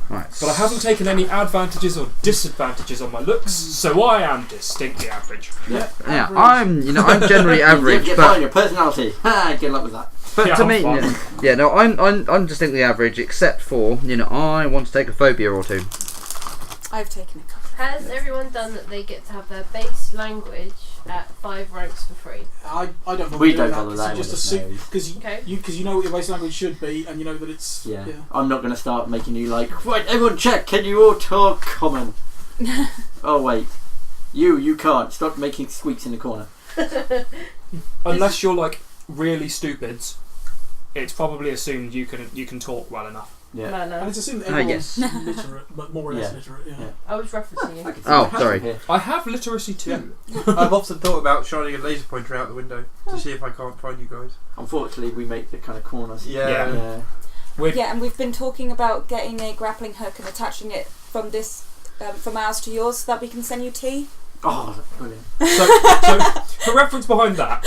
Right. But I haven't taken any advantages or disadvantages on my looks, so I am distinctly average. Yeah, I'm generally average, Get but your personality. Ha, good luck with that. to I'm me, fine. I'm distinctly average, except for I want to take a phobia or two. I've taken a couple. Has everyone done that they get to have their base language at 5 ranks for free? I don't bother We doing don't bother that Just one, assume no. because Okay. you know what your base language should be, and you know that it's Yeah. I'm not going to start making you like, right, everyone check, can you all talk common? Oh, wait. You can't. Stop making squeaks in the corner. Unless you're like really stupids, it's probably assumed you can talk well enough. Yeah. No, And no. it's assumed that everyone's yes. literate, but more or less Yeah. literate. Yeah. Yeah. I was referencing you. Oh, sorry. I have literacy too. I've often thought about shining a laser pointer out the window to see if I can't find you guys. Unfortunately, we make the kind of corners. Yeah. Yeah, and we've been talking about getting a grappling hook and attaching it from this, from ours to yours, so that we can send you tea. Oh, brilliant. So for reference behind that,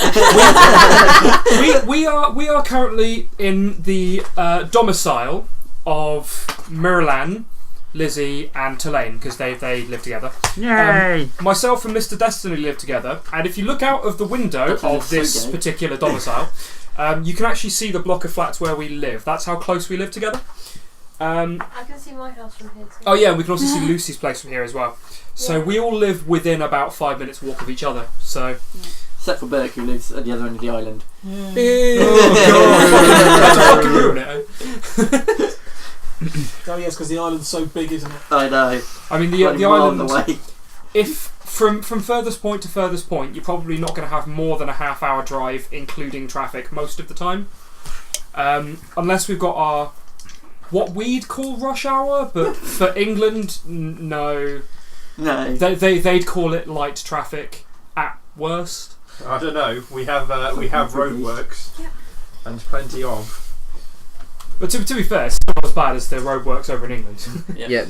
we are currently in the domicile of Merlan, Lizzie, and Tulane because they live together. Yay! Myself and Mr. Destiny live together, and if you look out of the window That sounds of this so gay. particular domicile, you can actually see the block of flats where we live. That's how close we live together. I can see my house from here too. Oh yeah, we can also see Lucy's place from here as well. So Yeah. we all live within about 5 minutes walk of each other. So Except for Burke, who lives at the other end of the island. oh god, fucking ruin it. Eh? Oh yes, because the island's so big, isn't it? I know. I mean the island. If from furthest point to furthest point, you're probably not going to have more than a half-hour drive, including traffic, most of the time. Unless we've got our what we'd call rush hour, but for England, no. No. They'd call it light traffic at worst. I don't know. We have roadworks and plenty of. But to be fair, it's not as bad as the roadworks over in England. Yeah,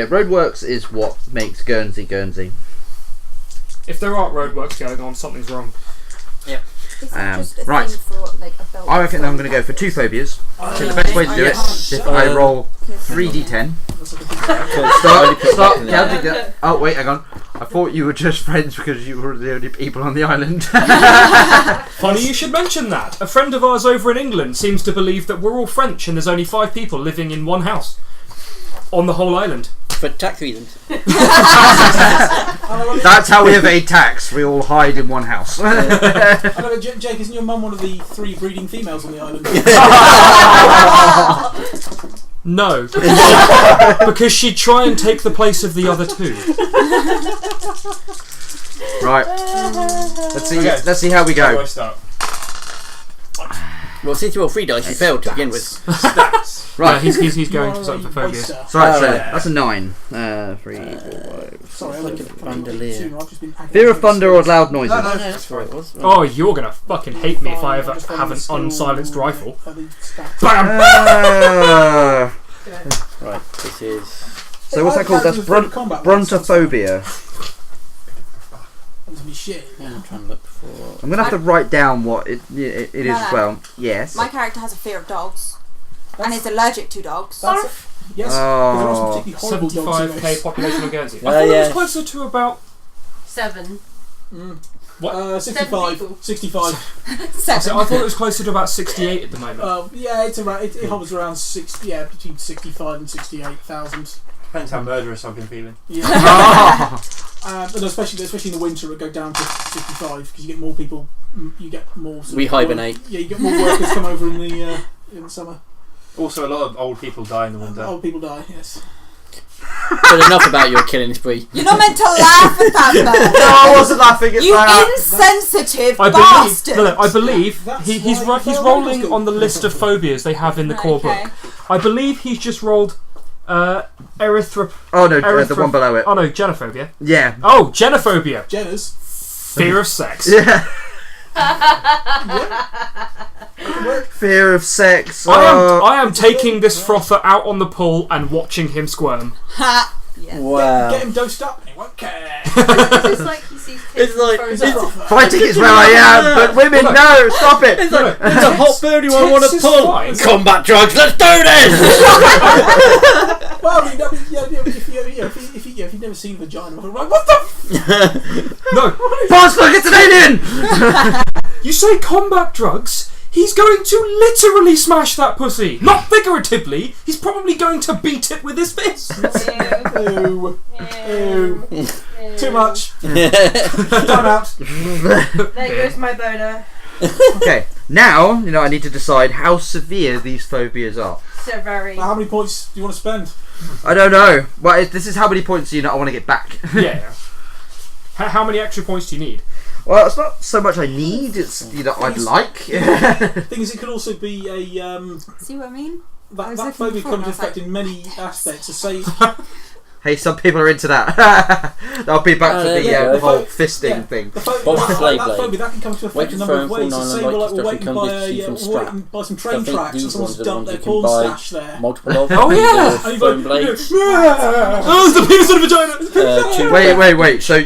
roadworks is what makes Guernsey Guernsey. If there aren't roadworks going on, something's wrong. Is that just a right. thing for like a belt? I reckon I'm going to go for 2 phobias. I think the best way to do it is if I roll 3d10. Start counting down. Oh wait, hang on. I thought you were just friends because you were the only people on the island. Funny you should mention that. A friend of ours over in England seems to believe that we're all French and there's only 5 people living in one house on the whole island. For tax reasons. That's how we evade tax. We all hide in one house. I know, Jake, isn't your mum one of the 3 breeding females on the island? No. Because she'd try and take the place of the other 2. Right. Let's see how we How do go. I start? Well, since you rolled 3 dice, you failed to begin with. Stats. Right. Yeah, he's going for something for phobias. So Oh, yeah. that's a 9. 3, 4, 5. Sorry, I Like would a have bandolier. I've just been Fear of thunder or loud noises. No, no. That's where it was. Oh, you're gonna fucking hate me if I ever have an unsilenced rifle. Bam! Right, this is. So what's that called? That's brontophobia. Shit. I'm trying to look for. I'm gonna have to write down what it is as well. Yes. My character has a fear of dogs and is allergic to dogs. Yes. Oh. There are some particularly horrible dogs in 75k this. population on Guernsey. I Yeah, thought it yeah. was closer to about 7. what? 65. people. 65. I thought it was closer to about 68 at the moment. Yeah, it's around. It hovers around 60. Yeah, between 65 and 68,000. Depends how murderous I've been feeling. Yeah. But especially in the winter, it go down to 65 because you get more people. You get more. We hibernate. Yeah, you get more workers come over in the summer. Also, a lot of old people die in the winter. Old people die. Yes. But enough about your killing spree. You're not meant to laugh at that, man. No, I wasn't laughing at You that. insensitive I bastard. believe That's he's why he's you rolling failed on the list of phobias they have in the core book. I believe he's just rolled erythrop. Oh no, the one below it. Oh no, genophobia. Yeah. Oh, genophobia. Jenner's. Fear of sex. Yeah. Fear of sex. I am taking this frother out on the pool and watching him squirm. Ha. Yeah. Wow. Get him dosed up and he won't care. It's like he sees kids It's like- frozen It's a up. Fighting is where I am, but women, no, stop it. It's like, there's a hot birdie I want Tits to is pull. fine. Combat drugs, let's do this! Well, I mean, if you've never seen vagina, before, like, what the? No, Boss, look, it's an alien. you say combat drugs. He's going to literally smash that pussy. Not figuratively. He's probably going to beat it with his fist. Ew. Ew. Ew. Too much. Time out. There goes my boner. Okay, now I need to decide how severe these phobias are. So very. How many points do you want to spend? I don't know. Well, this is how many points I want to get back. Yeah. How many extra points do you need? Well, it's not so much I need, it's, I'd like. Thing is, it could also be a... See what I mean? I was that looking phobia before comes and I into was effect like, in many aspects. So say... Hey, some people are into that. I'll be back to the whole fisting thing. The Bob's Slave that Blade. phobia, that can come into effect Wait in a number of for ways. So full say nine we're like like, stuff we're that waiting comes by, with waiting by some train I think tracks and these someone's ones are the dumped ones their you can porn buy stash there. multiple of. Oh, yeah! And Foam blades. Oh, it's the penis and vagina! Wait. So, I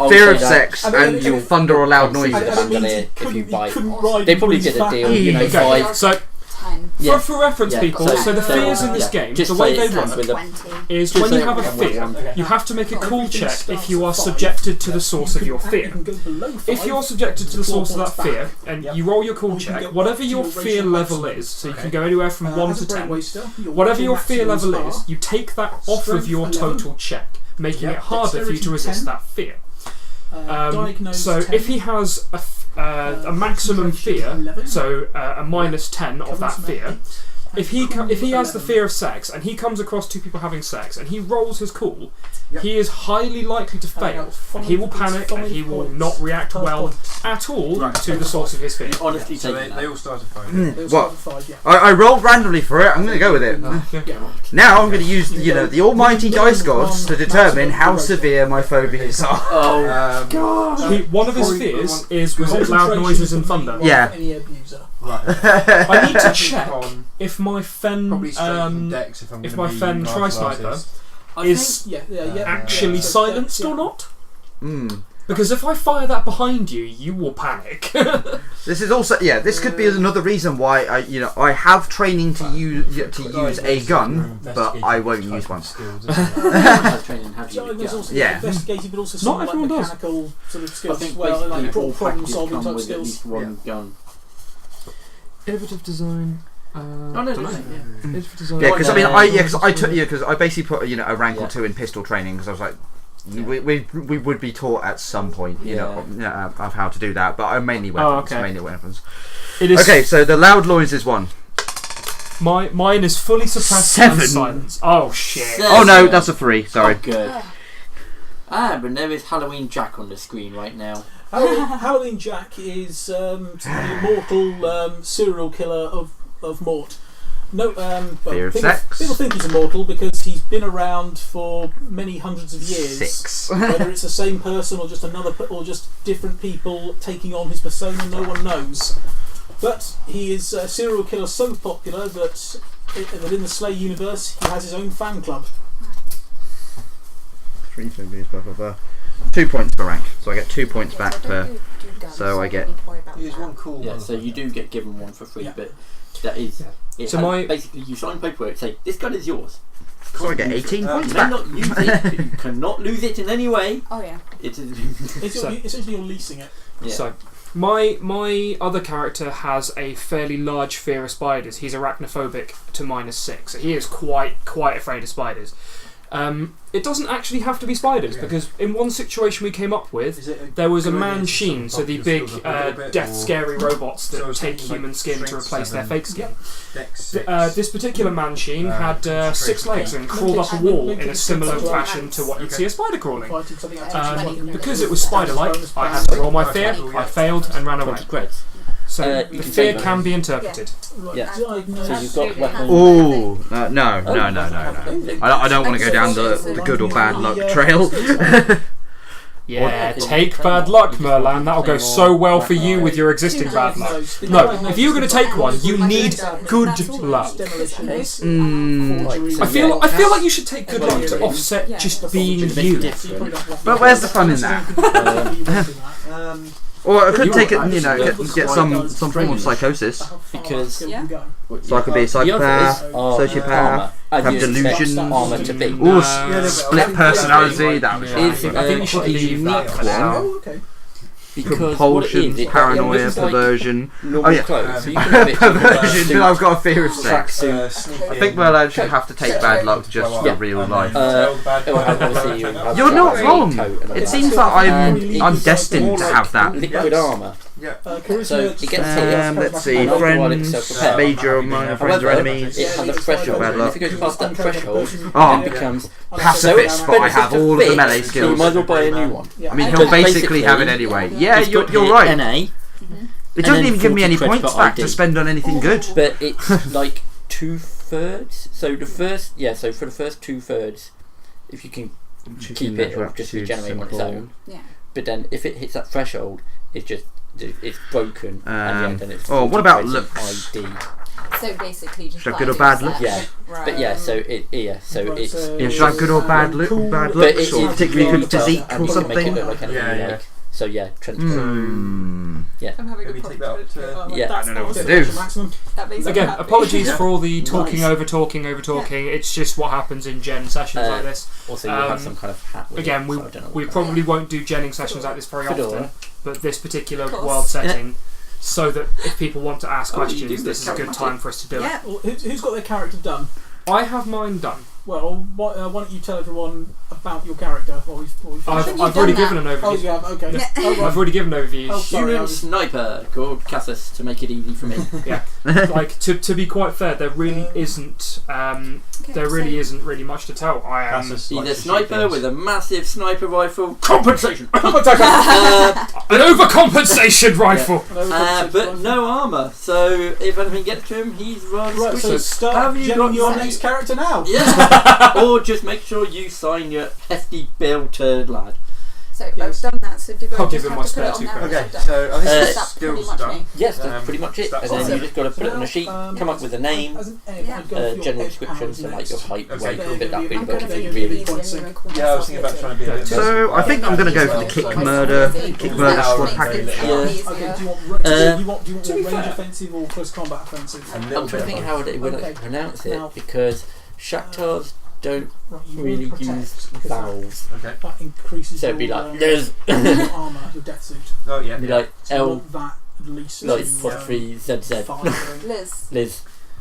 would fear say of that- sex And and it- you'll thunder or loud And- noises. And it means If you he buy- couldn't ride They probably with his did a fat deal, hand. Okay, buy. so 10. Yeah. for reference, Yeah. people, so the fears in this game, Just the way say they it work with a- 20. is Just when you say have a it fear, with you have to make a cool Everything check starts if you are at 5. subjected to the source of You your can fear. go below 5. If you're subjected to the source of that fear, and Yep. you roll your Or cool you can check, go whatever up your to fear racial level maximum. is, so you Okay. can go anywhere from 1 as to a 10, waster, your whatever your racial fear level maximums is, are you take that off of strength your 11. total check, making Yep. it harder for you to Dexterity resist 10. that fear. Diagnose So 10. if he has a maximum fear, 11. so a minus 10 of that Charisma fear, 8. if he has the 11. fear of sex and he comes across 2 people having sex and he rolls his cool, Yep. he is highly likely to fail. And he will panic and he will not react well at all Right. to the source of his fear. Honestly, So taking they that. all start at 5. They all What? start at 5, yeah. I rolled randomly for it, I'm going to go with it. Yeah. Now I'm going to use, the almighty dice gods to determine how severe my phobias are. Oh, God! One of his fears is loud noises and thunder. Yeah. Any abuser. Right. I need to check On if my Fen probably straight from Dex if I'm if gonna my be Fen martial Tri-Sniper artist. is Yeah. actually Yeah. silenced Yeah. or not. Mm. Because if I fire that behind you, you will panic. This is also this could be another reason why I have training to use a gun, but I won't use one. have training, have you There's gun? also Yeah. investigating, but also Not some like everyone does. mechanical sort of I skills think as well, basically like all problem packages solving come type with at skills. least one gun. Innovative design. No, dunno. yeah. Innovative design. Yeah, because Yeah. I basically put a rank Yeah. or 2 in pistol training because I was like, we would be taught at some point, of how to do that. But I'm mainly weapons. okay. Mainly weapons. It is Okay, so the loud noise is 1. Mine is fully suppressed 7. and silence. Oh shit! Seven. Oh no, that's a 3. Sorry. Oh, good. But there is Halloween Jack on the screen right now. Halloween Jack is the immortal serial killer of Mort. No, Fear of sex. People think he's immortal because he's been around for many hundreds of years. 6. Whether it's the same person or just or just different people taking on his persona, no one knows. But he is a serial killer so popular that in the Slay universe he has his own fan club. 3 phobias, blah blah blah. 2 points per rank, so I get 2 points back per. So I get. Here's one cool Yeah, one. so you do get given one for free, Yeah. but that is. It So has, basically, you sign paperwork say this gun is yours. So I get 18 You points may back. not use it, but you cannot lose it in any way. Oh yeah. It is. Essentially, you're leasing it. Yeah. So, my other character has a fairly large fear of spiders. He's arachnophobic to -6. So he is quite afraid of spiders. It doesn't actually have to be spiders because in one situation we came up with, there was a man-sheen, so the big death scary robots that take human skin to replace their fake skin. This particular man-sheen had 6 legs and crawled up a wall in a similar fashion to what you'd see a spider crawling. Because it was spider-like, I had to roll my fear, I failed and ran away. 20 creds. So You the can fear take can be interpreted. Yeah. So Absolutely. you've got weapons. Oh no! I don't want to go down the good or bad luck trail. Yeah, take bad luck, Merlan. That'll go so well for you with your existing bad luck. No, if you're going to take one, you need good luck. I feel like you should take good luck to offset just being you. But where's the fun in that? Or I could take it, get some form of psychosis. Because So I could be a psychopath, sociopath, have delusions, armor to be. or split personality. That was Is I think you should quite a leave unique that for one. now. Oh, okay. Because what it compulsion, is, paranoia, this is like perversion. normal yeah. clothes. So you can have it Perversion. I've got a fear of sex. tracksuit. I think Merlan should have to take bad luck just for real life. It'll have obviously You're not wrong. coat and all It that. seems like I'm destined to have that. Liquid armor. Yeah. Charisma. So it gets let's see, and after a while friends, it's self-prepared. major or minor friends or However, enemies. it has a threshold. Bad And luck. if it goes past that threshold, Oh, it becomes pacifist, but I have all of the melee You skills. might as well buy a new one. Yeah. I mean, Because he'll basically have it basically, anyway. Yeah, It's got you're here right. NA, It doesn't then even give me 40 any credits points for back ID. to spend on anything good. but it's like 2/3. So the first, so for the first 2/3, if you can keep it, it'll just regenerate on its own. Yeah. But then if it hits that threshold, it's broken. And then it's oh, 40 what about credits looks? ID. So basically, just Should I buy good or new bad set. looks? Yeah. Right. But yeah, so it's Yeah, should I have good or bad, bad but looks, or it's particularly good detailed physique and or you can make it something? look like anything you Yeah. like. So yeah, Trent. Hmm. I'm having Maybe a take that up to- Yeah. That's I don't know what the to do. maximum. That makes me Again, happy. apologies Yeah. for all the talking Nice. over talking. It's just what happens in gen sessions like this. Also, you have some kind of hat. With Again, it, we so I don't know we what probably won't do genning sessions like this very Fedora. often, but this particular Of course. world setting, so that if people want to ask Oh, you do questions, this this is a good charismatic. time for us to do Yeah. Well, who's got their character done? it. I have mine done. Well, why don't you tell everyone about your character while we finish? I've you've already done given an Oh, overview. you have. Okay. Yeah. Oh, right. I've already given an overview. Oh, sorry, I Human was- sniper called Cassus to make it easy for me. Yeah, like to be quite fair, there really isn't really much to tell. I am Cassus He's likes a to shoot sniper things. with a massive sniper rifle. Compensation. an overcompensation rifle. But no armor. So if anything gets to him, he's rather Right, so squishy. start Have you got genning your any- next character now. Yeah. Or just make sure you sign your hefty bill, turd lad. So Yes. I've done that. So do I I'll just give him have my to put spare it on two there? credits. Okay, so I think That's it's pretty skills much done. me. Yes, that's pretty much it. that's And then awesome. you just got to put it on a sheet, come up with a name, As an egg, Yeah. I'd go for your general egg description, powers so like next. your height, Okay, weight, cool. a bit that big, I'm but going if to you be really Yeah, I was thinking about trying to be a bit. So I think I'm going to go for the kick murder squad package. Yeah. Okay, do you want Uh, more range offensive or close combat offensive? I'm trying to think how they would Okay. pronounce it Now- because Shaktar's don't Right, you really want protect, use because vowels. Okay. That increases So it'd be your, like Liz, your armour, your death suit. Oh yeah. be like So you L, want that at least like to, apostrophe ZZ. 5, I think. Liz.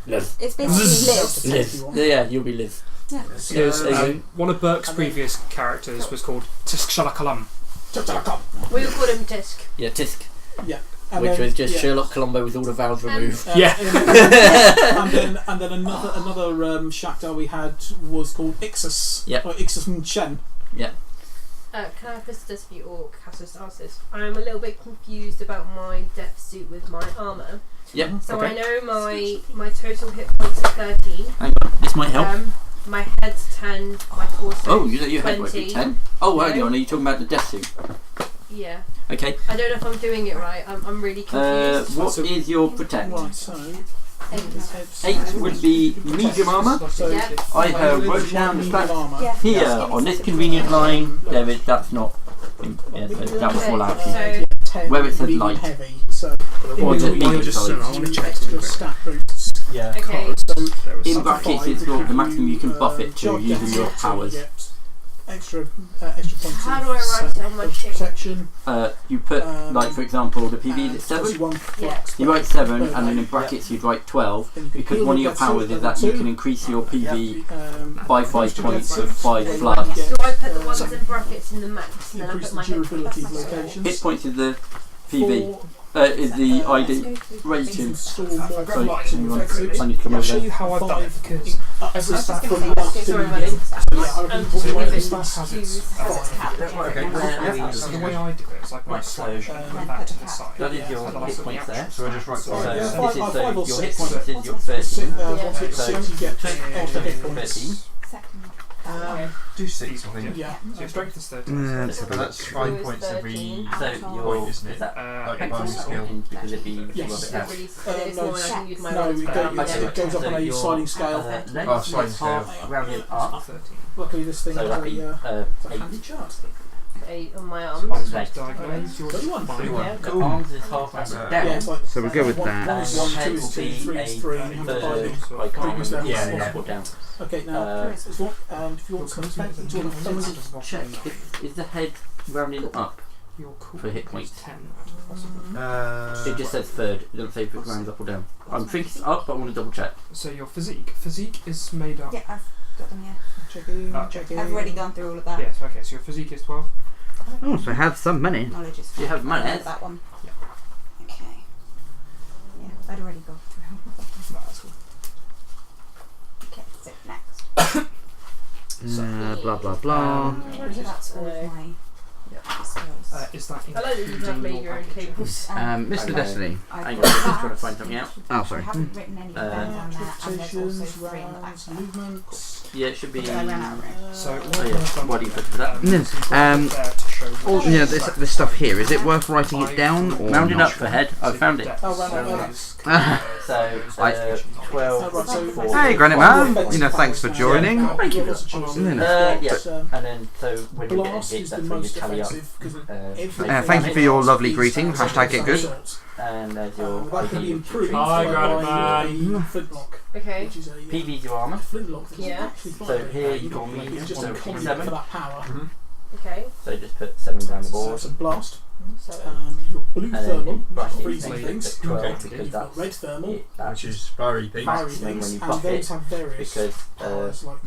Liz. It's basically Liz. Liz. Yeah, you'll be Liz. Yeah. Because Yeah. one of Burke's previous characters was called Tisk Shalakalam. We will call him Tisk. Yeah, Tisk. And Which then- was just yeah. Sherlock Colombo with all the vowels removed. Yeah. and then another Shakhtar we had was called Ixus. Yep. Or Ixus Chen. Can I have this for you or Cassus ask this? I'm a little bit confused about my depth suit with my armour. Yep. So Okay. I know my total hit points are 13. Hang on, this might help. My head's 10. My torso. Oh, you had like 20. 10? Oh, No. hang on, are you talking about the death suit? Yeah. Okay. I don't know if I'm doing it right. I'm really confused. What is your protect? Right, so 8 would be medium armour. So Yeah. I have wrote down the medium stats armour. Yeah. here on this convenient line. That's not. Yeah, so that will fall out. So- 10 Where it says medium light. heavy. So Or in just between medium size. I want to check extra stat boosts. Yeah. Okay. So In brackets, it's got the maximum you can buff it to using your powers. Extra points. How do I write it on my sheet? Protection. You put, like, for example, the PV is at 7. 21 Yeah. flux. You write 7, and then in brackets you'd write 12, Then you can because heal one of your your death suit powers is level that you 2. can increase your PV by 5 Extra points death of suits. 5 Then floods. you get Do I put the ones in brackets in the max and then I increase put the my hit durability of points? locations. Hit points is the PV. Four, Is the ID You rating. can store more Sorry, flux in anyone- effective. I need to come I'll over show there. you how I've done it because every stat from gonna 1 say, to sorry, the buddy. end. So yeah, I I'm repeat just the way gonna the say stats has its choose- Okay. so the way I do it is I put a slash and put that to the side. That is your And then I hit put the points there. So I just write So five. Yeah, this five- is five so or your hit six. points is your Once 13. it's So 6, you get take extra hit hit points. 13. Do 6, I think. Yeah. So your strength is 13. Let's have a And look. that's 5 points every So point, your isn't is it? that Like hit bonus points skill. because it'd be Yes. well, It's yeah. really- it's No, more I can use my no, own it spell. goes up on a your, sliding scale. length Oh, sliding is scale. half rounded up. 13. Luckily, this thing So has that'd be a 8. handy chart. 8 on my So arms. I'll diagonals, yours is 31. 31. Yeah. The Cool. arms is half rounded Yeah, down. Yeah, it's like So we'll go with one that. is 1, 2 is 2, 3 is 3, and you have to third, divide it. like Previous levels. Yeah, yeah. put down. Okay, now, if you want some effect, do you want to Check is the head rounding up Your cool for hit points. 10. It just says third. It doesn't say if it rounds up or down. I'm thinking it's up, but I want to double check. So your physique. Physique is made up. Yeah, I've got them here. checking? I've already gone through all of that. Yes, okay, so your physique is 12. Oh, so I have some money. Knowledge is You have fine. manners. That one. I'd already gone through. That's cool. Okay, so next. Blah blah blah. That's all of my skills. Is that I like that you have made your own tables. Mr. Okay. Destiny. I've Hang on, got just trying to that. find something out. Oh, I sorry. haven't written any on there, and there's also Rotations, 3 in the back rounds, there. movements. Yeah, it should be. Okay, I ran out of room. So Oh, yeah. What do you put for that? All, this stuff here, is it worth writing it down or Rounding not? up for head. I found it. Oh, ran out of So, 12, 4, Hey, Granite Man. Thanks for joining. Thank you. yeah. And then, so when you get Blast hit, is the that's when you most tally up. effective because Thank you for your lovely greeting. Hashtag get good. And there's your that can be improved Hi, by Granite buying Man. a flintlock, Okay. which is a PV's your armour. flintlock. That's Yeah. actually fine. So here you got medium, It's just so a it's conduit 7. for that power. Okay. So just put 7 down the So board. it's a blast. So You've got blue And then thermal, you brush it, freezing make it things. 12 Okay. because You've got that's red thermal, it. That's Which is fiery things. fiery when things, you and buff those it, have various because powers like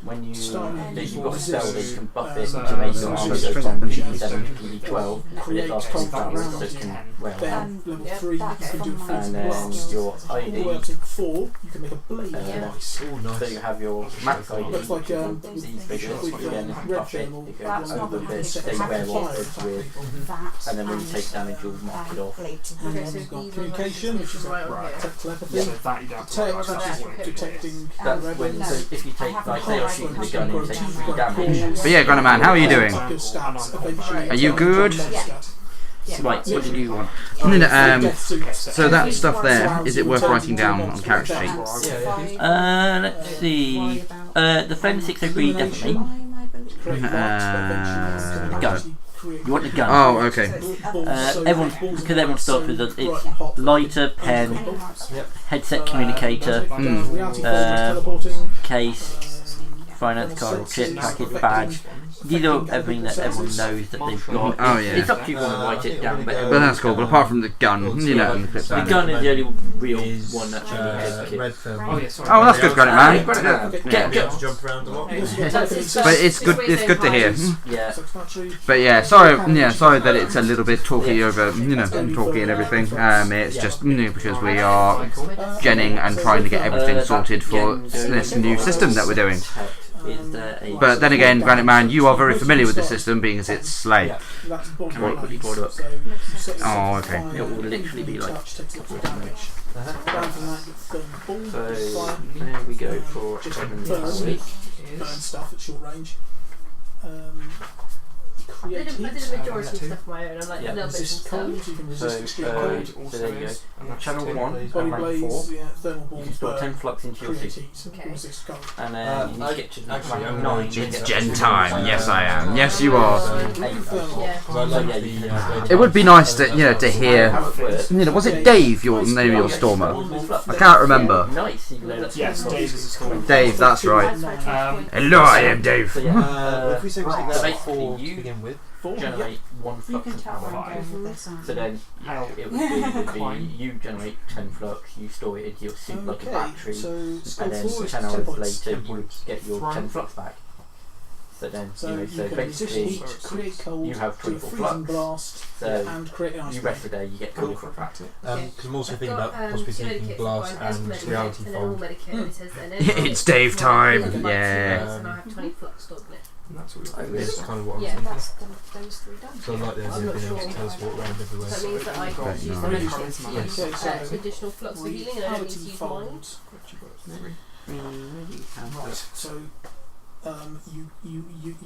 when you Starting that you've with got a spell that you can buff it so to make your so armour it's go from strength PV7 to PV12, but it create lasts 12 combat rounds, rounds. so it can wear Then on. level Yep, 3 you that's can do a from my freezing And then blast. your All the way ID, up to 4 you can make a blade Yeah. device. Oh, nice. so you have your max ID, Looks like these figures, with again if you red buff it, thermal, it That's goes not over the the habit they of wear having off fire as with, that and then when you take damage you'll mark it off. blade. And Okay, then so you've got these communication, which is right on like here. telepathy. So that you don't have to Text, worry about. that's that. detecting That's red when, ones. so if you take, like say you're shooting the gun and you take 3 damage, But yeah, Granite Man, how are you doing? Up your stats eventually Are you good? right, what did you want? So that stuff there, is it worth writing down on character sheet? Let's see. The Flame 603 definitely. Gun. You want the gun? Oh, okay. Because everyone starts with it's lighter, pen, headset communicator, case, finance card or chip, packet, badge. These are everything that everyone knows that they've got. Oh, yeah. It's up to you if you want to write it down, But that's cool. But apart from the gun, and the clip the band. gun is the only real one that actually red has thermal. Oh, yeah, sorry. Oh, that's good, Granite Man. Get Jump around a lot. But it's good. It's good to hear. Yeah. But yeah, sorry that it's a little bit talky over, talky and everything. It's just because we are genning and trying to get everything sorted for this new system that we're doing. But then again, Granite Man, you are very familiar with the system, being as it's SLA. Can I quickly board up? Oh, okay. It will literally be like a damage. So there we go for 7 Burn week. stuff at short range. I did a majority of stuff on my own. I'm like Yeah. a little bit Resist stuff. cold, you can So, resist extreme cold. so there you go. Channel 1 Body and rank 4. blaze, yeah, thermal You balls, can store 10 burn, flux into your create suit. heat, Okay. resist cold. And then you need to get to actually, rank I'm 9. gonna It's gen time. Yes, I am. Yes, you are. Yeah. It would be nice to to hear. Was it Dave? Your name of your stormer? I can't remember. Nice, even though that's Yes, Dave is a storm. Dave, that's right. Hello, I am Dave. So yeah, If we say we so take that basically 4 to you begin with, generate 1 You flux can and tell where power. I'm going with this. So then how it would be you generate 10 flux, you store it into your suit like a battery, so and skill then 4 is 10 10 hours points. later you get your 10 flux back. So then, So so you can resist basically heat, create cold, you have do a 24 freezing flux. blast, So and create an ice you cream. rest a day, you get Cool. 24 flux. because I'm also thinking about possibly taking blast and reality fold. It's Dave time. And Yeah. I have 20 flux stored in it. And that's what Oh, you're really? That's kind of what I'm Yeah. thinking. That's those 3 done. So I like the idea I'm of not being able to sure. tell us what around everywhere. So that means that I Very can use the nice. medicine to use Okay, so additional flux for healing and I don't need to reality use mine. folds. Right, so you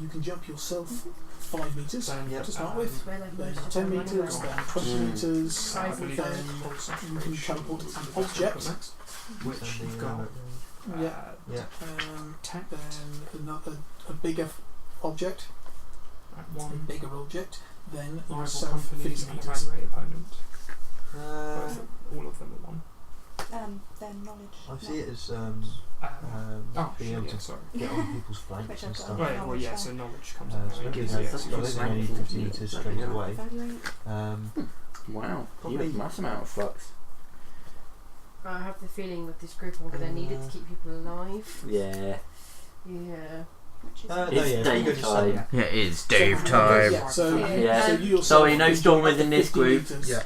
can jump yourself 5 metres to start with, Where like then most of 10 them metres, run then around. 20 metres, I then believe you can teleport an object. which you've got. Yeah. Yeah. Then a bigger object, a One bigger object, then rival yourself company 50 can metres. evaluate opponent. Uh, All of them at one. Then knowledge. I see it as being able to sorry. get on people's Which flanks I've and got. stuff. Right, well, yeah, so knowledge comes So up. that gives Yeah, us, that's I think only 50 metres straight away. Evaluate. Wow, you Probably- have mass amount of flux. I have the feeling with this group I'm going to need it to keep people alive. Yeah. Yeah. Which is No, It's yeah, if we go to daytime. seven. Yeah, it is Dave Okay, time. yeah, so, Yeah. so you yourself Sorry, no can stormers jump in this 50 group. metres. Yeah.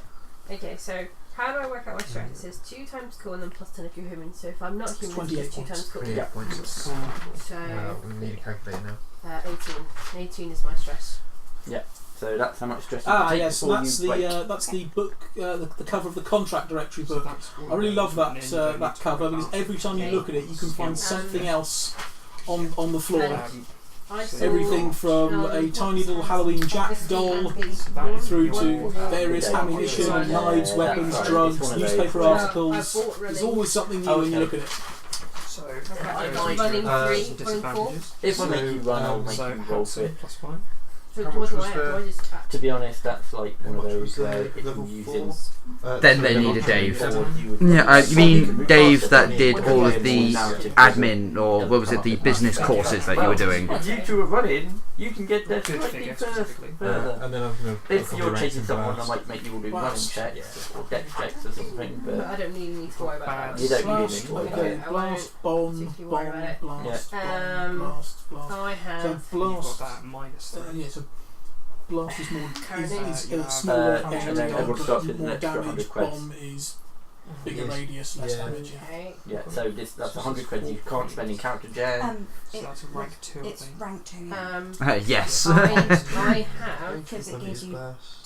Okay, so How do I work out my stress? It says 2 times cool and then plus 10 if you're human. So if I'm not human, it's 28 just 2 times cool. 28 points. So We need a calculator now. 18. 18 is my stress. So that's how much stress you take Yes, before that's you break. that's the book, the cover of the contract directory book. I really love that cover because every time you look at it, you can find something else on the floor. Everything from a tiny little Halloween Jack doll through to various ammunition, knives, weapons, drugs, newspaper articles. There's always something new when you look at it. So, Running 3.4. If I make you run, I'll make you roll for it. +5. So How what much do was I the- do? I just To be honest, that's like one of How much those was the where it's level using. 4? Then they need a Dave. Yeah, You mean Dave that did all of the admin, or what was it, the business courses that you were doing? You two are running, you can get there Good slightly figure further. specifically. And then I'm going to. If you're chasing someone, I might make you all do running Blast. checks or dex checks or something, But but I don't need to worry about that. You don't Blast, need it. okay, I blast, bomb, particularly worry about it. blast, Yeah. bomb, blast, blast. I So have blast, You've got that -3. yeah, so blast is more is Yeah. smaller and then area, everyone starts with but an more extra damage. 100 creds. Bomb is bigger Yes. radius, less Yeah. damage. Yeah. okay. yeah, so that's 100 creds you can't spend in character jam. So that's a rank 2, I It's think. rank 2. Yes. I have. Because it gives you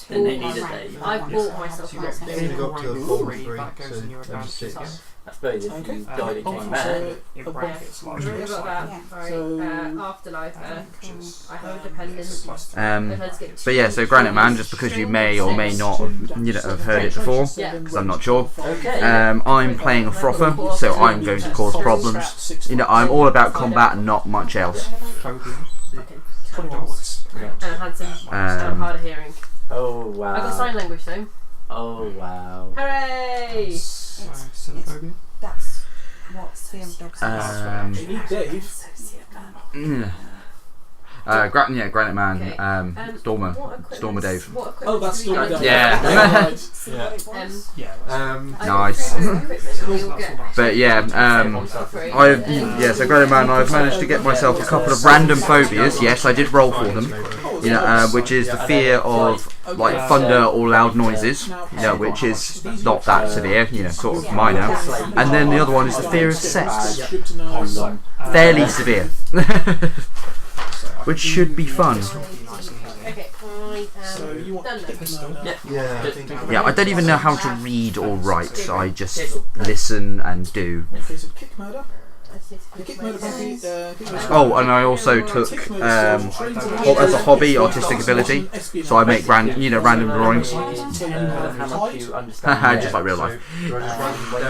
Then they 2 need a rank. day. I bought myself So a you've got rank They need to two. go up to rank level 3, 3, that goes in your so advantage. 6. Yeah. I suppose if Okay. you died and Oh, came so back. Your a rank bomb. is We've larger. got that. Yeah. Right. So- Afterlife. Just, I have a dependent. Um, but yeah, so Granite Man, just because you may or may not have heard it before, Yeah. because I'm not sure. Okay. I'm playing a frother, so I'm going to cause problems. You know, I'm all about combat and not much else. Phobias. Okay. $20. Handsome. I'm hard of hearing. Oh wow. I got sign language though. Oh wow. Hooray! Xenophobia. That's what Film Dogs is. You need Dave. Granite Man, Okay. Stormer, What equipment- Stormer Dave. what equipment Oh, that's do we Stormer get? Dave. Yeah. Right. See what it was? Yeah. I Nice. got 3 equipment that we all get. But yeah, so Granite Man, I've managed to get myself a couple of random phobias. Yes, I did roll for them. You know, which is the fear of like thunder or loud noises. You know, which is not that severe. You know, sort of minor. And then the other one is the fear of sex. Good to know. Fairly severe. Which should be fun. Okay, I So am you want done kick then. murder. Yeah, I think Yeah, I don't even know how to read or write. I just listen and do. Okay, so kick murder. Let's see if The I kick can murder make puppy. Oh, and I also took as a hobby artistic ability. So I make random drawings. How much you understand. Just like real life. When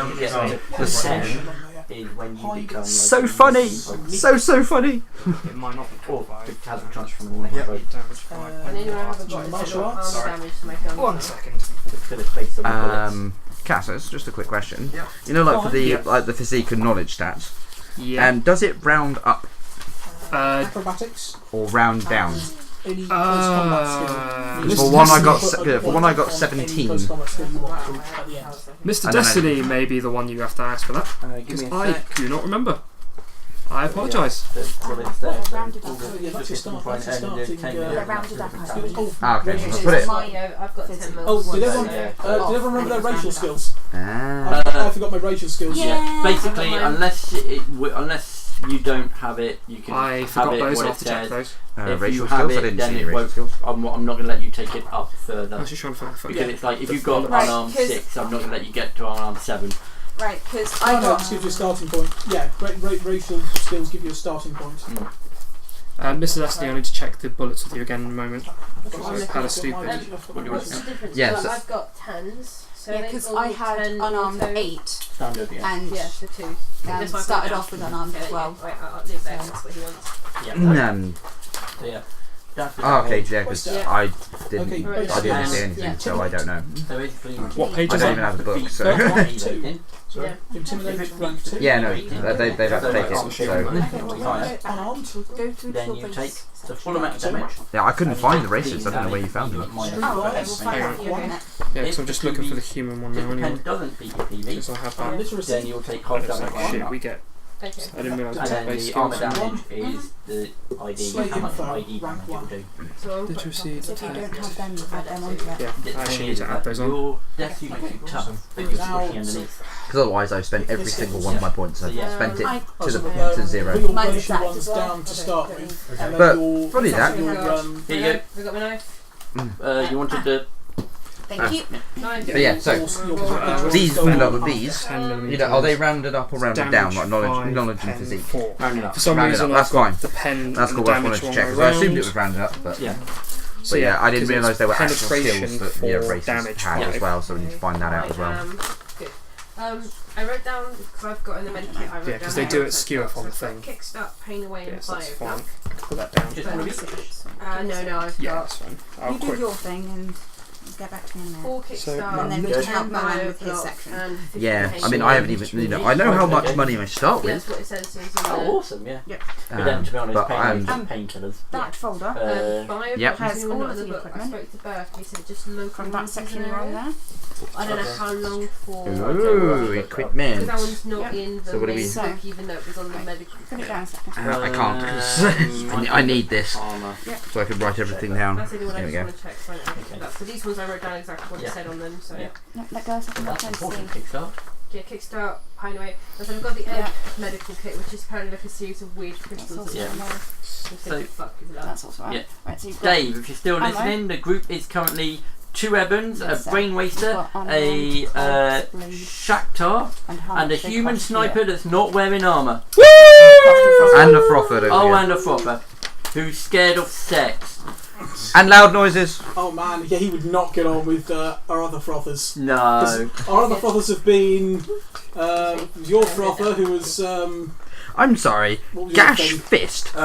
you get to The percent is when you become like So funny, so funny. It might not be or qualified. to have a transfer from the next Yep. boat. Damage 5. And then you haven't got Martial armor arts? damage to make them. 1 second. Just for the space of the bullets. Cassus, just a quick question. Yeah. You know, like for the Yeah. like the physique and knowledge stats, Yeah. does it round up Acrobatics. or round down? Any close combat skill. For one I got Put a for one I got point on any 17. close combat skill you want at the end. Mr. I don't know. Destiny may be the one you have to ask for that, Give because me a I sec. do not remember. I apologise. There's bullets there. So Rounded up. all the Yeah, that's your start. different That's your point and starting. 10 They're minutes. rounded up. Oh, Ah, okay. racial I'll skills. put it. I've got 10 mils. Oh, did everyone? Yeah. Did everyone remember their racial skills? Ah. I forgot my racial skills. Yeah, basically, Mine. unless you don't have it, you can I have forgot it those, what I'll it have to check says. those. If Racial you have skills? I it, didn't then see it racial won't. skills. I'm not going to let you take it up further. I was just trying to find Because it's like if you've got Right, unarmed 'cause- 6, I'm not going to let you get to unarmed 7. Right, because Oh I no, got. this gives you a starting point. Yeah, racial skills give you a starting point. Mr. Destiny, I need to check the bullets with you again in a moment. I'm I've looking had a at stupid. What's the difference? Yes. So I've got 10s. So Yeah, they because all I need had 10 unarmed auto. 8 Standard, yeah. and Yeah, so 2. started off with unarmed as well. Right, I'll leave that. That's what he wants. So yeah. That's the Okay, damage. yeah, because Yeah. I didn't Okay, see anything, so I don't know. So basically, What page I is don't that? even have the book, so. Yeah. Intimidate rank 2. Yeah, no, they've had to take it. So Unarmed. Go through the then full you take base. the full amount of damage. yeah, I couldn't find the races. I don't know where you found them. Oh, okay, we'll find out. Okay. Yeah, because I'm just looking for the human one If now the pen anyway. doesn't beat your PV, Because I have that. Literacy. then you'll take half It's damage. like, shit, we get Okay. I didn't realise And it And was then base the armor skills. damage is the ID, Slate how much info, ID rank damage it will one. do. So I'm Did putting you see top the If you of don't that. have them, add them onto it. Yeah, The I actually thing need is to add that those on. your death suit makes you tough, but you're Now- squishy underneath. Because otherwise I've spent every single one of my points. I've Yeah. spent it I- to zero. Real Mine's racial exact ones as well. down to start with. Okay. And then But your, funny that. your, Here you go. We got my knife. You wanted the Thank you. Knife. But yeah, so these, these, 10mm. you know, are they rounded up or rounded down, like Damage knowledge five, and pen physique? four. rounding up. For some Rounded reason, up, that's I've got fine. the pen That's and cool. the I just wanted damage to one check because I assumed around. it was rounded up, but Yeah. but yeah, I didn't because realise it's there were actual penetration skills that for races damage had as five. well. So we need to find that out as well. Good. I wrote down, because I've got in the medikit, I wrote Yeah, down 'cause they do it skew so up on the I've got thing. Kickstart, Pain Away, and Yes, that's Fire. fine. I can put that down. Just wanna read No, I've Yeah, got that's fine. You I'll do quick. your thing and get back to me in a minute. 4 Kickstart, And then we Good. can help Merlin Bio with his Block, section. and 50 Yeah, Pain I mean, Away. I haven't even, you know, I know how much money I start Yeah, with, that's what it says. So it's Oh, awesome, yeah. But then, to be honest, but I'm, painkillers. That folder Bio Yep. Block has is all not of in the the book. I equipment spoke to Burke, he said just local from that ones in section the you're on area. there. I don't know how long for. ooh, Because equipment. that one's not Yep. in the So what do main we- book, even though it was on the medical. Put it down a second. I can't because I need this Armor. so I can write everything down. That's the only one I There we just go. want to check. So I don't have to do that. So these ones I wrote down exactly what it Yeah. said on them. So Yeah. No, let go a second. I'm That's trying to important, see. Kickstart. yeah, Kickstart, Pine Away. And so I've got the Yeah. medical kit, which is apparently like a series of weird That's crystals. also Yeah. on there. So fuck is that? That's also right. Yeah. Right, so you've got Dave, if you're still Ammo. listening, the group is currently 2 Ebons, a Yes, sir. Brain Waster, You've got a unarmed cogs, bleed, Shakhtar, and how and a much they human cost sniper here. that's not wearing armour. And a frother over Oh, here. and a frother, who's scared of sex. And loud noises. Oh man, yeah, he would not get on with our other frothers. No. Our other frothers have been your frother, who was I'm sorry. what was your Gash thing? Fist. You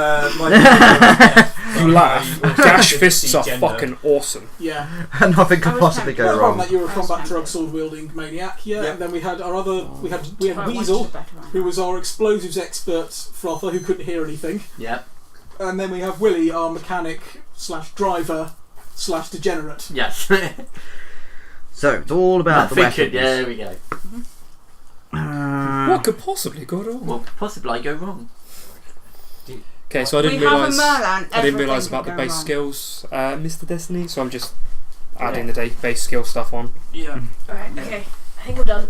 laugh. Gash fists are fucking awesome. Yeah. Nothing could possibly Well, go apart from wrong. that, you were a combat drug sword wielding maniac. Yeah. Yep. And then we had our other. We had Right, Weasel, one's the better one. who was our explosives expert frother, who couldn't hear anything. Yep. And then we have Willie, our mechanic / driver / degenerate. Yes. So it's all about the weapons. Yeah, there we go. What could possibly go wrong? What could possibly go wrong? Okay, so I We didn't have a realise. Merlin. I didn't everything realise could about the go base wrong. skills, Mr. Destiny. So I'm just adding the base skill stuff on. Yeah. Alright, okay. I think we're done.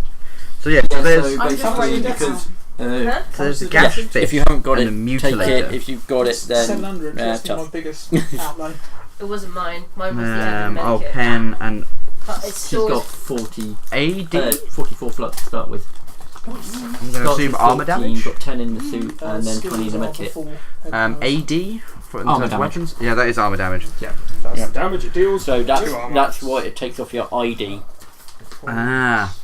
So yeah, so there's I'm just writing it down. Huh? so there's the Yeah. gash fist. If you haven't got and it, the take mutilator. it. If you've got it, then 700. That's been my tough. biggest outlay. It wasn't mine. Mine was the other Oh, medikit. pen and But it's She's still. got 40, AD. 44 flux to start with. I'm going to Starts assume with armor 14, damage. got 10 in the suit, and then skills 20 in the are medkit. full AD for in Armor terms of damage. weapons. Yeah, that is armor damage. That's Yeah. the damage it deals. So Two armor. that's what it takes off your ID. Ah.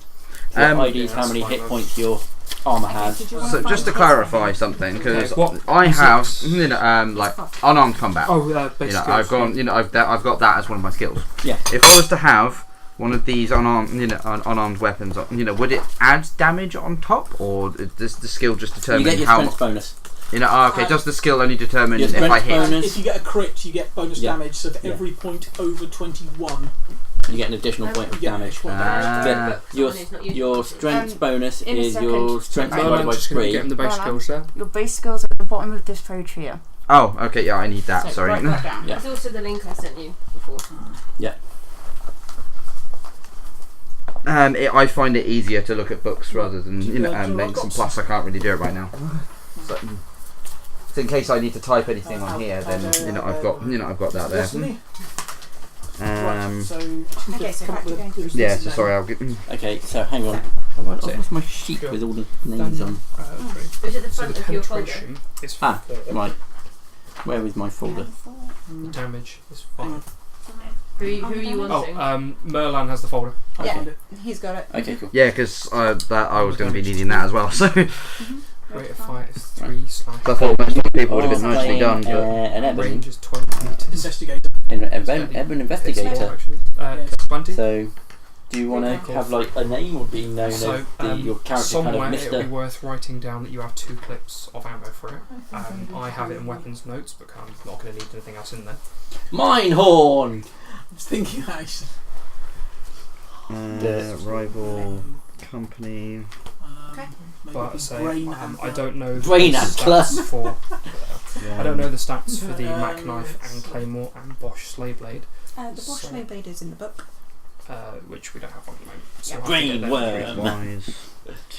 Your ID is yeah, how that's many fine, hit then. points your armor Okay, has. did you wanna So find just to the clarify first something, because Okay, what I is have it? you know like unarmed combat. Oh, base You know, skills. I've gone. You know, I've got that as one of my skills. Yeah. If I was to have one of these unarmed, unarmed weapons, you know, would it add damage on top, or does the skill just You determine get your how strength much? bonus. You know, okay. Does the skill only determine Your if I strength hit? bonus. If you get a crit, you get bonus Yeah. damage. So for Yeah. every point over 21, You get an additional point of you get an damage. extra point. Ah. But your strength bonus in a is your second. strength Right. divided by just going to 3. get him the base Well, skills there. Your base skills are at the bottom of this page here. Oh, okay. Yeah, I need that. So Sorry. write that down. Yeah. There's also the link I sent you before. I find it easier to look at books rather than Yeah, links, and I've got plus I can't really do it right now. So in case I need to type anything on here, then I've got that there. Destiny? Um, So, Okay, so back to going through. yeah. So sorry, I'll get. Okay, so hang on. That's it. What's my sheet with all the names on? Which at the So front the of your folder. penetration is Ah, 4. right. Where is my folder? The damage is 5. Who are you Oh, wanting? Merlan has the folder. Yeah, he's got it. Okay, cool. Yeah, because that I was going to be needing that as well. So I Rate of fire is 3 slash. thought most people would have been nicely done, but An Ebon, Range is 12 meters. Investigator. Ebon It's investigator. more, actually. Yes. 20. So, do you want to Okay. have like a name or be known So, as your character kind somewhere of it'll be Mr. worth writing down that you have 2 clips of ammo for it. I have it in weapons notes, but I'm not going to need anything else in there. Minehorn? I was thinking actually. rival company. Okay. But say Brain I Antler. don't know Brain the Antler. stats for. Yeah. I don't know the stats for the Mac Um, knife and Claymore and Bosch Slave Blade, The Bosch So- Slave Blade is in the book. which we don't have on the moment. So Yeah. I'll have to get them. Brainworm. Wise.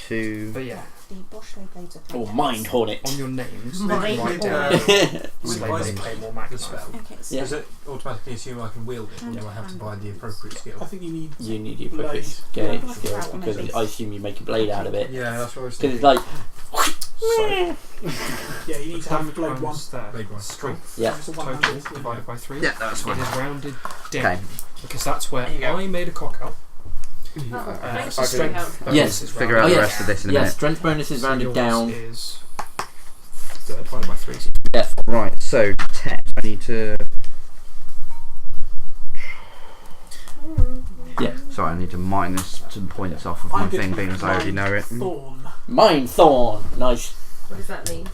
2. But yeah, The Bosch Slave Blades are Or playtests. Mind Hornet. on your names, Mind write down With Slave Wise Blade, Claymore, Mac the knife. spell. Okay, so Yeah. Does it automatically assume I can wield it, or do I have to buy the appropriate skill? I think you need. You need the appropriate Blade. skill Yeah. skills because Maybe. I assume you make a blade out of it. Yeah, that's what I was Because thinking. it's like, So Yeah, you need to have damage blade one. ones there. Blade one. Strength yeah. It's a total 100. divided by 3. Yeah, that's It fine. is rounded down Okay. because that's where There you go. I made a cock out. Thanks So for strength help. bonus Yes. is Figure rounded out Oh, the yeah. rest of this in a Yeah, minute. strength bonus is So rounded yours down. is divided by 3. Right, so tech. I need to. Sorry, I need to mine this some points off of my I'm thing gonna because I already know it. Thorn. Mine Thorn. Nice. What does that mean?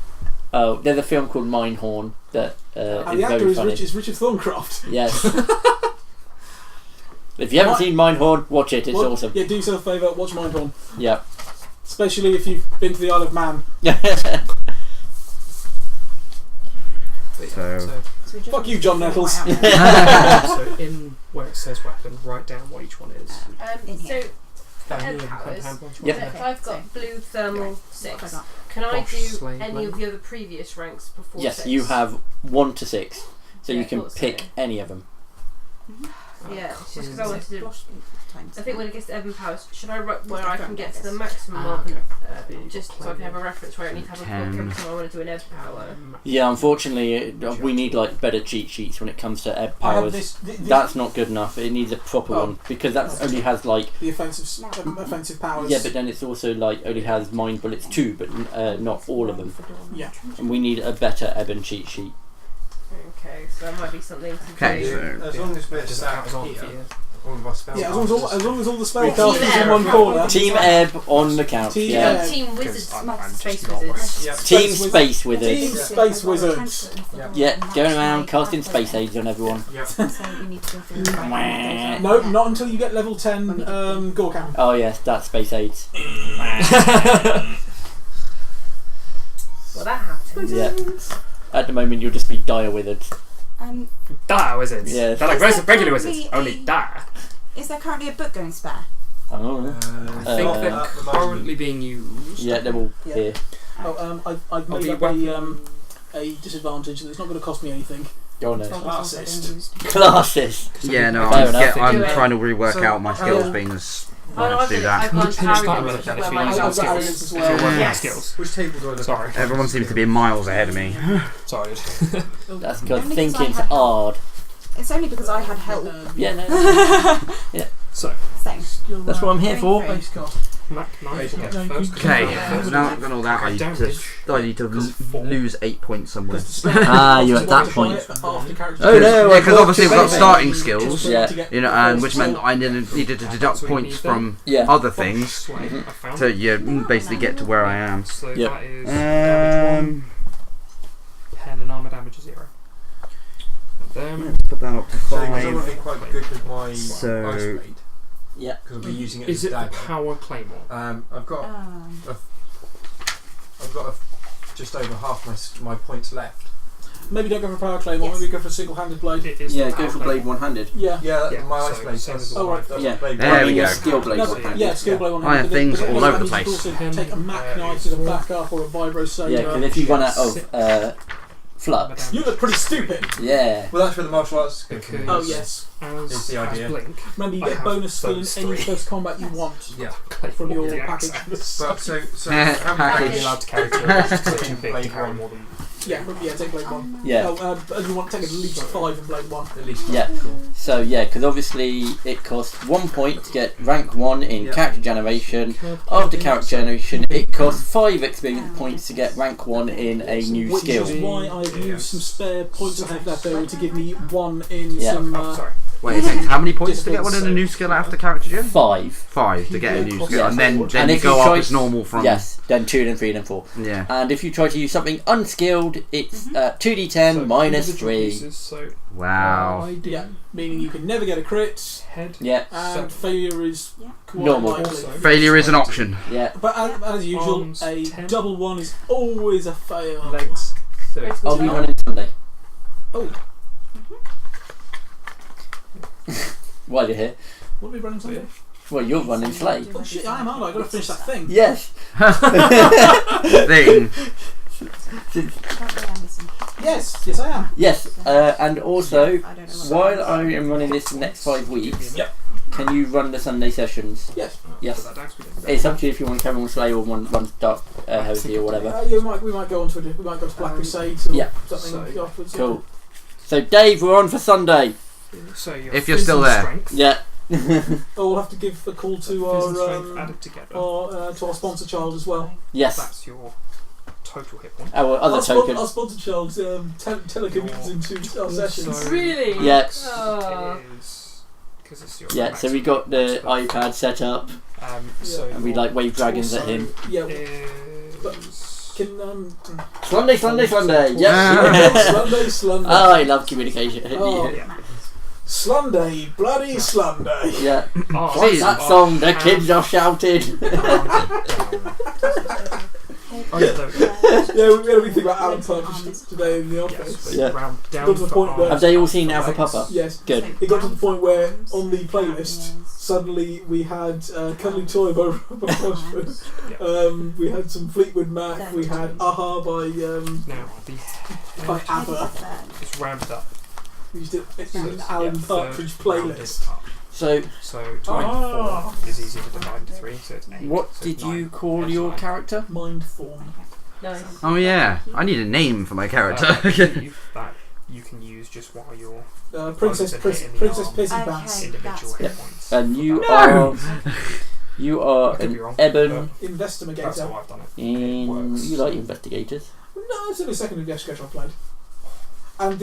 Oh, there's a film called Mindhorn that And is the actor very is funny. Richard Thorncroft. Yes. If you haven't seen Mindhorn, watch it. It's Well, awesome. Yeah, do yourself a favour, watch Mindhorn. Yeah. Especially if you've been to the Isle of Man. So- So we just Fuck you, John Nettles. So in where it says weapon, write down what each one is. In so here. Ed Hand powers. ones, Yep. right If there. I've got blue thermal What 6, have I got? can I Bosch do Slave any Blade. of the other previous ranks before Yes, 6? you have 1 to 6, so Yeah, you I can thought so. pick any of them. Yeah, it's just because I wanted to. Bosch times. I think when it gets to Evan powers, should I write where I can get to the Yes. maximum Ah, rather than okay. just so I can have a reference where I need to have a book 10. every time I want to do an Ed power? Yeah, unfortunately, we need like better cheat sheets when it comes to ebb I have powers. this That's not good enough. It needs a proper Oh. one because that only has like the offensive powers. yeah, but then it's also like only has mind bullets 2, but not all of them. Yeah. And we need a better Eben cheat sheet. Okay, so that might be something to Okay, do. so As long as we're Does it sat count as on here, for you? all of our spells. Yeah, as long as all the Team spellcasters in one Ebb. corner. Team Ebb on the couch. Team Yeah. Ebb. Team Because Wizards, I'm not just Space not Wizards. Yeah. Team Space Space Wizards. Team Space Wizards. Yeah, going around casting space aids on everyone. Yep. So we need to go through the right. No, not until you get level 10 Gorkam. Oh yes, that's space aids. Well, that happened. Yeah. At the moment, you'll just be dire withered. Da wizards. Yeah. They're like Is there regular currently wizards, only a- da. Is there currently a book going spare? Oh. I think Uh, they're at the moment- currently being used. Yeah, they're all Yeah. here. I've I'll made be up a disadvantage that's not going to cost me anything. Go on It's then. probably also being Classist. used. Classes. Yeah, no, Fair enough. I'm Do it. trying to rework So, out my skills yeah. being as Oh, no, to do that. I've gone Can to you just Harry start Potter, with it where if my you I've use got skills? arrogance as If well. you're working on Yes. skills. Which table do I look Sorry. at? Everyone seems to be miles ahead of me. Sorry. That's because Only 'cause I thinking's had help. hard. It's only because I had help. Yeah, no. So, Same. That's what I'm here for. Going Base cost. Mac knife. Okay. Yeah, first. Okay, First. now I've done all that, I need to lose 8 points somewhere. Ah, you're at that point. Oh, no, Yeah, because I obviously I've got thought- starting skills, Yeah. you know, and which meant I needed to deduct points from Yeah. other things to basically get to where I am. So Yep. that is damage 1, 10 and armor damage 0. And Let's put that up to So, because I want 5. to be quite good with my So- ice blade, Yeah. because I'll be using it is as it a the dagger. power claymore? I've got just over half my points left. Maybe don't go for power claymore, Yes. maybe go for a single-handed blade. It is Yeah, the go power for claymore. blade 100. Yeah. Yeah, my so ice blade. same as That's the Oh, right. that's Yeah. blade. There we your go. skill blade No, 100. yeah, skill blade 100. I have but things but all over the you could place. also take a Mac knife as a backup or a vibro saber. Yeah, because if you run out of flux. You look pretty stupid. Yeah. Well, that's where the martial arts. Because Oh yes. as, Is the idea. as Blink, Remember, you I get have bonus skill in those any three. first combat you want Yeah. from your the package. access. But so Package. how Are many you allowed to carry two? It's too big to Blade carry one. more than. Yeah, take blade 1. Yeah. Oh, and you want to take at least 5 in blade 1. at least? Yeah. Cool. So yeah, because obviously it costs 1 point to get rank 1 in Yeah. character generation. After character generation, it costs 5 experience points to get rank 1 in a new Which skill. is why I've Yeah. used some spare points I have left over to give me 1 in Yeah. some Oh, sorry. Wait, it takes how many points Just to get one one in a new save. skill after character gen? 5. 5 to get a new skill, Yeah. and then And you if go you up try- as normal from. Yes, then 2, then 3, then 4. Yeah. And if you try to use something unskilled, it's 2d10 So minus individual 3. pieces, so Wow. Yeah, meaning you can never get a crit, head. Yeah, and So- failure is quite Normal. likely. Also- Failure is an option. yeah. But as usual, Arms, a 10. double 1 is always a fail. Legs. 30. I'll be running Sunday. Oh, While you're here. what are we running Sunday? Well, you're running Slay. Oh shit, I am, aren't I? I've got to finish that thing. Yes. Thing. Yes, I am. Yes, and also, I don't know what while that I am running this next 5 weeks, Yep. can you run the Sunday sessions? Yes. Yes. Put that down 'cause we didn't- It's up to you if you want to carry on Slay or run Dark Heresy or whatever. Yeah, we might go on to we might go to Black Crusades or Yeah. something So- afterwards. Cool. So, Dave, we're on for Sunday. So your If you're still physical there. strength, Yeah. Oh, we'll have to give a call to physical strength our added together. to our sponsor child as well. Yes. That's your total hit point. Our other Our token. sponsor child telecommutes into our sessions. So Really? Yeah. Oh. It is because it's your Yeah, so we got the iPad set up, so and we like wave dragons at him. Yeah. Is Can Sunday. Ah. Yep. Slunday. Oh, I love communication. Oh. yeah. Slunday, bloody Slunday. Yeah. Oh, What's that song? The kids are shouted. Oh yeah, there we go. Yeah, we had a big thing about Alan Partridge today in the Yes, office. but Yeah. round down Got to the for point where- Have they all seen Alpha Papa? Yes. Good. It got to the point where on the playlist, suddenly we had Cuddly Toy by Rochford. We had some Fleetwood Mac. We had Aha by Now the ABBA. it's rounded up. We used it. It's an Yeah, Alan third Partridge rounded playlist. up. So, So 24 is easier to divide into 3, so it's 8. what so did it's you 9. call It's your 9. character? Mind form. Nice. Oh yeah, I need a name for my I character. believe that you can use just while you're Princess Princess Pissy Okay. Pants. individual hit points. And you No! are I could an be wrong, Ebon. That's Investigator. how I've done it. In works. you like investigators? No, it's only the second investigator I've played. And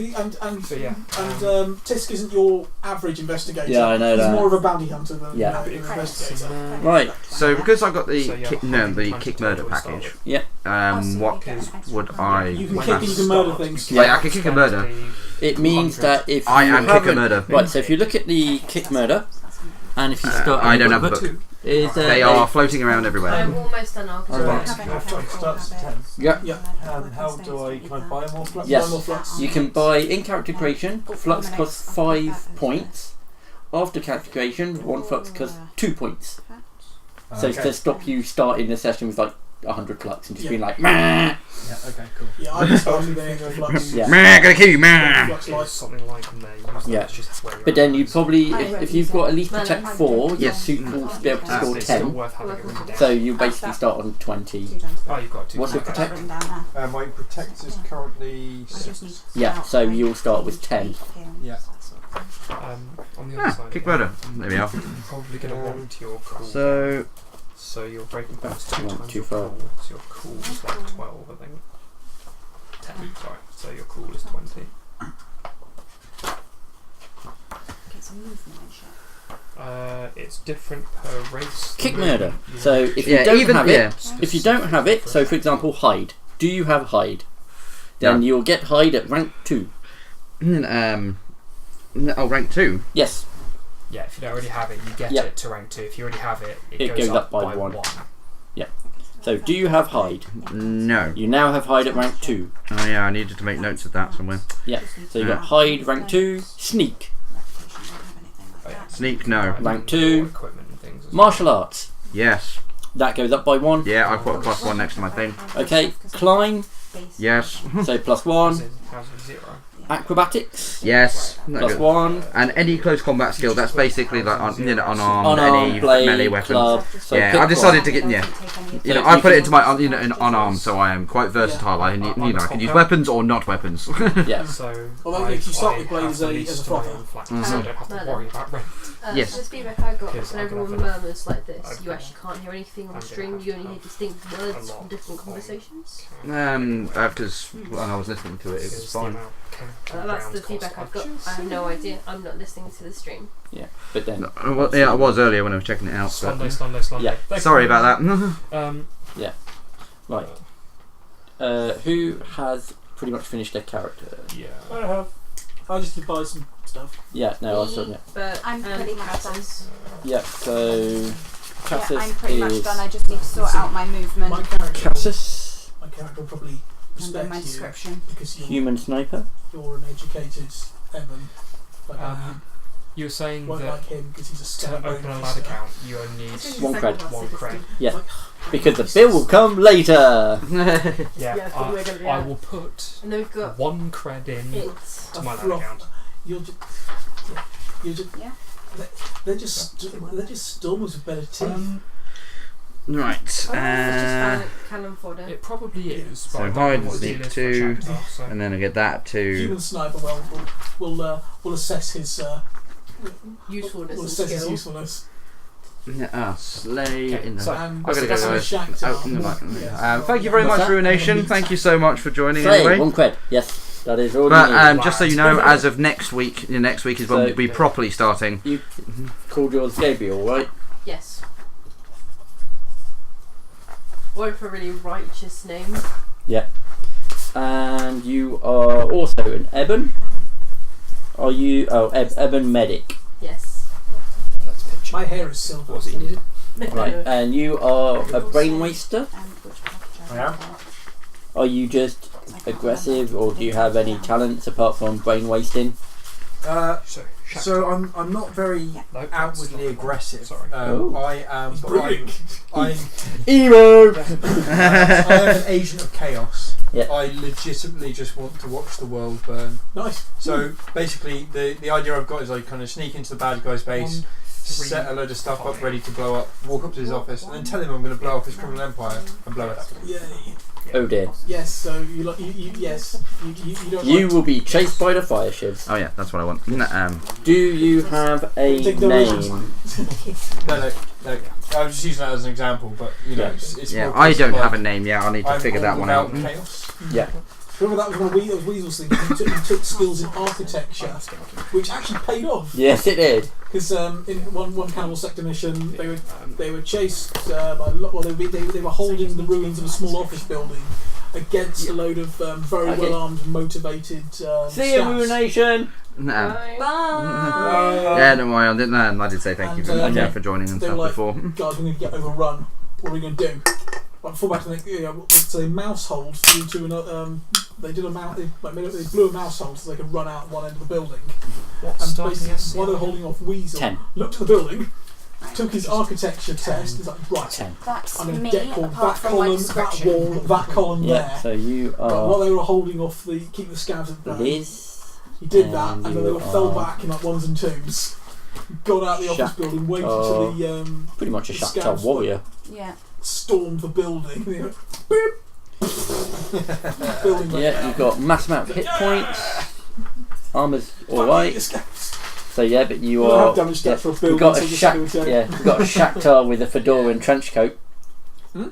So yeah, Tisk isn't your average investigator. Yeah, I know He's that. more of a bounty hunter than Yeah. an investigator. Right. So because I've got the So, yeah, kick murder package. Yep. What would I? You can when kick and you can murder start, things. you Yeah, I can kick a murder. spend It means 100. that if I you am kick a haven't- murder. Right, so if you look at the kick murder, and if you start, I don't have a But book. two. is They are floating around everywhere. I'm almost done now. Alright. Starts at 10. Yeah. Yeah. How do I? Can I buy more flux? Yes. Buy more flux. You can buy in character creation. Flux costs 5 points. After character creation, 1 flux costs 2 points. So it's to stop you starting the session with like 100 flux and just Yeah. being like, "Meh." Yeah. Okay. Cool. Yeah, I just started there for flux. Yeah. Meh, gonna kill you, meh. Flux There's life. something like there. Use Yeah. That's just where you're But then at. you probably, if you've got at least protect 4, you're Yes. suitable to be able to That's score It's still 10. worth having it written down. So you basically start on 20. Oh, you've got 2. What's your Okay. protect? My protect is currently 6. Yeah, so you'll start with 10. Yeah. On the other side. Kick again, murder. There we are. You're probably going to want your cool. So So your breaking point's 2 Not times too your far. cool. So your cool is like 12, I think. 10. Sorry. So your cool is 20. It's different per race. Kick The murder. movement you So have if you don't have it, yeah. if you don't have it, so for example, hide. Do you have hide? Then No. you'll get hide at rank 2. Rank 2. Yes. Yeah, if you don't already have it, you get Yeah. it to rank 2. If you already have it, It goes up by one. So do you have hide? No. You now have hide at rank 2. Oh yeah, I needed to make notes of that somewhere. Yeah. So you got hide rank 2, sneak Sneak, no. rank 2, Equipment and things as well. martial arts. Yes. That goes up by 1. Yeah, I put a +1 next to my thing. Okay. Climb, Yes. so +1. How's it 0? Acrobatics, Yes. No good. +1. And any close combat skill, that's basically like unarmed, Unarmed, any blade, melee weapon. club. So Yeah, pick I've decided one. to get You So know, I you put it can- into my unarmed, so I am quite versatile. I can use weapons or not weapons. Yeah. So Although I- if you start I with Blade have as the a least frother. amount of flax, so I don't have to worry about rent. Yes. This feedback I got Because when I can everyone have murmurs like this, I've you got- actually can't hear anything on I'm stream, gonna you have only hear to distinct a words lot from different of conversations. Because when I was listening to it, it was Because the fine. amount That's the round feedback cost I've got. I have no idea. I'm not listening to the stream. But then. Well, yeah, I was earlier when I was checking it out. But Slunday. Yeah. Thank sorry you. about that. Right. Who has pretty much finished their character? Yeah. I have. I just did buy some stuff. Yeah, no, I'll submit. But I'm pretty much done. Yeah, so. Cassis Yeah, I'm pretty much is done. I just need to sort out my movement My character. Cassis, My character will probably and respect my you description. because human sniper. you're an educated Evan. Like I am. You were saying Won't that like him because he's a to scam open a brain lad waster. account, you only need One cred. one cred. Yeah, because the bill will come later. Yeah, Yeah, but we're gonna be I out. will put And then we've got 1 cred in it. to my lad froth. account. You're just Yeah. They're just stormers with better teeth. Right. It's just cannon fodder. It probably is, but So I don't hide know what and the deal sneak is two, for Shakhtar, so. and then I get that to. Human sniper will assess his Usefulness will and assess his skill. usefulness. Slay Okay, in the. so- And I gotta that's go, a guys. Shakhtar. Yes. Thank you very What's much, that? Ruination. Thank you so much for joining. Slay, Anyway. 1 cred. Yes, that is all But you need. just so you know, as of next week, next week is when So- we'll be properly starting. You called yours Gabriel, right? Yes. Or for a really righteous name. And you are also an Eben. Are you? Oh, Eben Medic. Yes. Let's pitch. My hair is silver. What's he needed? Right. And you are a brain waster. Which package I am. Are you just aggressive, or do you have any talents apart from brain wasting? So, So I'm not very no, that's outwardly not- aggressive. Sorry. Oh. I am. He's But brooding. I'm Emo. I am an agent of chaos. Yeah. I legitimately just want to watch the world burn. Nice. So basically, the idea I've got is I kind of sneak into the bad guy's base, 1, 3, set a load of stuff up 5. ready to blow up, walk up to his office, and then tell him I'm going to blow up his criminal empire and blow it up. Yay. Oh dear. Yes. So you like you yes you don't. You like will be chased by the fire shivs. Oh yeah, that's what I want. Do you have a Take the name? No. I was just using that as an example, but you know, Yeah. it's Yeah, more I don't like have a name yet. I need to I'm figure that all one about out. chaos. Yeah. Remember that was one of those Weasel's things. You took skills in architecture, which actually paid off. Yes, it did. Because in one cannibal sector mission, they were chased by they were holding the ruins of a small office building against a load of very Okay. well armed, motivated. See you, scouts. Ruination. Bye. Bye. Yeah, don't worry. I did say thank you And, for joining and they stuff were like, before. Guys, we're going to get overrun. What are we going to do? Like, fall back to the mouse hold due to another. They did a mouse. They blew a mouse hole so they could run out one end of the building. What And starting basically, while they were holding off Weasel, 10. looked at the building, took his architecture test. He's like, right, 10. That's I'm going me, to deck all apart that from my column, that description. wall, that column Yeah. there. So you While are they were holding off keep the scabs at bay. Liz. He did that, and and then they you fell are- back in like ones and twos. Got out of the office building, waited till the Pretty much a The Shakhtar scouts warrior. Yeah. stormed the building. They went, beep. Building went Yeah, down. you've got mass amount of hit points. Armor's Fucking alright. the scabs. So yeah, but you Well, I are. have damaged that for a We've building. got so a just go down. we've got a Shakhtar with a fedora and trench coat. Hmm?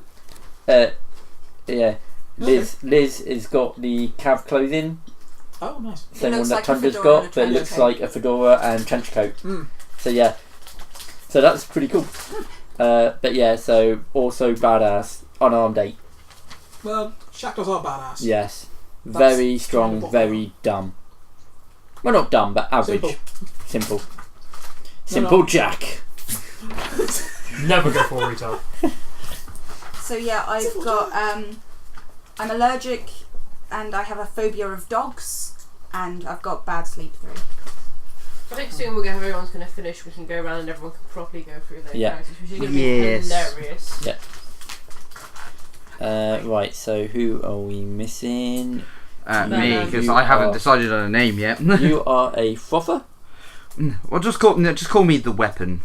Yeah. Liz has got the cav clothing, Oh, nice. same one looks that like a Tundra's fedora got, and a but it trench looks coat. like a fedora and trench coat. Mm. So yeah, so that's pretty cool. But yeah, so also badass, unarmed 8. Well, Shackles are badass. Yes, That's very strong, kind of very dumb. Well, not dumb, but average. Simple. Simple No. Jack. Never go for a retail. So yeah, I've got I'm allergic and I have a phobia of dogs and I've got bad sleep 3. I think soon everyone's going to finish. We can go around and everyone can properly go through their Yeah. characters, which is going to Yes. be hilarious. Right, so who are we missing? Me, because You I haven't are- decided on a name yet. You are a frother. Well, just call me the weapon.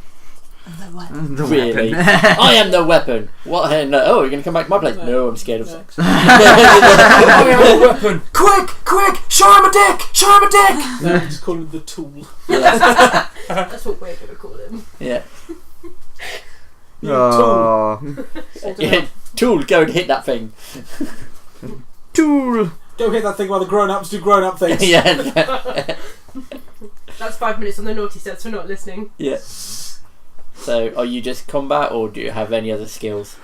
The Really? weapon. I am the weapon. What? No. Oh, you're going to come back to my place? No, I'm scared of sex. I am a weapon. Quick! Show him a dick! Show him a dick! No, just call him the tool. That's what we're going to call him. Yeah. Oh. Yeah. Tool, go and hit that thing. Tool. Go hit that thing while the grown-ups do grown-up things. Yeah. That's 5 minutes on the naughty sets for not listening. Yeah. So, are you just combat, or do you have any other skills?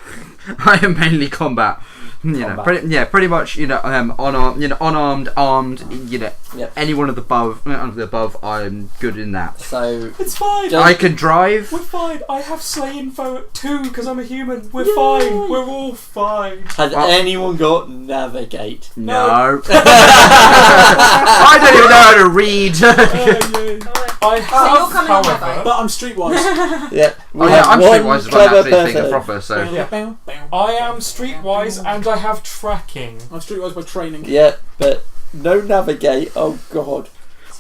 I am mainly combat. You know, Combat. pretty much. You know, unarmed, armed. You know, Yep. any one of the above. I'm good in that. So, It's fine. Just- I can drive. We're fine. I have slay info at 2 because I'm a human. We're fine. We're all fine. has anyone got navigate? No. I don't even know how to read. I you're have, coming on my however, boat. But I'm streetwise. Yeah. Oh yeah, I'm streetwise as well. Actually, thinking proper. So I am streetwise and I have tracking. I'm streetwise by training. Yeah, but no navigate. Oh god.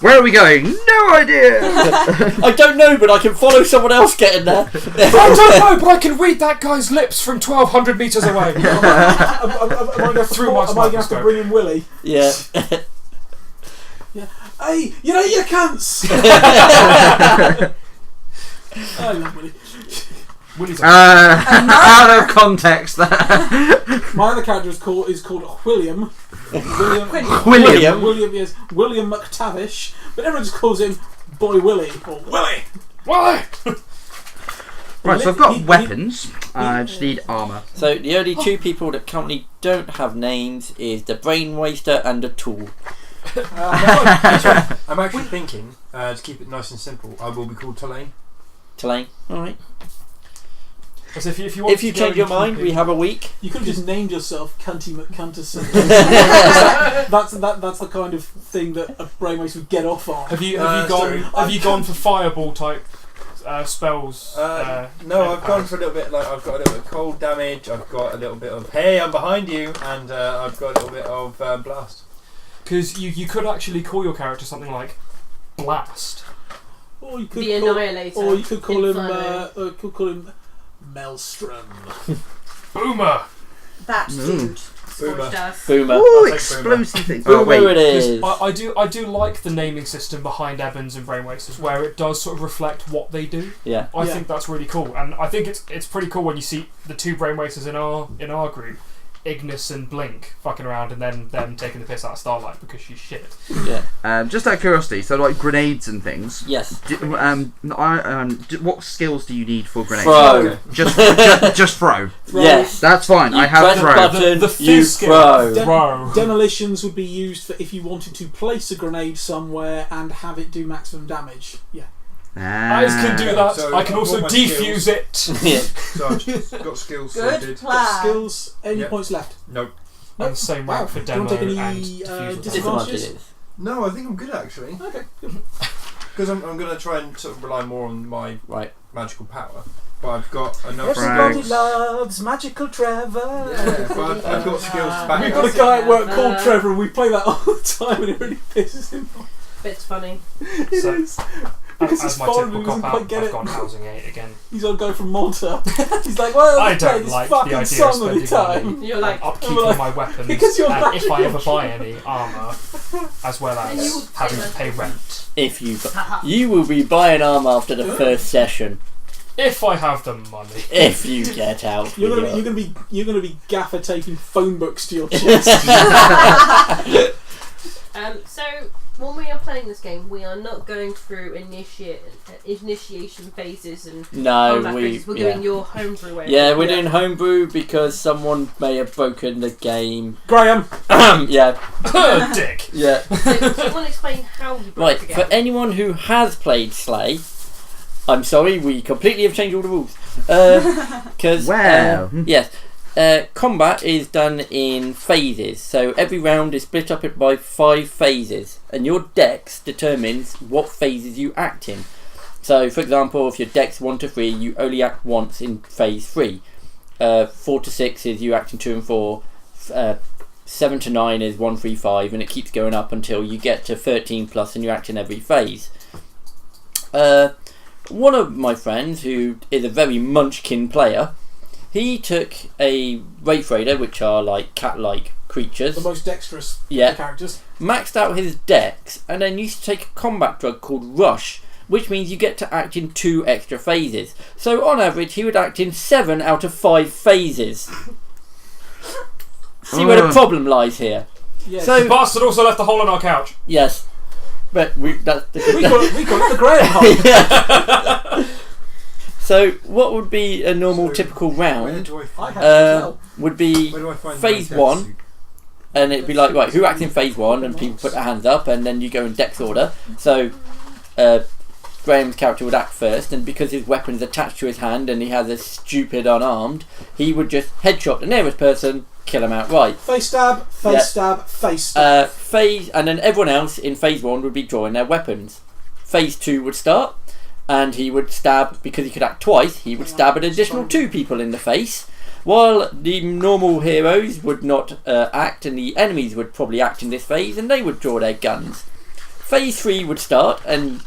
where are we going? No idea. I don't know, but I can follow someone else getting there. I don't know, but I can read that guy's lips from 1,200 metres away. Am I going to Through my have to microscope. bring in Willie? Yeah. Hey, you know you cunts! I love Willie. Willie's Out of context. My other character is called William. William. William, William McTavish, but everyone just calls him Boy Willie or Willie. Why? Right, so I've got weapons. I just need armour. So the only two people that currently don't have names is the Brain Waster and the Tool. I'm actually thinking, to keep it nice and simple, I will be called Tulane. Tulane. Alright. So if you If you change your mind, we have a week. You could have just named yourself Cunty McCunterson. that's the kind of thing that a brainwaste would get off on. Have you sorry. gone for fireball type spells? No, I've gone for a little bit. Like I've got a little bit of cold damage. I've got a little bit of hey, I'm behind you, and I've got a little bit of blast. Because you could actually call your character something like Blast. Or you could The Annihilator. Or you could call Inferno. him Maelstrom. Boomer. That dude. Boomer. Boomer. Ooh, take explosive things. Boomer Oh wait. it is. I do like the naming system behind Ebons and Brainwasters, where it does sort of reflect what they do. Yeah. I think that's really cool, and I think it's pretty cool when you see the two Brainwasters in our group, Ignis and Blink, fucking around, and then them taking the piss out of Starlight because she's shit. Yeah. Just out of curiosity, so like grenades and things. Yes. What skills do you need for grenades? Throw. Just throw. Yes. That's fine. You I have press throw. button, The you fizz skill. throw. Throw. Demolitions would be used for if you wanted to place a grenade somewhere and have it do maximum damage. Yeah. I can do that. So I can I've also got my defuse skills. it. Yeah. So I've just got skills Good sorted. plan. Skills. Any Yep. points left? Nope. And the same Wow. rank for Do you demo want to take and any, diffuser. Disadvantages. No, I think I'm good actually. Okay. Because I'm going to try and sort of rely more on my Right. magical power. But I've got enough. Everybody Frags. loves Magical Trevor. Yeah, but I've got skills to back We've it got up. a guy at work called Trevor, and we play that all the time, and it really pisses him off. It's funny. It So- is. Because As he's my foreign, typical he doesn't cop quite out, get I've it. gone housing 8 again. He's a guy from Malta. He's like, well, I let's play don't this like the fucking idea of song all the spending time. money You're like, upkeep like- of my weapons, because you're and if I ever magical. buy any armour, as well And you as would having pay to pay rent. If you will be buying armor after the first session. If I have the money. If you get out. You're gonna be gaffer taping phone books to your chest. So when we are playing this game, we are not going through initiation phases and No, combat phases. We're doing your homebrew way. Yeah, we're doing homebrew because someone may have broken the game. Graham. Yeah. Dick. Yeah. So do you want to explain how you broke Right, the game? for anyone who has played Slay, I'm sorry, we completely have changed all the rules. Because Wow. yes, combat is done in phases. So every round is split up by 5 phases, and your dex determines what phases you act in. So, for example, if your dex 1 to 3, you only act once in phase 3. 4 to 6 is you act in 2 and 4. 7 to 9 is 1, 3, 5, and it keeps going up until you get to 13 plus, and you act in every phase. one of my friends, who is a very munchkin player, he took a Wraith Raider, which are like cat-like creatures. The most dexterous Yeah. of the characters. Maxed out his dex, and then used to take a combat drug called Rush, which means you get to act in 2 extra phases. So on average, he would act in 7 out of 5 phases. See where the problem lies here. Yes. So- The bastard also left a hole in our couch. Yes, but we call it the Graham Hunt. Yeah. So what would be a normal typical Where round do I I find have as well. would be Where do I find phase my death 1, suit? and it'd be like, right, who acts in phase 1, and people put their hands up, and then you go in dex order. So Graham's character would act first, and because his weapon's attached to his hand and he has a stupid unarmed, he would just headshot the nearest person, kill him outright. Face stab, face Yeah. stab, face stab. Phase, and then everyone else in phase 1 would be drawing their weapons. Phase 2 would start, and he would stab, because he could act twice, he would stab an additional 2 people in the face, while the normal heroes would not act, and the enemies would probably act in this phase, and they would draw their guns. Phase 3 would start, and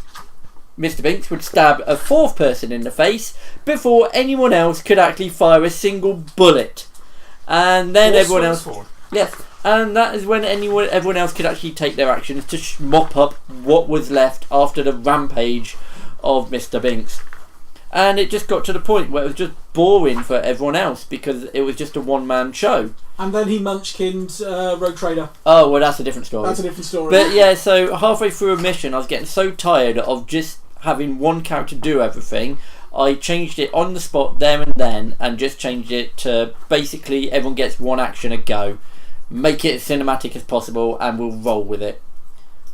Mr. Binks would stab a 4th person in the face before anyone else could actually fire a single bullet. And then everyone else... Yes, and that is when everyone else could actually take their actions to mop up what was left after the rampage of Mr. Binks. And it just got to the point where it was just boring for everyone else because it was just a one-man show. And then he munchkinned Rogue Trader. Oh, well, that's a different story. That's a different story. But yeah, so halfway through a mission, I was getting so tired of just having one character do everything. I changed it on the spot there and then, and just changed it to basically everyone gets one action a go. Make it as cinematic as possible, and we'll roll with it.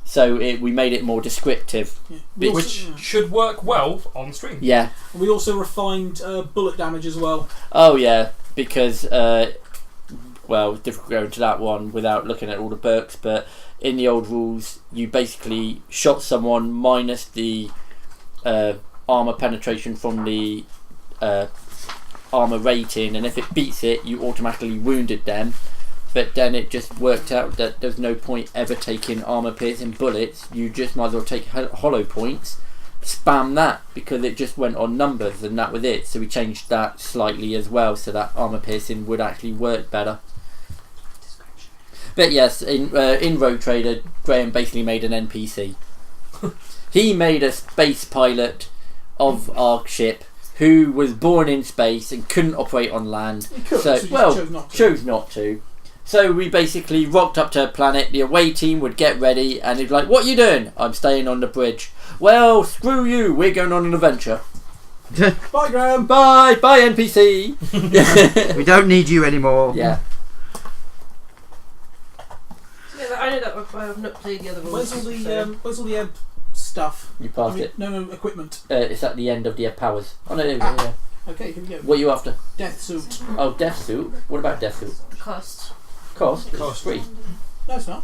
So we made it more descriptive. Yeah. Which should work well on stream. Yeah. We also refined bullet damage as well. Oh yeah, because well, it's difficult to go into that one without looking at all the perks. But in the old rules, you basically shot someone minus the armor penetration from the armor rating, and if it beats it, you automatically wounded them. But then it just worked out that there's no point ever taking armor piercing bullets. You just might as well take hollow points, spam that, because it just went on numbers, and that was it. So we changed that slightly as well, so that armor piercing would actually work better. But yes, in Rogue Trader, Graham basically made an NPC. He made a space pilot of our ship who was born in space and couldn't operate on land. He could, So, he well, chose not to. So we basically rocked up to a planet, the away team would get ready, and he'd be like, "What are you doing?" "I'm staying on the bridge." "Well, screw you, we're going on an adventure." Bye, Graham. Bye NPC. We don't need you anymore. Yeah. Yeah, I know that one. I've not played the other one. Where's all the ebb stuff? You passed it. No, equipment. It's at the end of the powers. Oh no, there we go, yeah. Okay, here we go. What are you after? Death suit. Oh, death suit. What about death suit? The cost. Cost? It's Cost. free. No, it's not.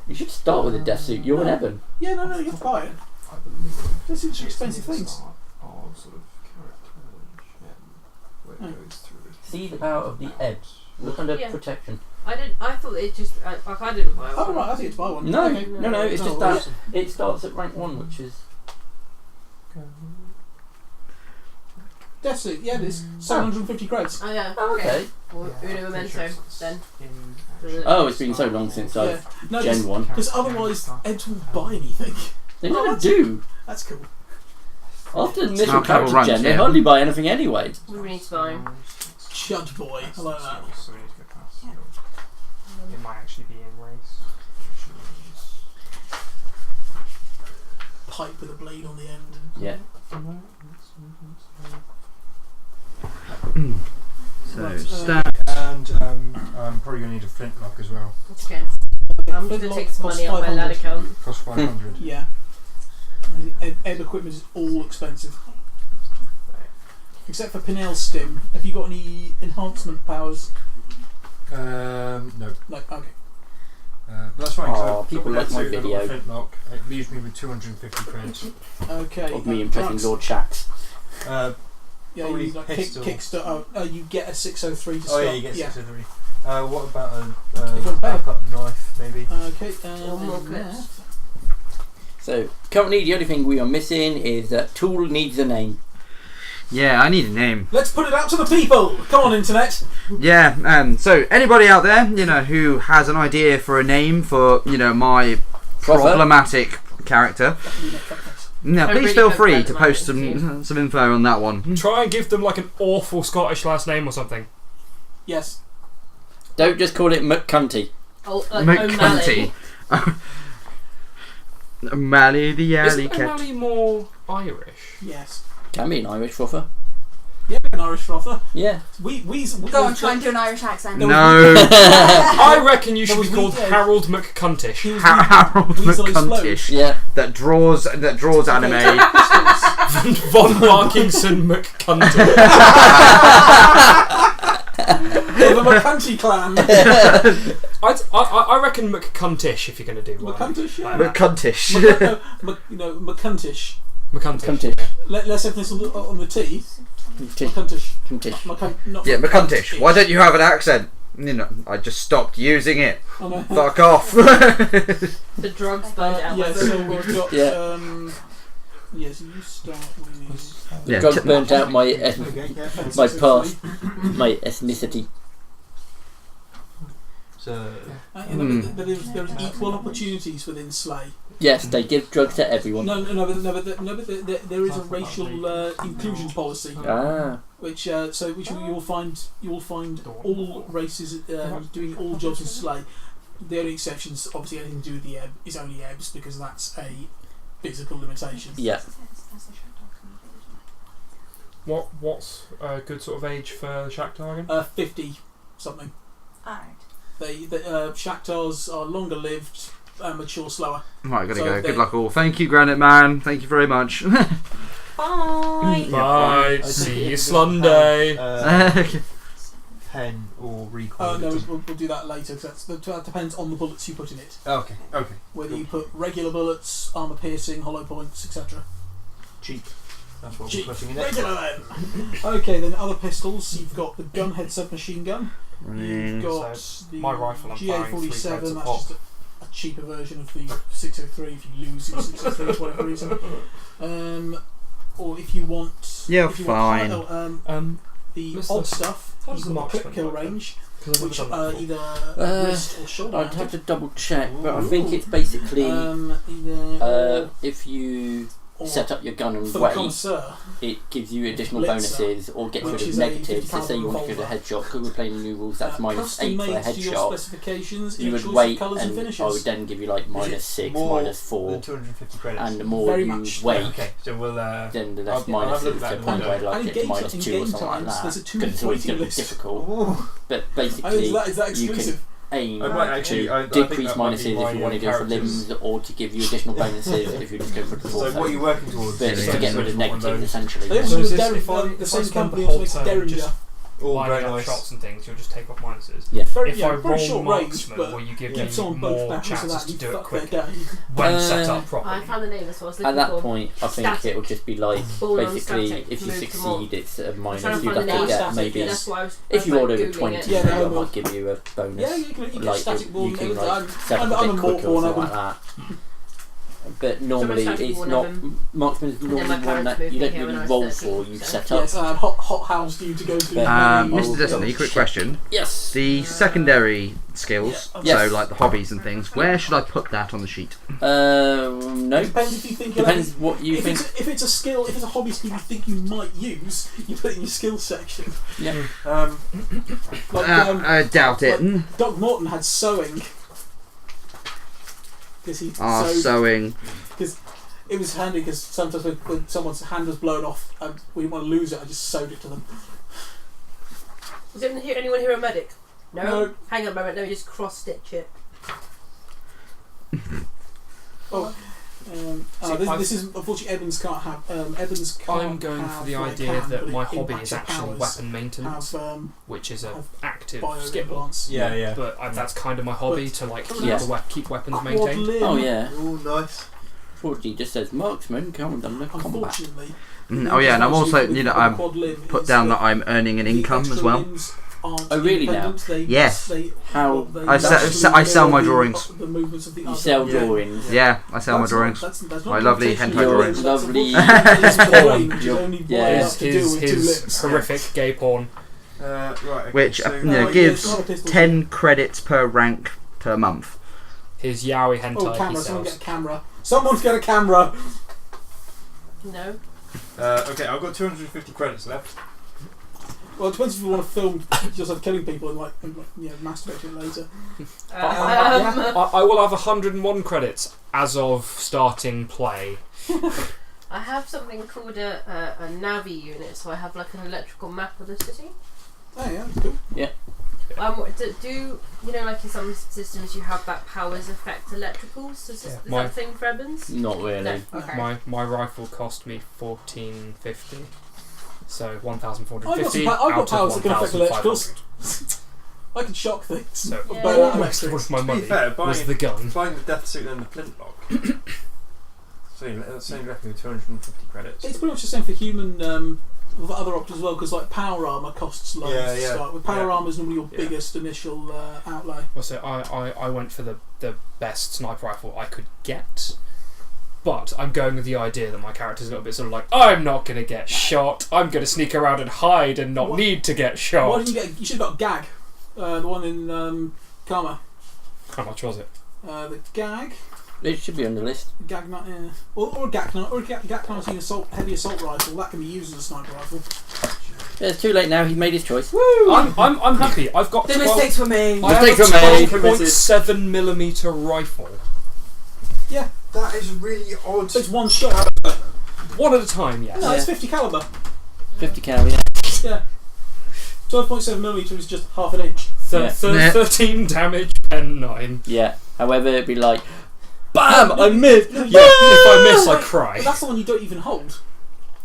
You should start with a death suit. You're an Evan. Yeah, no, you have to buy it. This is expensive things. See the power of the edge. Look under Yeah. protection. I thought it just. I didn't buy one. Oh right, I think it's buy one. No, Okay. no, it's Oh, just well, that it starts at rank 1, which is... Death suit. Yeah, it is. 750 credits. Oh yeah. Oh, okay. Well, Uno Memento then. Oh, it's been so long since I've Yeah. No, Gen 1. because otherwise Eds won't buy anything. They Oh, never that's- do. That's cool. After the It's initial not character Battle gen, Ranch, they yeah. hardly buy anything anyway. We really need to buy. Chud boy. I like that. It might actually be in race. Pipe with a blade on the end. Yeah. So, stat. And I'm probably going to need a flintlock as well. It's okay. I'm just going to take some Costs money off my 500. lad account. Cost 500. Yeah. Ebb equipment is all expensive. Except for Pinel's stim. Have you got any enhancement powers? No. Like, okay. But that's fine. 'cause Aw, I've people got like my I've got video. a flintlock. It leaves me with 250 credits. Okay. Of me impressing drugs. Lord Shax. Yeah, you Probably like pistol. kickstart. You get a 603 to Oh start. yeah, you get 603. What about If I'm a backup knife, maybe? Okay. Or more clips. So currently the only thing we are missing is that Tool needs a name. Yeah, I need a name. Let's put it out to the people. Come on, internet. Yeah. So anybody out there, who has an idea for a name for, my problematic character, no, please really feel hope free that to the post man some info on that one. Try and give them like an awful Scottish last name or something. Yes. Don't just call it McCunty. Oh, like McCunty. O'Malley the alley Isn't cat. O'Malley more Irish? Yes. Can be an Irish frother. Yeah, an Irish frother. Yeah. We Go on, try and do an Irish accent. No. I reckon you should There be was called Weekend. Harold McCuntish. He was Harold Weasel McCuntish. Yeah. That draws anime. Von Parkinson McCuntish. the McCunty clan. I reckon McCuntish if you're going to do one. McCuntish, yeah. McCuntish. McCuntish. McCuntish. Let's have this on the T. Cuntish. McCuntish. Cuntish. Yeah, McCuntish. Why don't you have an accent? I just stopped using it. Oh, no. Fuck off. The drugs burned out. Yeah, so we've got. Yeah. Yes, you start with. Yeah, Drugs burnt out my my Successfully. past, my ethnicity. So, But there's equal opportunities within Slay. Yes, they give drugs to everyone. No, but there is a racial inclusion policy, Ah. which you will find all races doing all jobs in Slay. The only exceptions, obviously, anything to do with the ebb is only ebbs because that's a physical limitation. Yeah. What's a good sort of age for Shakhtar again? 50 something. Alright. The Shakhtars are longer lived, mature slower. Right, gotta So go. they- Good luck all. Thank you, Granite Man. Thank you very much. Bye. Bye. I See you think Sunday. pen or recoil. No, we'll do that later because that depends on the bullets you put in it. Okay. Whether you put regular bullets, armor piercing, hollow points, etc. Cheap. That's what Cheap. we're putting in it. Regular then. Okay, then other pistols. You've got the gunhead submachine gun. You've got So, the my rifle, I'm firing 3 threads GA47. a That's pop. just a cheaper version of the 603 if you lose your 603 for whatever reason. Or if you want, You're if you fine. Want the Mr. odd stuff, how does you've the got the clip marksman kill work then? range, 'Cause I've never which done that are before. either wrist or shoulder. I'd have to mounted. double check, but I Ooh. think it's basically Either if you or set up your gun and for the wait, connoisseur. it gives you additional Blitzer, bonuses or gets rid which of is a negatives. So 50 say you want to caliber go to headshot, because we're playing the new rules, that's -8 custom for a made to your headshot. specifications in You a would choice wait of colours and and finishes. I would then give you like -6, More -4, than 250 credits. and the more Very you much. wait, Okay, so we'll. then the I'll less get- I'll have a look minuses at that to in the point the where I'd like And to get in -2 or game something like times, that. there's a 2 Because it's always going to be list. difficult. Ooh. But Oh, basically, is that you exclusive? can aim I might actually- I to think decrease that might be minuses if my, you want to go for characters. limbs, or to give you additional bonuses if you just go for the So torso. what are you working towards? But it's to get rid of negatives They essentially. also So do is this Derringer, if I- the if I same spend company the also whole makes turn Derringer. just All lining very up nice. shots and things, you'll just take off minuses. Yeah. Very, If I very roll short range, marksman, but will you give give me someone both more battles of chances that, to you do it fuck their quicker day. when set Uh, up properly? I found the name. That's what I was looking At that for. point, I think Static. it will just be like Ball on basically static, if you move to more. succeed, it's a I'm minus. trying to You'd find have the to name. get Static, maybe yeah. That's why I was. if you I was rolled over Googling 20, it. Yeah, then no, I well- might give you a bonus. Yeah, you can Like static you one. can like I'm set up a a bit more quicker or one. something like that. But normally static it's one not. of them. Marksman's then normally my one character that moved you me don't here when really I roll was for. 13, You so- set up. Yes, I had hot house for you to go through. Mr. Destiny, quick question. Yes. The secondary skills, Yes. so like the hobbies and things, where should I put that on the sheet? No. Depends if you think. Depends what you if think. If it's a skill, if it's a hobby skill you think you might use, you put it in your skills section. Yeah. Like, I doubt it. Doug Morton had sewing. Because he sewed. Sewing. It was handy because sometimes when someone's hand was blown off and we didn't want to lose it, I just sewed it to them. Is anyone here a medic? No? No. Hang on a moment, let me just cross stitch it. This is unfortunately Evans can't have. Evans can't. I'm going for the have, idea can, that but my it hobby impacts is your actually powers. weapon maintenance, Have which is an have active bio skill. implants. Yeah. But that's kind of my hobby, to like keep, Yeah. keep weapons Quad maintained. limb. Oh yeah. Oh, nice. Fortunately, it just says marksman count under combat. Unfortunately. Oh yeah, and I'm also With quad limb put is down the- that I'm earning an the income extra as well. limbs aren't Oh, really now? independent. They, Yes. How- they I mirror sell my the- drawings. The movements of the You other. sell Yeah. drawings. Yeah, I sell my That's drawings. Not, that's My not lovely limitation. hentai Your drawings. lovely- That's a brain, which is Your- only yeah. boy enough to do with 2 His lips. horrific gay porn. Right. Okay, Which so, you know, yeah, gives it's not a pistol. 10 credits per rank per month. His yaoi hentai Oh, he camera! Someone get sells. a camera! Someone's get a camera! No. okay, I've got 250 credits left. Well, it depends if you want to film yourself killing people and masturbating later. I will have 101 credits as of starting play. I have something called a Navi unit, so I have like an electrical map of the city. Oh yeah, that's cool. Do you know, like in some systems, you have that powers affect electricals? Is that a thing for Evans? Not really. No. Okay. My rifle cost me 1450, so I've 1450 got out powers of that can affect 1500. electricals. I can shock things. So Yeah. But, all most of my To be money fair, was the gun. buying the death suit and the flintlock. That's only left me with 250 credits. It's pretty much the same for human with other options as well, because like power armor costs loads to start with. Power armor is normally your biggest initial outlay. Well, so I went for the best sniper rifle I could get, but I'm going with the idea that my character's a little bit sort of like, I'm not going to get shot, I'm going to sneak around and hide and not need to get shot. Why didn't you get? You should have got Gag, the one in Karma. How much was it? The Gag. It should be on the list. Gag knife, yeah. Or a Gag knife, or a Gag 19 heavy assault rifle. That can be used as a sniper rifle. Yeah, it's too late now. He made his choice. I'm happy. I've got The 12 mistakes were made. I have a Mistakes were made. 12.7mm rifle. Yeah, That is really odd. it's one shot. One at a time, yes. No, it's 50 caliber. 50 cal, yeah. Yeah. 12.7mm is just half an inch. Yeah. 13 damage and 9. Yeah. However, it'd be like, BAM! I missed! Yeah, if I miss, I cry. But that's the one you don't even hold.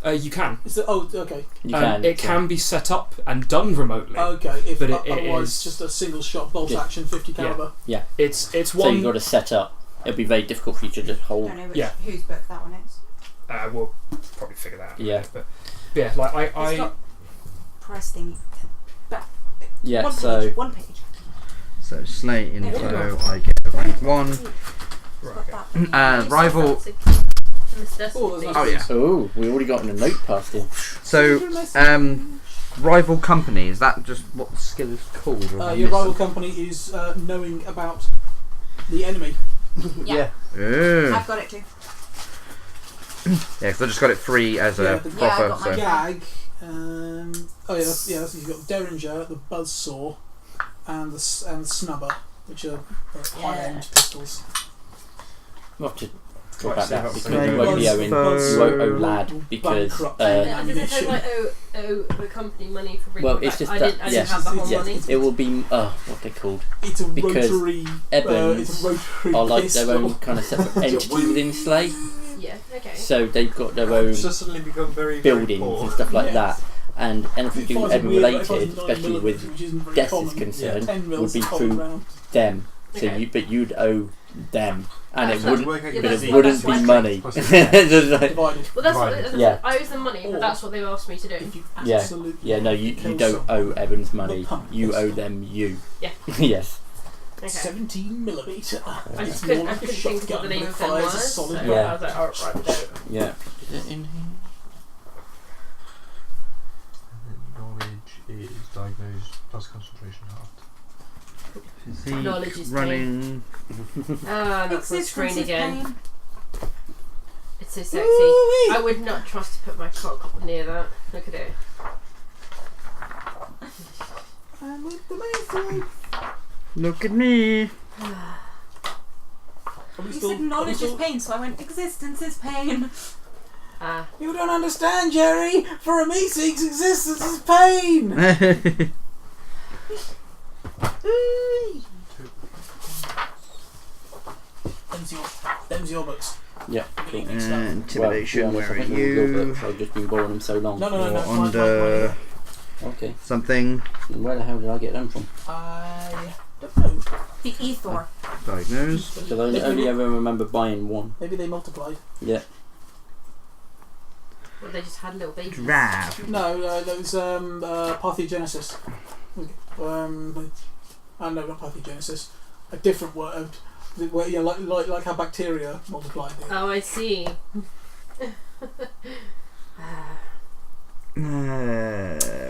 You can. It's the, oh, okay. You can. It can be set up and done remotely. Okay, if But it otherwise is- just a single shot bolt action 50 caliber. It's So one. you've got to set up. It'll be very difficult for you to just I hold. don't know Yeah. whose book that one is. We'll probably figure that out. Yeah. But yeah, like It's I got price thingy. Yeah, One so page. One page. So slate There we info, go. I get rank 1. It's got that. Rival. Oh, yeah. oh, we already got a note past him. So rival company, is that just what the skill is called? Or am I your rival missing? company is knowing about the enemy. Yeah. Ooh. I've got it too. Yeah, because I just got it free as Yeah, a the- Yeah, I proper. got So. mine. Gag. That's you've got Derringer, the Buzzsaw, and the Snubber, which are high-end pistols. We'll have to talk Right, about so that that's because fine. you won't be owing. You won't owe lad Button because. corrupt Does ammunition. it like owe the company money for bringing Well, it it's back? just I that. didn't Yes, have the whole yes, money. it will be. What they called It's a because rotary. Evans it's a rotary are like pistol. their own kind of separate entity within Slay. Yeah, okay. So they've got their own It's just suddenly become very, very buildings poor. and stuff like Yeah. that. And anything to do with Evan related, especially with with death is concerned, would be through them. So Okay. but you'd owe them, and it That's wouldn't. Work out Yeah, But that's it what- wouldn't that's be what- money. Plus It's like- divided. Well, that's what Divided. Yeah. I owe them money, but that's what they've asked me to do. If you Yeah. absolutely yeah, no, you kill don't someone. owe Evans money. Pump You pistol. owe them you. Yeah. Yes. Okay. 17mm. I It's just more couldn't, like a think of what shotgun, the name but of it them fires a was. solid So Yeah. I was like, oh, right, no. Yeah. Knowledge is diagnosed plus concentration halved. Physique, Knowledge is running. Ah, not full Existence screen is again. pain. It's so sexy. I would not trust to put my cock near that. Look at it. And with the mason. Look at me. Are we You still- said knowledge are we is still- pain, so I went existence is pain. Ah. You don't understand, Jerry. For a Meeseeks, existence is pain. Them's your books. Yeah. Cool. Intimidation, Well, to be honest, I where are think it was your you? books, I've just been boring them so long. No. Or mine- under Okay. something. Where the hell did I get them from? I don't know. The Ethor. Diagnosed. Because I only ever remember buying one. Maybe they multiplied. Yeah. Well, they just had little babies. Giraffe. No, that was Parthenogenesis. I know, not pathogenesis. A different word. Where, you know, like how bacteria multiply. Oh, I see.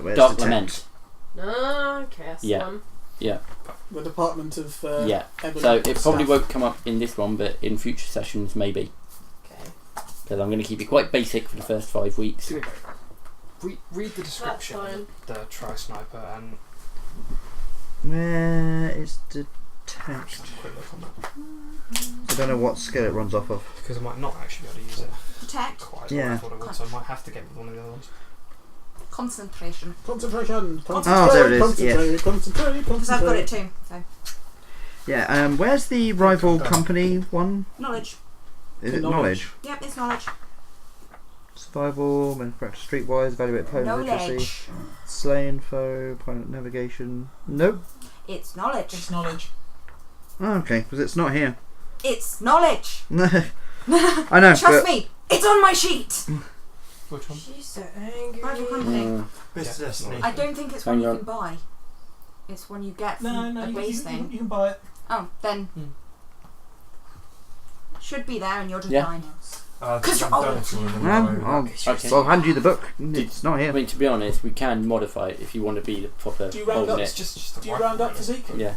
Where's Dark the Lament. text? Okay, that's Yeah. the one. The Department of Yeah. Ebony So it probably staff. won't come up in this one, but in future sessions maybe. Okay. Because I'm going to keep it quite basic for the first 5 weeks. Read the description That's fine. of the tri-sniper and Where is the text? have a quick look on that. I don't know what skill it runs off of. Because I might not actually be able to use it Protect. quite as Yeah. well as I thought I would, so I might have to get with one of the other ones. Concentration. Concentration. Oh, there it is, Concentrate. Concentrate. Because I've got it too. So Yeah, where's the rival company one? knowledge. Is it Knowledge. knowledge? Yep, it's knowledge. Survival, manufacture streetwise, evaluate opponent literacy, Knowledge. slaying foe, opponent navigation. Nope. It's knowledge. It's knowledge. Oh, okay, because it's not here. It's knowledge. I know. Trust me, it's on my sheet. Which one? She's so angry. Rival company. Mr. Destiny. I don't think it's one Hang you on. can buy. It's one you get from No, a base thing. you can buy it. Oh, then Hmm. should be there, and you're just Yeah. blind. I've 'Cause you're done old. it for them. Okay. I'll hand you the book. It's not I here. mean, to be honest, we can modify it if you want to be the proper Do you round up? holding It's it. just a Do you rifle, round up really. physique? Yeah.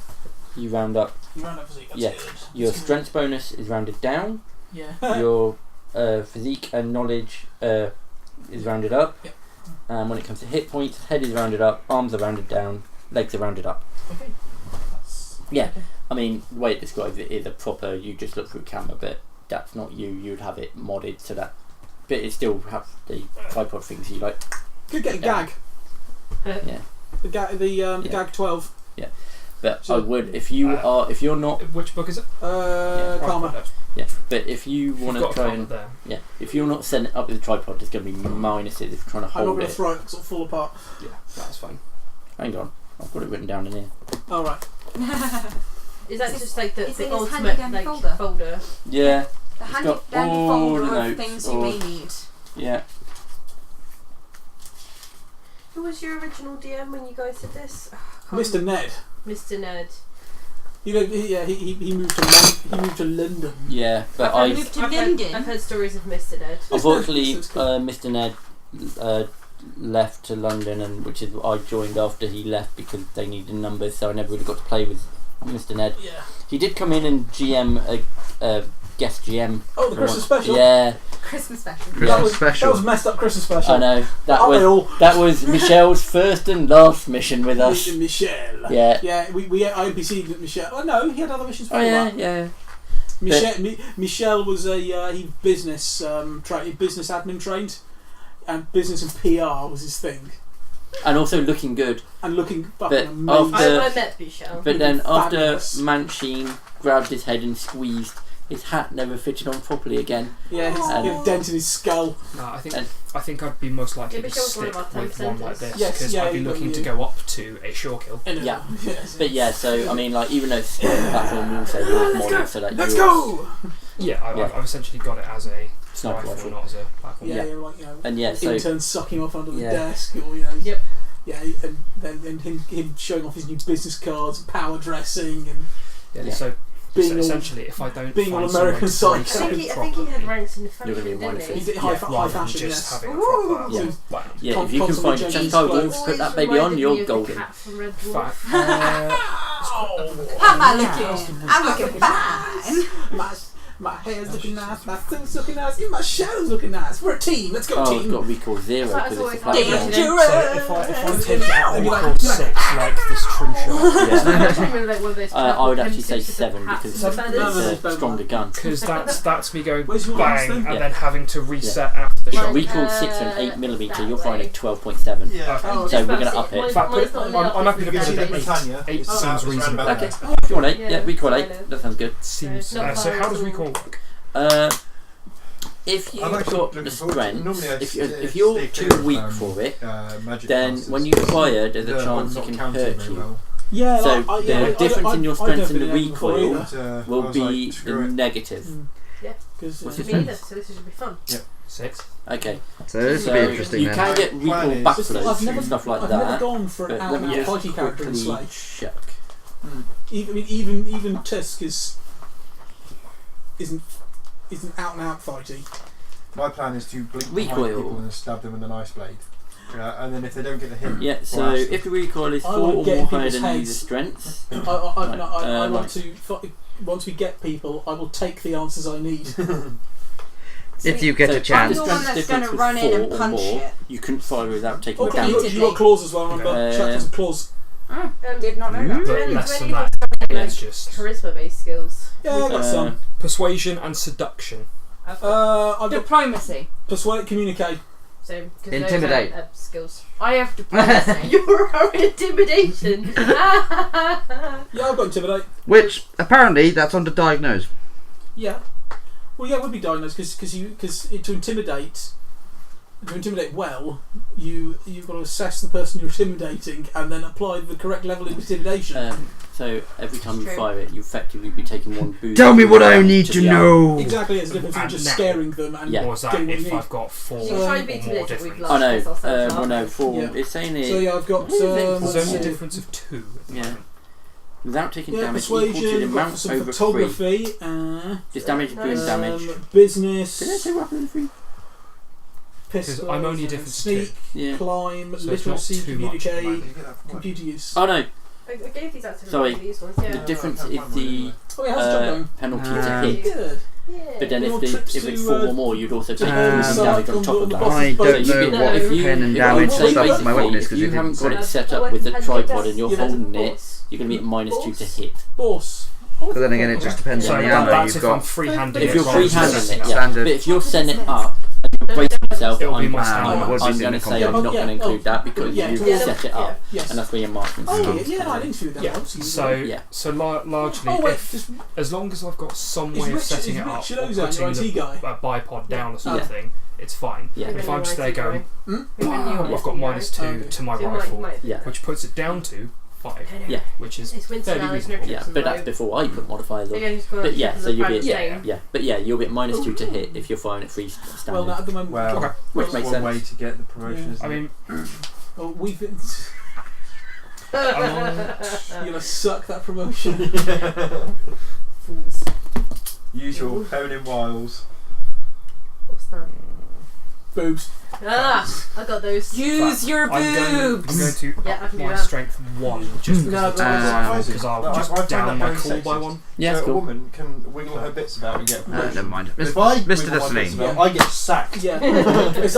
You round up. You round up physique. That's Yeah. good. Your That's good. strength bonus is rounded down. Yeah. Your physique and knowledge is rounded up. Yep. And when it comes to hit points, head is rounded up, arms are rounded down, legs are rounded up. Okay. That's, Yeah. okay. I mean, the way it describes it is a proper, you just look through camera, but that's not you. You'd have it modded so that, but it still have the tripod things you like. Could get a Yeah. gag. Yeah. The gag 12. But So- I would, if you're not, Which book is it? Karma. yeah. But if you You've want got to a try card and, there. yeah, if you're not setting it up with a tripod, there's going to be minuses if you're trying to I'm not hold going to it. throw it because it'll fall apart. Yeah, that's fine. Hang on, I've got it written down in here. All right. Is that just like It's the in his ultimate handy like dandy folder? Yeah, The handy got dandy all folder the of notes, things you all- may need. yeah. Who was your original DM when you guys did this? Mr. Ned. Mr. Ned. He moved to he moved to London. Yeah, but I've I moved to I've London. heard stories of Mr. Ned. unfortunately That's cool. Mr. Ned left to London, and which is I joined after he left because they needed numbers, so I never really got to play with Mr. Ned. Yeah. He did come in and GM a guest GM. Oh, the for Christmas once. special. Yeah, Christmas special. Christmas That special. was messed up Christmas special. I know. Aren't they all? That was Michelle's first and last mission with us. Michelle. Yeah. Yeah, we IPC'd Michelle. Oh no, he had other missions for Oh yeah, that. yeah. Michelle was a business business admin trained, and business and PR was his thing, And also looking good. and looking But fucking amazing. after- I met Michelle. But then after Fabulous. Manchin grabbed his head and squeezed, his hat never fitted on properly again. Yeah, he had a dent in his skull. No, I think And- I'd be most likely Yeah, to but she was one stick of our with 10 one like this centres. Yes, because yeah, I'd be you got looking to you. go up to a sure kill. Yeah. Yes. But yeah, so I mean, like even though it's a platform, we also model so that Let's yours go. Yeah, I've essentially got it as a sniper rifle, rifle. not as a platform. Yeah, Yeah. like And yeah, so interns sucking him off under the Yeah. desk, or Yep. yeah, and then him showing off his new business cards, power dressing, and Yeah, so being all essentially, if I don't being find all somewhere American to Psycho. break I think something he had properly, ranks in the You're gonna be fashion, didn't wonderful. he? he did yeah, high rather than fashion. just Yes. having a Ooh. proper Yeah. wow. yeah, Con- if you can constantly find changing just his how clothes. to put that baby on, you're golden. From Red Fact. Dwarf. How am I looking? I'm looking fine. My hair's looking nice, my suit's looking nice, even my shadow's looking nice. We're a team. Let's go, Oh, it's team. got recall 0 That's because always it's a like platform. Dangerous. So if I take it out Maybe and like- record 6 like this true shot, I would actually say 7 because it's No, no, no. a stronger gun. because that's me going Where's your last bang thing? and Yeah. then having to reset after the Well, shot. Recall 6 and 8mm, you're finding 12.7. Yeah. Oh, So we're going to up it. In fact, I'm happy to put it at 8. Britannia. 8 It's seems around reasonable. about Okay. there. If you want 8, Yeah, yeah, recall 8. I know. That sounds good. Seems. Not So how bad does at recall all. work? If you've I'm actually got looking the forward to it. strength, Normally I if you're stay too clear of, weak for it, magic then classes. when you fire, there's a The chance ones it not can counted hurt very you. well. Yeah, So like, the difference in your I've strength never and the been able to recoil either. I will was be like, the screw it. negative. Yeah. Because What's Me this neither, so this should be fun. 6. Okay. So this will be interesting You then. can get Plan recall is- backflows I've never, and stuff like I've that. never gone for an But out let and me out just fighty character in quickly Slay. check. Even Tusk isn't out and out fighty. My plan is to blink behind Recoil. people and stab them with an ice blade. And then if they don't get the hit, Yeah, so blast them. if the recoil is I 4 like or getting more higher people's than heads. user strength, I Right, want to. Once we get people, I will take the answers I need. If you get so a if chance. I'm the the one strength that's difference gonna was run in 4 and or punch more, it. you couldn't fire without taking Okay, damage. you got claws as well. Remember, Shackles and claws. Did not know that. But When less than anyone's that, got, like, it's just charisma-based skills. Yeah, I got some. persuasion and seduction. I've got I've got Diplomacy. persuade, communicate. so Intimidate. Skills. I have diplomacy. You're intimidation. Yeah, I've got intimidate. Which apparently that's under diagnose. Yeah. Well, yeah, it would be diagnosed because to intimidate well, you've got to assess the person you're intimidating and then apply the correct level of intimidation. So every time you True. fire it, you effectively be taking 1 boost. Tell me what I need to the arm. know. Exactly, it's different from And just now. scaring them and Yeah. Or is that getting what you if need. I've got 4 You can try and be or more intimidated with difference? love. Oh no, Ourselves, well no, 4. Yeah. It's saying So it yeah, I've got There's There's only a so- difference of 2 at the Yeah. moment. without taking yeah, damage equal to the persuasion, got amount some over 3. photography, Just damage doing damage. business, Did I say weapon 3? pistols, I'm only a difference of sneak, Yeah. climb, So it's not literacy, too much at the communicate, moment. You get that from work? computer use. Oh no, I gave these out to Sorry. these ones. the Yeah. difference I can't is find the mine Oh, yeah, how's the job going? penalty Ah. to hit. Good. Yeah. But then Little if trips it's to, 4 or more, you'd also take Uh, damage side on on top the of that. boss's I boat. don't So know you- what if you- pen and if damage you- stuff for my weapon is if because you if haven't got it Well, set well, up with the and tripod it and you're does- holding it, Boss. you're going to be at -2 to Boss. hit. Boss. But then again, it just depends So on the that- ammo that's you've if I'm got. free-handing If it you're rather than free-handing setting it, up. yeah. Standard. But if you're setting it up and you're bracing yourself, It'll be I'm my it standard. would be going doing to a say I'm combo. not going to include that because Yeah, you've yeah, set it up, Yes. and that's where your marksman Oh, skills yeah, come I in. didn't do that Yeah. once. So largely, Oh, wait, if, just, as long as I've got some is way of setting Richard it up or Ozone your putting IT guy? a bipod down or Yeah. something, it's fine. Yeah. If I'm just there going, Hmm? I've got -2 Okay. to my rifle, Yeah. which puts it down to 5, Yeah. which is It's winter fairly now, there's no reasonable. trips Yeah, but that's before I put modifiers on. But yeah, so you'll be at, Yeah. but yeah, you'll be at -2 to hit if you're firing at free Well, standard. no, at the moment, Well, Okay. Which that's makes one sense. way to get the promotion. Yeah. I mean, well, we've been. I'm You're gonna suck that promotion. Fools. Use your feminine wiles. What's that? Boobs. Ah, I got those. Use your I'm going boobs. to Yeah, I up can do my that. strength 1 just because No, of the but time, because I'll No, just I find down that my very call by sexist. 1. Yeah, so it's a cool. woman can wiggle her bits about and get a promotion. Never mind. If I Mr. wiggle my Destiny. bits about, I get sacked. Yeah, it's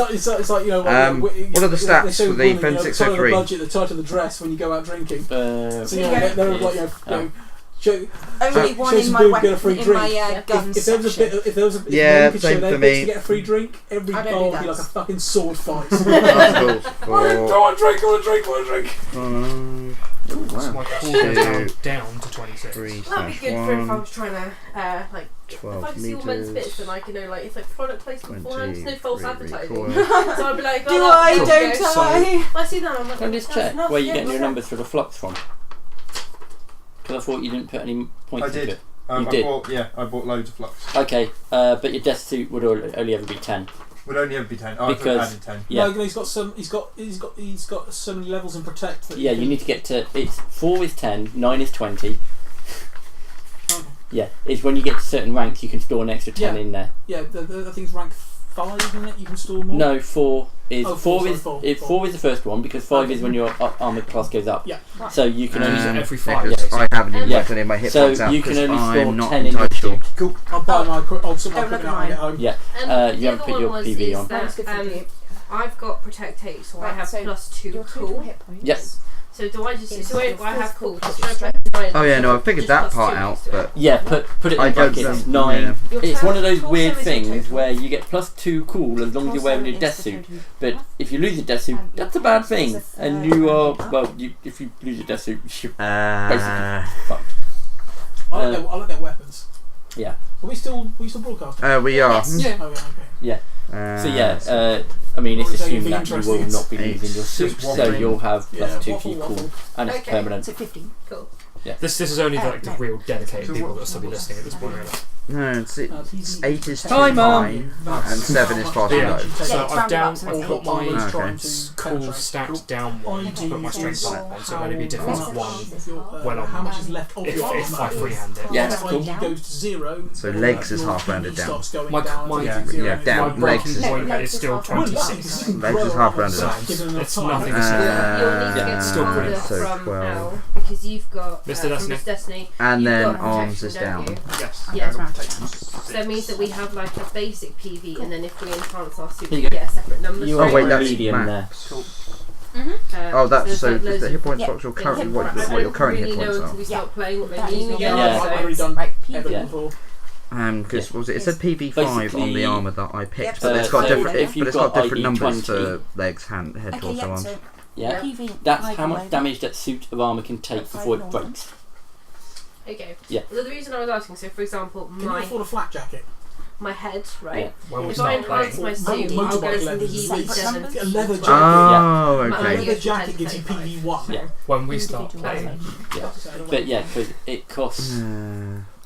like you know. What are the stats they say for with the women, Fen you know, the tighter the 603? budget, the tighter the dress when you go out drinking. So you know, Yeah. they're like show Only one show in some my boob, get a weapon free in drink. my gun if there was a section. bit, if there was a, if Yeah, men could same show their for bits me. to get a free drink, every I don't bar do would be that. like a fucking sword fight. That's cool. want a drink, So Wow. my call Two, goes down to 26. 3 That'd be good for if I /1. was trying to, like, if 12 I could see all men's meters, bits, then I can know, like, it's like product placement beforehand, there's no false re- advertising. recoil. So I'd be like, Do oh, I? that's Don't cool. I? I see that, I'm like, Can I just that's check enough, where you're yeah, getting your okay. numbers for the flux from? Because I thought you didn't put any points I did. into it. I did? bought loads of flux. Okay, but your death suit would only ever be 10. Would only ever be 10. Oh, Because- I thought I added 10. Yeah. No, he's got some. He's got so many levels in protect. That Yeah, you can- need to get to. It's 4 is 10, 9 is 20. Okay. Yeah, it's when you get to certain ranks you can store an extra 10 Yeah. in there. Yeah, I think it's rank 5, isn't it? You can store more. No, 4 is Oh, 4 sorry, is four, it, four. 4 is the first one because 5 Okay. is when your armor class goes up. Yeah. So you can only every 5 because days. I haven't even Yeah. worked any of my hit so points out you can because only store I'm not 10 in your entitled. suit. Cool. I'll buy my. I'll sort my Don't look equipment at out when I get mine. home. Yeah. And You the haven't other put your one was PV is on. That's good for that, you. I've got protect 8, so I Right, have so +2 Your total cool. hit points. Yes. So do I just Is so if your I have first cool, call just plus try and press 9. Oh yeah, no, I figured Just that +2 part out, next to it. but Yeah, put it I in don't brackets. know. 9. Your It's one of those total weird is your things total. where you get +2 cool as long as you're wearing your death suit. But if you lose your death suit, that's a bad thing. And you are, well, if you lose your death suit, you're basically fucked. I like their weapons. Yeah. Are we still broadcasting? we are. Yes. Yeah. Oh, yeah, okay. So yeah, I mean, it's What are you assumed saying, that the you will interest not be is losing your suit, just so waffling. you'll have Yeah, +2 for waffle, your cool, waffle. and it's Okay. permanent. So 15. Cool. This is only like the no. real dedicated So people what- that'll still be listening at this point, really. No, it's 8 is too Time, high, and 7 is far too Yeah. low. So it's I've rounded down. up to I've eight. put my Okay. cool stats down one to put my strength on it on, so it'll only be difference of one when I'm- how much is left of if your I armor. freehand it. Yeah, If that's cool. ID goes to 0, So legs is your half rounded PD down. starts going My- down my- to yeah, 0. yeah, down. My Legs breaking is- point Legs is is still half Well, 26. Legs is half rounded So up. Given enough it's time. nothing. You'll need to Yeah, get still further brilliant. So from 12. Al because you've got Mr. from Destiny. Miss Destiny. And you've then got arms protection, is don't down. you? Yes. Yeah. That's So that means that we have like a basic PV, and then if we enhance our suit, Here we you go. get separate numbers. You Oh, are wait, that's medium max. there. Oh, that's so. there's Is the hit points Yeah. box your things. current what I your don't current really hit know points until are? we Yeah. start playing what they That mean is again. Yeah. I've So already done Right, Evan Yeah. before. Because Yeah. was it said PV5 on the Basically- armor that I picked, Yep. but it's got So different. if But you've it's got got different ID numbers 20. for legs, hand, head, Okay, torso, yeah, arms. so Yeah. PV That's high how much low. damage that suit of armor can take before it breaks. okay. Yeah. Well, the reason I was asking, so for example, Can you afford a flak jacket? my head, right? When we If I start playing. enhance my suit, Motorbike I'll go from the leathers, heat it's 7 a leather jacket. Oh, My A okay. idea- leather jacket gives you PV1. Yeah. When we start Individual playing, Yeah. So, But yeah, because it costs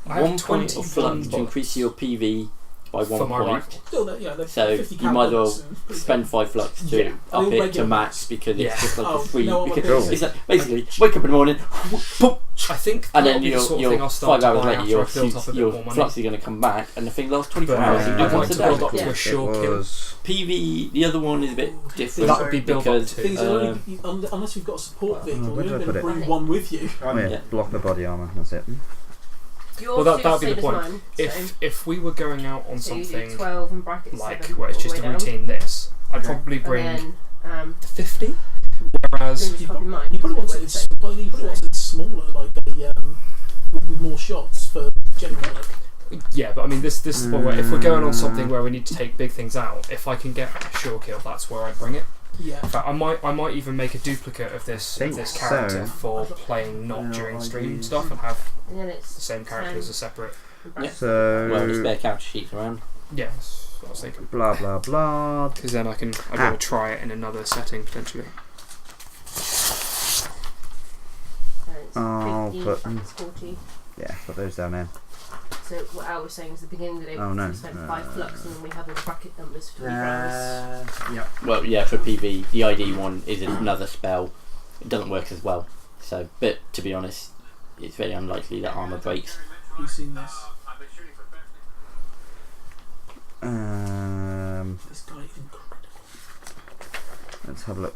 I have 1 point of flux 21 to increase your PV by for 1 my point. rifle. still, they're So 50 you might as well calories and pretty spend 5 flux to Yeah. up Oh, it to regular max because Yeah. it's just like Oh, a free. no, I'm because okay. it's like, basically, wake up in the morning, boop, I think and that'll then be the sort of thing I'll start 5 to hours buy later, after your I've built up a bit your more money. flux is going to come back, and the thing lasts 24 But hours. You do I'd it like once to a build day. up to Yeah. a sure It kill. was PV, the other one is a bit different. That would be build up because to. Things are only, unless you've got a support vehicle, where you're did I not going to put it? bring one with you. oh yeah, Yeah. block the body armor. That's it. Your Well, that suit's would be same the as point. mine, If we were going out on so you do something 12 and bracket like 7 where it's all just the a way down. routine this, I'd probably And bring then, 50. Whereas then it's probably mine. You probably want What something, would well, you probably want something smaller, like a with more shots for general look. yeah, but I mean this is the way. If we're going on something where we need to take big things out, if I can get a sure kill, that's where I bring it. Yeah. In fact, I might even make a duplicate of this Think character so. for playing not No, during I stream use- stuff and have And then the it's same character 10 as a separate. and bracket So Well, the spare character sheets around. Yeah, that's what I was thinking. blah blah blah. Because then I'd be able to try it in another setting potentially. and it's I'll 15 put- brackets 40. Yeah, put those down there. So what Al was saying is at the beginning of the day Oh, no. we spent 5 flux and then we have all the bracket numbers for 24 hours. Yeah. Well, yeah, for PV, the ID one is another spell. It doesn't work as well. So, but to be honest, it's very unlikely that armor breaks. Have you seen this? This guy is incredible. Let's have a look.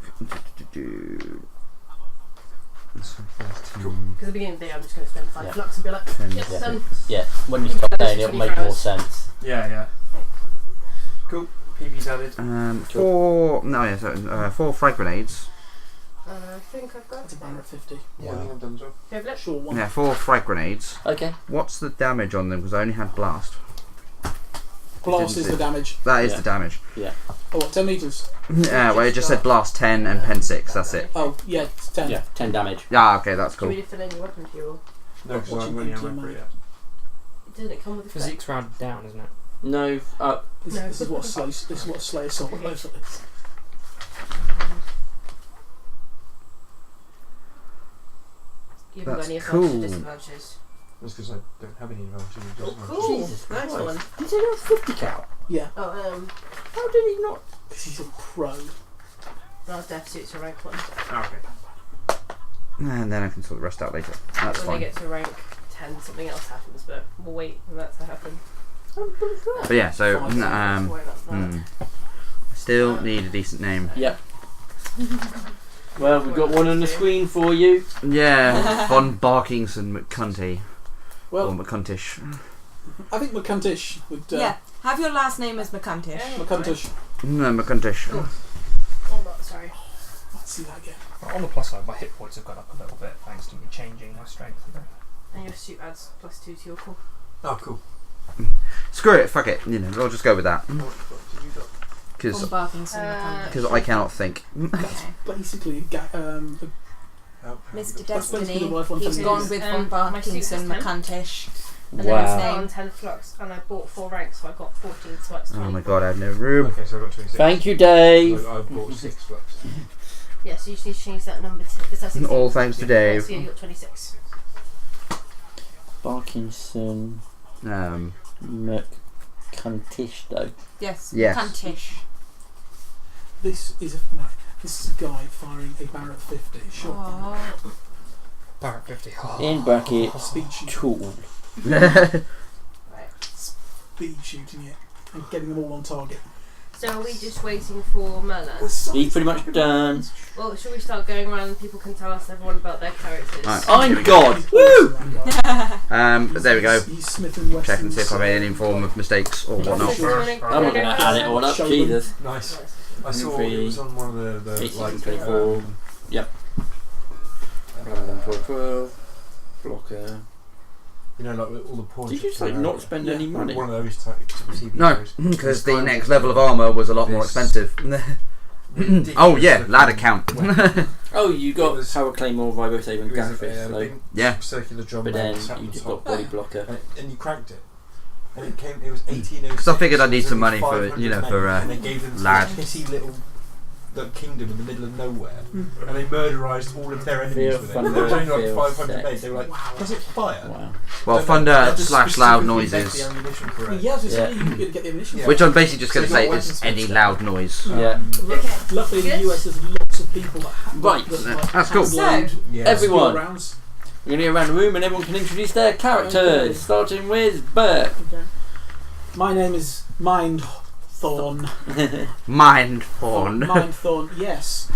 Because at the beginning of the day I'm just going to spend 5 Yeah. flux and be like, 10 yep, yeah. done. Yeah, when you start playing, it'll make more sense. Yeah. Cool. PV's added. 4 frag grenades. I think I've got That's a it. banner of 50. Yeah, I think I've done so. Do you have it? Sure, one. Yeah, 4 frag grenades. Okay. What's the damage on them? Because I only had blast. Blast Didn't is see. the damage. That is Yeah. the damage. Oh, what, 10 metres? Yeah, well, it just said blast 10 and pen 6. That's it. Oh, yeah, it's 10. Yeah, 10 damage. Yeah, okay, that's Do you cool. need to fill in your weapon fuel? No, because I Watching haven't got any PG ammo for it mode. yet. Doesn't it come with a flux? Physique's rounded down, isn't it? No, This is what Slay Assault is. You haven't got That's any cool. advantages, disadvantages. That's because I don't have any advantages. Oh, cool. Jesus Nice Christ. one. Did he not 50 cal? Yeah, Oh, How did he not? because he's a pro. our death suits are rank 1. Okay. And then I can sort the rest out later. That's When fine. they get to rank 10, something else happens, but we'll wait for that to happen. But yeah, so Don't worry about that. still need a decent name. Yep. Well, we've got one on the screen for you. Yeah, Von Barkingson McCunty. Or Well, McCuntish. I think McCuntish would. Yeah, have your last name as McCuntish. McCuntish. No, McCuntish. Oh, no, sorry. Let's see that again. Well, on the plus side, my hit points have gone up a little bit thanks to me changing my strength a bit. And your suit adds +2 to your call. Oh, cool. Screw it, fuck it. You know, we'll just go with that. What have you got? Because McCuntish. I cannot think. That's basically a Mr. That's supposed to be the Destiny. word one He's for gone me. with Um, Von my suit is Barkingson 10. McCuntish. And Wow. then his On name. 10 flux, and I bought 4 ranks, so I got 14, so that's 20. Oh my god, I have no room. Okay, so I've got 26. Thank you, Dave. So I've bought 6 flux. Yeah, so you just need to change that number to. Is that 16? All thanks to Yeah, Dave. so yeah, you got 26. Parkinson McCuntish, though. Yes. Yes. Cantish. This is a guy firing a Barrett 50 shotgun. Barrett 50. In brackets, Speed shooting. tool. Speed shooting it and getting them all on target. So are we just waiting for Merlan? He's pretty much done. Well, should we start going around and people can tell us everyone about their characters? Right. I'm God! Woo! But there we go. He's Smith and Wesson. Check and see if I've made any form of mistakes or whatnot. I'm not going to add it all up, Show Jesus. Nice. I saw saw it it was was on one of the 1824. Yep. 12. Blocker. you know, like all the portraits. Did you just like not spend any money? One of those types of TV No, shows. because the next level of armour was a lot more expensive. Oh yeah, ladder count. Oh, you got It was- Power Claymore, Vibro Save, and It was a Gaffis, so. big Yeah. circular drum But bag then sat on you the just top. got Body Blocker. And you cracked it. And it came. It was 1806. Because I figured I'd need It was some only money for, 500 you know, men, for, and they gave them lad. this pissy little kingdom in the middle of nowhere, and they murderised all of their enemies Feel with it. thunder, There was only feel like 500 sex. men. They were like, "Does it fire?" Wow. Well, So thunder they had to / loud specifically noises, make the ammunition for it. Yeah, I was just Yeah. saying, you can get the ammunition. Yeah. which I'm basically just going to So you say got is weapons any switch. loud noise. Yeah. Luckily in the Good. US there's lots of people that have Right, that, that's cool. hand-load Yeah. Everyone. rounds. We're going to go around the room and everyone can introduce their characters, Okay. starting with Bert. My name is Mindthorn. Mindthorn. Mindthorn, yes.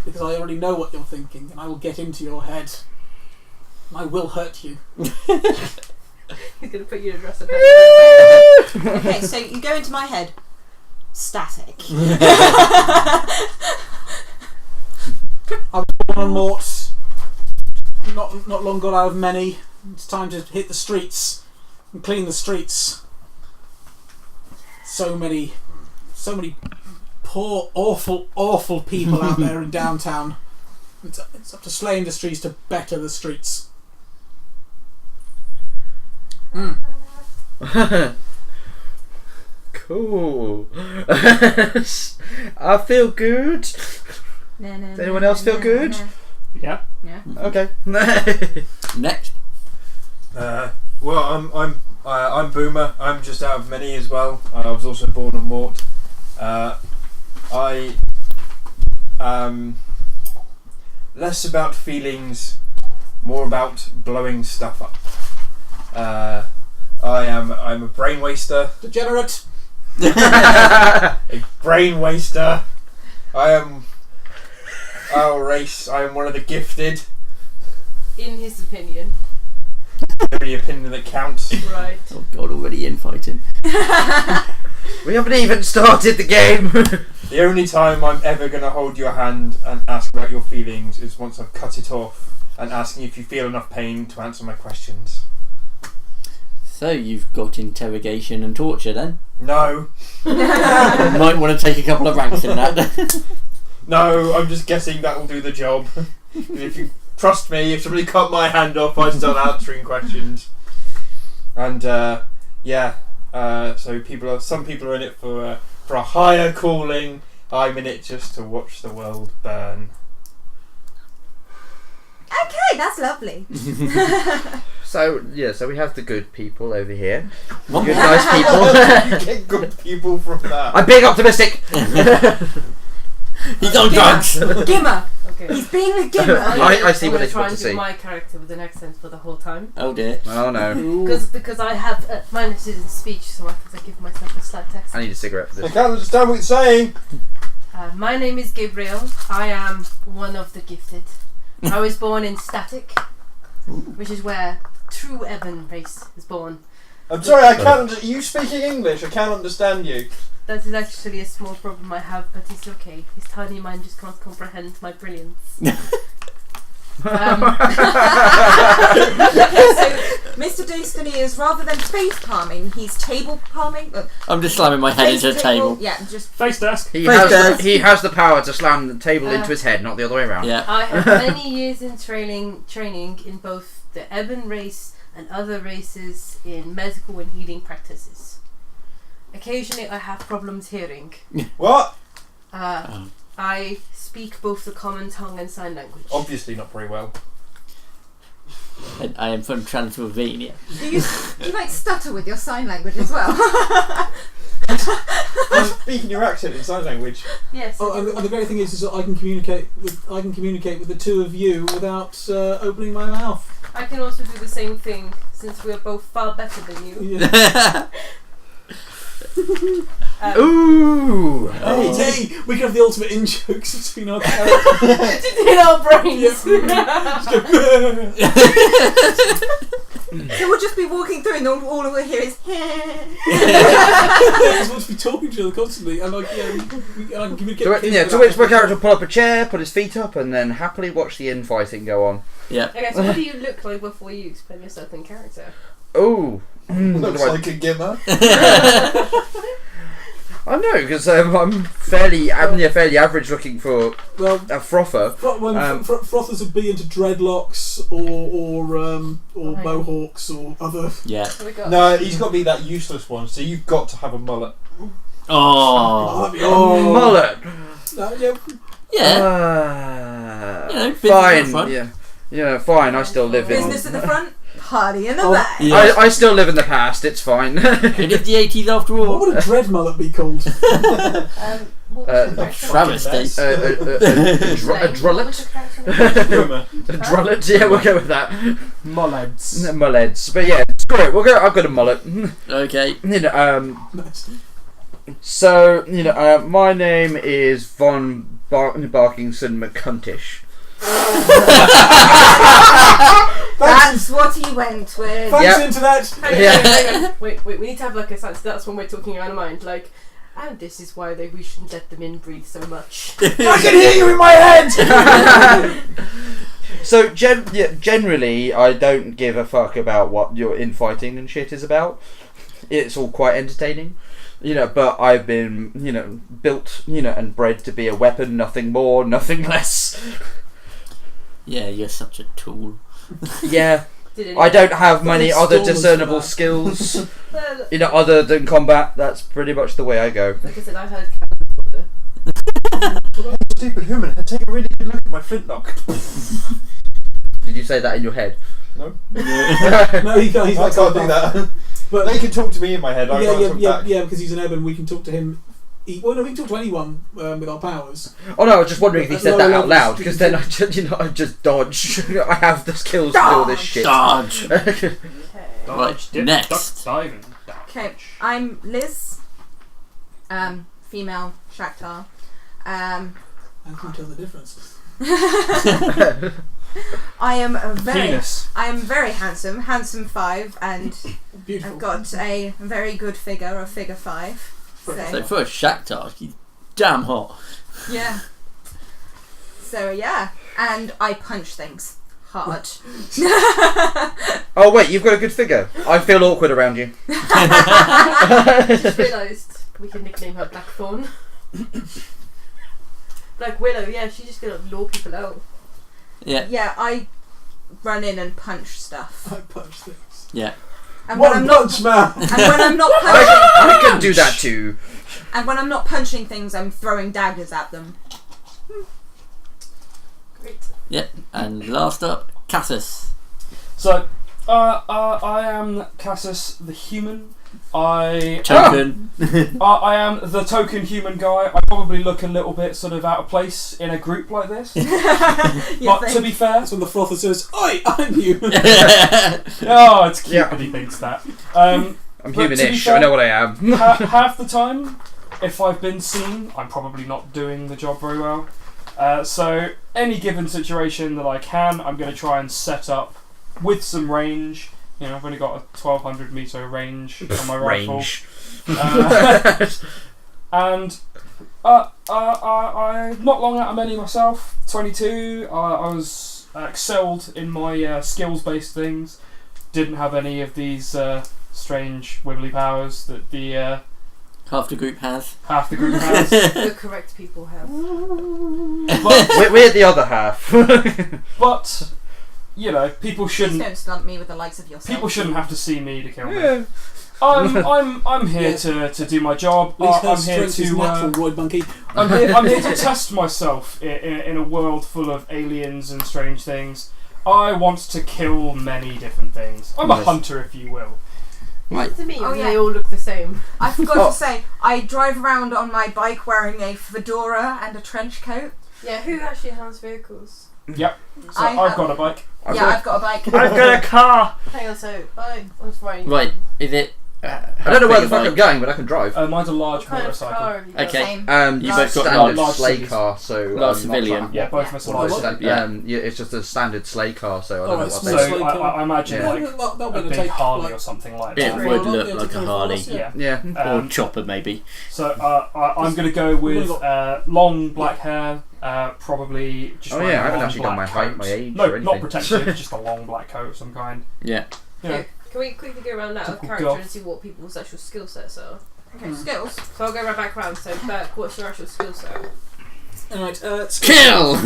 Because I already know what you're thinking, and I will get into your head. And I will hurt you. He's going to put you in a dress up. Okay, so you go into my head. Static. Born on Mort. Not long got out of many. It's time to hit the streets and clean the streets. So many poor, awful people out there in downtown. It's up to Slay Industries to better the streets. Cool. I feel good. Does anyone else feel good? Yeah. Yeah. Okay. Next. Well, I'm Boomer. I'm just out of many as well. I was also born on Mort. I am less about feelings, more about blowing stuff up. I'm a brain waster. Degenerate. A brain waster. I am our race. I am one of the gifted. In his opinion. The only opinion that counts. Right. Oh God, already infighting. We haven't even started the game. The only time I'm ever going to hold your hand and ask about your feelings is once I've cut it off and asking if you feel enough pain to answer my questions. So you've got interrogation and torture then? No. You might want to take a couple of ranks in that. No, I'm just guessing that will do the job. If you trust me, if somebody cut my hand off, I start answering questions. And so some people are in it for a higher calling. I'm in it just to watch the world burn. Okay, that's lovely. So we have the good people over here. One Good, more. nice people. You get good people from that. I'm being optimistic. He's on drugs! Gimmer. Okay. He's being a gimmer. I see I'm what gonna they try want and to do see. my character with an accent for the whole time. Oh dear. Oh no. Because I have minus in speech, so I have to give myself a slight I accent. need a cigarette for I this. can't understand what you're saying. My name is Gabriel. I am one of the gifted. I was born in Static, which is where true Evan race is born. I'm sorry, I can't. Are you speaking English? I can't understand you. That is actually a small problem I have, but it's okay. His tiny mind just can't comprehend my brilliance. So, Mr. Destiny is, rather than face palming, he's table palming. I'm just slamming my head Face into a table. Yeah, just Face desk. He Face has, desk. he has the power to slam the table into his head, not the other way around. Yeah. I have many years in training in both the Ebon race and other races in medical and healing practices. Occasionally I have problems hearing. What? I speak both the common tongue and sign language. Obviously not very well. And I am from Transylvania. Do you like stutter with your sign language as well? Speaking your accent in sign language. Yes. Oh, and the great thing is that I can communicate with the two of you without opening my mouth. I can also do the same thing since we are both far better than you. Yeah. Ooh. Hey, we can have the ultimate in jokes between our characters. In our brains. So we'll just be walking through and all we'll hear is We're supposed to be talking to each other constantly, and like, I can communicate. To which my character will pull up a chair, put his feet up, and then happily watch the infighting go on. Yeah. Okay, so what do you look like before you explain yourself in character? Ooh. Looks like a gimmer. I know, because I'm fairly average looking for Well, a frother. Frothers would be into dreadlocks or mohawks or other. Yeah. So we got No, he's got to be that useless one, so you've got to have a mullet. Oh. that'd be Mullet. yeah. Yeah. You know, business at the Fine. front. Yeah, fine. I still live in. business at the front, party in the back. Yeah. I still live in the past. It's fine. It is the 80s after What all. would a dread mullet be called? what was your character? Travesty. A What drullet. was your character name? A drullet. Yeah, we'll go with that. Mulleds. Mullets. But yeah, screw it. We'll go. I've got a mullet. Okay. So my name is Von Barkington McCuntish. That's what he went with. Thanks, Yeah. internet. Hang on. Wait, we need to have like a sense. That's when we're talking out of mind. Like, and this is why we shouldn't let them inbreathe so much. I can hear you in my head! So generally, I don't give a fuck about what your infighting and shit is about. It's all quite entertaining, But I've been, built, and bred to be a weapon, nothing more, nothing less. Yeah, you're such a tool. Yeah, Did I don't have many It's other storm as discernible well. skills, Well, other than combat. That's pretty much the way I go. like I said, I've heard. Stupid human, take a really good look at my flintlock. Did you say that in your head? No. No, he can't. He's I like can't do that. But They can talk to me in my head, I can't talk back. yeah, because he's an Eben. We can talk to him. We can talk to anyone with our powers. Oh no, I was just wondering if he At said that lower out loud, levels, because then I just dodge. I have the skills to do all this shit. Dodge. Okay. Right, dip, next. duck, diving. Okay, I'm Liz. Female Shakhtar. How can you tell the difference? I am Penis. very handsome 5, and Beautiful. I've got a very good figure, a figure 5. So for a Shakhtar, he's damn hot. Yeah. So yeah, and I punch things hard. Oh wait, you've got a good figure. I feel awkward around you. I just realised we can nickname her Blackthorn. Black Willow, yeah, she's just gonna lure people out. Yeah. Yeah, I run in and punch stuff. I punch things. Yeah. And when I'm not, punch man. and when I'm not punching, I can do that too. and when I'm not punching things, I'm throwing daggers at them. Great. Yeah. And last up, Cassus. So, I am Cassus the human. Token. I am the token human guy. I probably look a little bit sort of out of place in a group like this. But to be fair, That's when the frother says, "Oi, I'm you." oh, it's cute Yeah. when he thinks that. I'm But to be humanish. fair- I know what I am. Half the time, if I've been seen, I'm probably not doing the job very well. So any given situation that I can, I'm going to try and set up with some range. I've only got a 1200 meter range on my rifle. Range. And I'm not long out of many myself. 22. I was excelled in my skills-based things. Didn't have any of these strange wibbly powers that the Half the group has. half the group has. The correct people have. But, We're the other half. but people Please shouldn't. don't stunt me with the likes of yourself. People shouldn't have to see me to kill me. Yeah. I'm here to do my job. At least her I'm here strength is to natural, Royd Monkey. I'm here to test myself in a world full of aliens and strange things. I want to kill many different things. I'm a Nice. hunter, if you will. Right. To me, Oh, yeah. they all look the same. I forgot Oh. to say, I drive around on my bike wearing a fedora and a trench coat. Yeah, who actually has vehicles? Yep. So I I've have- got a bike. I've Yeah, got- I've got a bike. I've got a car. Hang on, so bike. I'm sorry. Right. Is it? I don't know where the fuck I'm going, but I can drive. Mine's a large What kind of motorcycle. car have you got? Okay. Same. You both got standard large sleigh cities. car, so Large civilian. Yeah, both of us are What large. was it? Yeah, it's just a standard sleigh car, so I don't know Alright, what small they. So sleigh I car. imagine Yeah. like That'll a be big take, Harley like, or something like It that. Right. would Well, look yeah, like to a go Harley. for us, Yeah. Yeah. Or chopper, maybe. So I'm going to go with long black hair, probably just Oh wearing yeah, I a haven't long actually done my black height, coat. my age, No, or anything. not protective, just a long black coat of some kind. Yeah. Yeah. Can we quickly go around that of Typical character goth. and see what people's actual skill sets are? Okay, skills. So I'll go right back around. So, Burke, what's your actual skill set? Alright, Kill.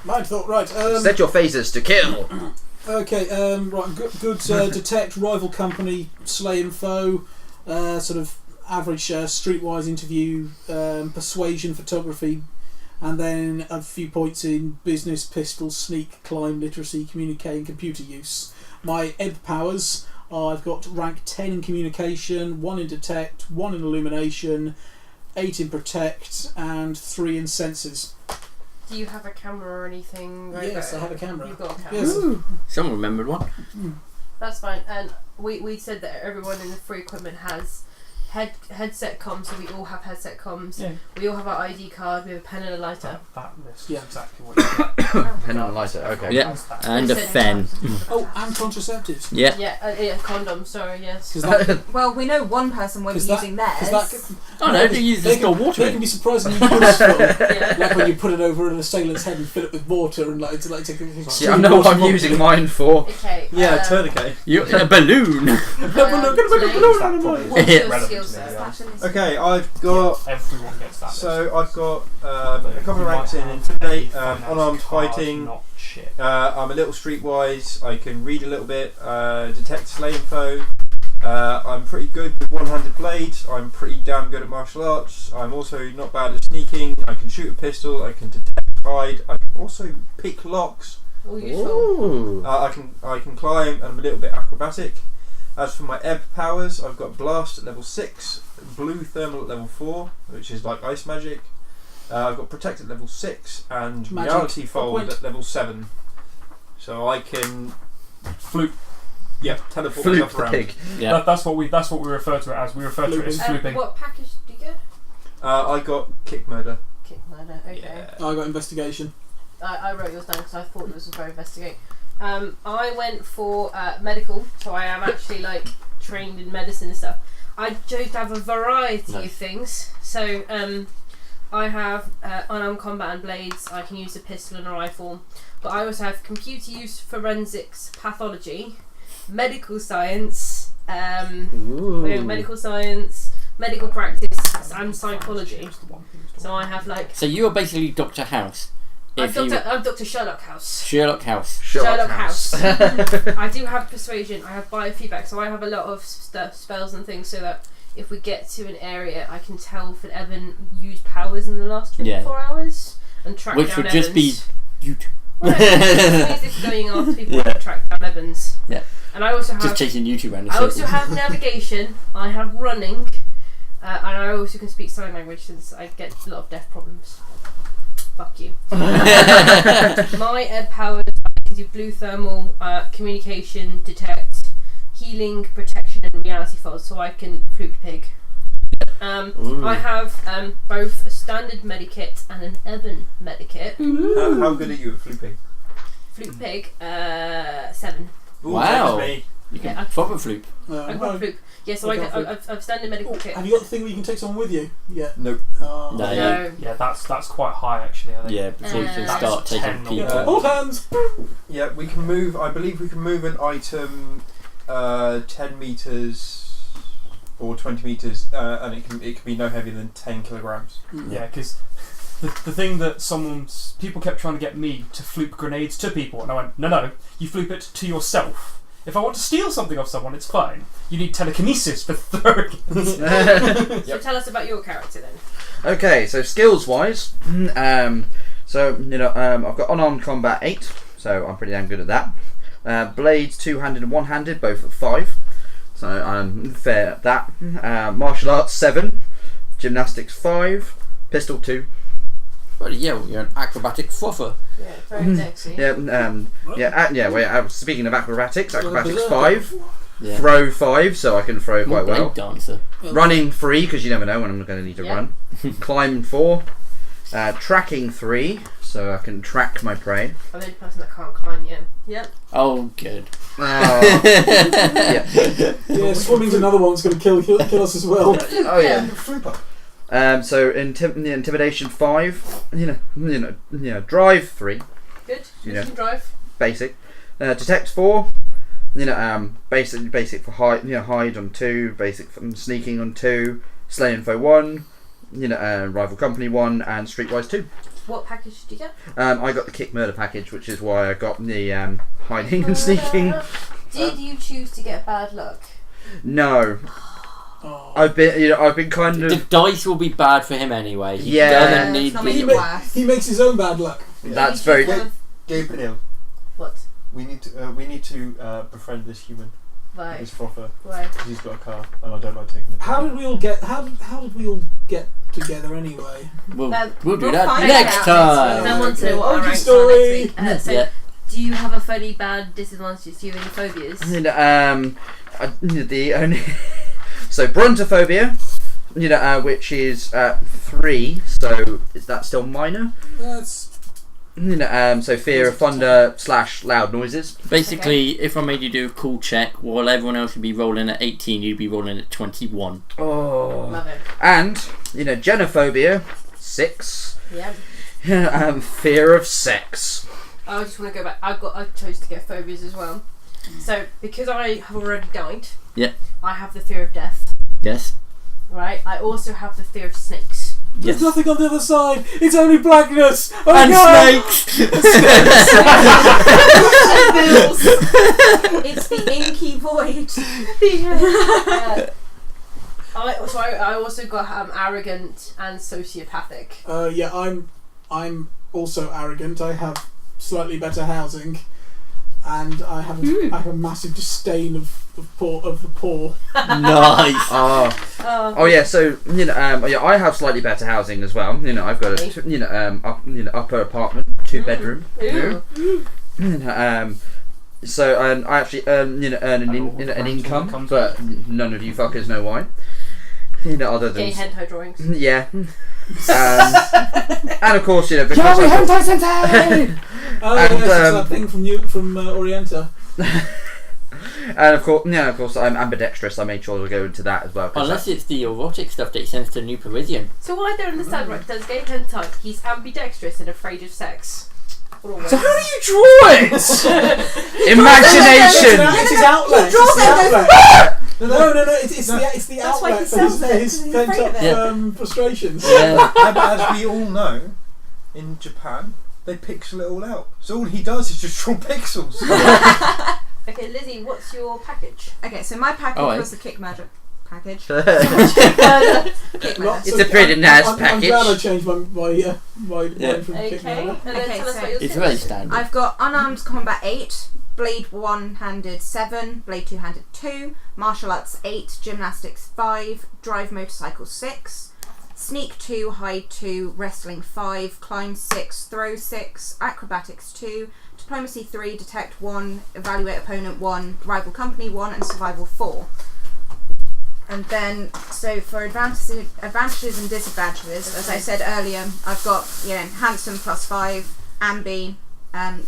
Mind thought, right. Set your phases to kill. Okay, right, good detect, rival company, slay and foe, sort of average streetwise interview, persuasion, photography, and then a few points in business, pistol, sneak, climb, literacy, communicate, and computer use. My ed powers, I've got rank 10 in communication, 1 in detect, 1 in illumination, 8 in protect, and 3 in senses. Do you have a camera or anything? Right Yes, there? I have a camera. You've got a camera. Yes. Someone remembered one. That's fine. And we said that everyone in the free equipment has headset comms, so we all have headset comms. Yeah. We all have our ID card. We have a pen and a lighter. That list Yeah. is exactly what you get. Pen and lighter, okay. Yeah. And a fen. Oh, and contraceptives. Yeah. Yeah, condom. Sorry, yes. 'Cause that, Well, we know one person won't be 'Cause that- using 'cause theirs. that, Oh no, they use the store water they in. can be surprisingly useful. Yeah. Like when you put it over an assailant's head and fill it with water and like to take a See, I know what I'm using mine for. Okay. Yeah, tourniquet. A balloon. What's Relevant your skill to me, set? yeah. Okay, I've got. Everyone gets that. So I've got a couple of ranks in intimidate, unarmed fighting. Not shit. I'm a little streetwise. I can read a little bit. Detect slay info. I'm pretty good with one-handed blades. I'm pretty damn good at martial arts. I'm also not bad at sneaking. I can shoot a pistol. I can detect hide. I can also pick locks. All useful. Ooh. I can climb, and I'm a little bit acrobatic. As for my ebb powers, I've got blast at level 6, blue thermal at level 4, which is like ice magic. I've got protect at level 6 and Magic. reality fold Point. at level 7. So I can Floop. teleport Floop myself the around. pig. Yeah. That's what we refer to it as. We refer to it as flooping. What package do you get? I got kick murder. Kick murder. Okay. Yeah. I got investigation. I wrote yours down because I thought it was a very investigate. I went for medical, so I am actually like trained in medicine and stuff. I chose to have a variety of things. So I have unarmed combat and blades. I can use a pistol and a rifle, but I also have computer use, forensics, pathology, medical science, medical science, medical practice, and psychology. So I have like So you are basically Dr. House. I'm If you Dr. Sherlock House. Sherlock House. Sherlock House. I do have persuasion. I have biofeedback, so I have a lot of spells and things, so that if we get to an area, I can tell if Evan used powers in the last 24 hours and track Which down would Evans. just be YouTube. Well, no, it means if going after people, I can track down Evans. Yeah. And I also have. Just chasing YouTube around the I also circle. have navigation. I have running, and I also can speak sign language since I get a lot of deaf problems. Fuck you. My ed powers, I can do blue thermal, communication, detect, healing, protection, and reality falls, so I can flute pig. I have both a standard medikit and an Evan medikit. How good are you at flooping? Flute pig, 7. Ooh, Wow. that was me. You can Yeah, proper floop. I've got a flute. Yeah, so I've got a I've standard medical kit. Have you got the thing where you can take someone with you? Yeah. Nope. Oh. No. No. Yeah, that's quite high actually. I think. Yeah, before you can That's start taking 10 people. Hold hands. Yeah, we can move. I believe we can move an item 10 meters or 20 meters, and it can be no heavier than 10 kilograms. Yeah, because the thing that people kept trying to get me to floop grenades to people, and I went, no, you floop it to yourself. If I want to steal something off someone, it's fine. You need telekinesis for throwing it. So tell us about your character then. Okay, so skills wise, I've got unarmed combat 8, so I'm pretty damn good at that. Blades 2-handed and 1-handed, both at 5, so I'm fair at that. Martial arts 7, gymnastics 5, pistol 2. Bloody hell, you're an acrobatic frother. Yeah, very sexy. Speaking of acrobatics 5, Yeah. throw 5, so I can throw quite well. Dancer. Running 3, because you never know when I'm going to need to run. Climb 4. Tracking 3, so I can track my prey. I'm the only person that can't climb yet. Yep. Oh, good. Yeah. Yeah, swimming's another one that's going to kill us as well. Oh yeah. Flipper. So intimidation 5. Drive 3. Good. You You know. can drive. Basic. Detect 4. Basic for hide on 2. Basic for sneaking on 2. Slay info 1. Rival company 1 and streetwise 2. What package did you get? I got the kick murder package, which is why I got the hiding and sneaking. Did you choose to get bad luck? No, Oh. I've been kind The of. dice will be bad for him anyway. He Yeah. doesn't need it's not the- making He, it ma- worse. he makes his own bad luck. That's You very. choose one of- Gabriel, What? we need to befriend this human, Why? this frother, Why? because he's got a car, and I don't like taking the. How did we all get? How did we all get together anyway? We'll do We'll that find next out time. next I want to know what our Origin ranks story. are next week. So, Yeah. do you have a funny bad disadvantages? Do you have any phobias? The only. So brontophobia, which is 3. So is that still minor? That's So fear of thunder / loud noises. Basically, if I made you do a cool check, while everyone else would be rolling at 18, you'd be rolling at 21. Oh. Love it. And genophobia 6. Yeah. Fear of sex. I just want to go back. I chose to get phobias as well. So because I have already died. Yeah. I have the fear of death. Yes. Right. I also have the fear of snakes. there's nothing on the other side. It's only blackness. Oh And no! snakes! It's the inky void. Yeah. I also got arrogant and sociopathic. Yeah, I'm also arrogant. I have slightly better housing, and I have a massive disdain of the poor. Nice. Oh yeah. So I have slightly better housing as well. I've got a upper apartment, 2 bedroom. Ooh. So I actually earn an income, but none of you fuckers know why. Other than Gay hentai drawings. yeah. And of course, because Oh And, yes, it's that thing from Orienta. and of course, I'm ambidextrous. I made sure to go into that as well. 'Cause Unless it's the erotic stuff that he sends to New Parisian. So what I don't understand, right? Does gay hentai? He's ambidextrous and afraid of sex. Always. So how do you draw it? Imagination. It's his outlet. It's draws the it, outlet. No. It's the That's why he outlet for sells it, his because he's pent afraid up of it. frustrations. Yeah. And as we all know, in Japan, they pixel it all out. So all he does is just draw pixels. Okay, Lizzie, what's your package? Okay, so my package Oh, was the kick murder package. Uh, Kick murder. Lots It's of- a pretty nice I'm package. glad I changed my Yeah. mind from Okay, kick and murder. then Okay, tell us so what yours It's is. very standard. I've got unarmed combat 8, blade 1-handed 7, blade 2-handed 2, martial arts 8, gymnastics 5, drive motorcycle 6, sneak 2, hide 2, wrestling 5, climb 6, throw 6, acrobatics 2, diplomacy 3, detect 1, evaluate opponent 1, rival company 1, and survival 4. And then, so for advantages and disadvantages, as I said earlier, I've got handsome +5, ambi,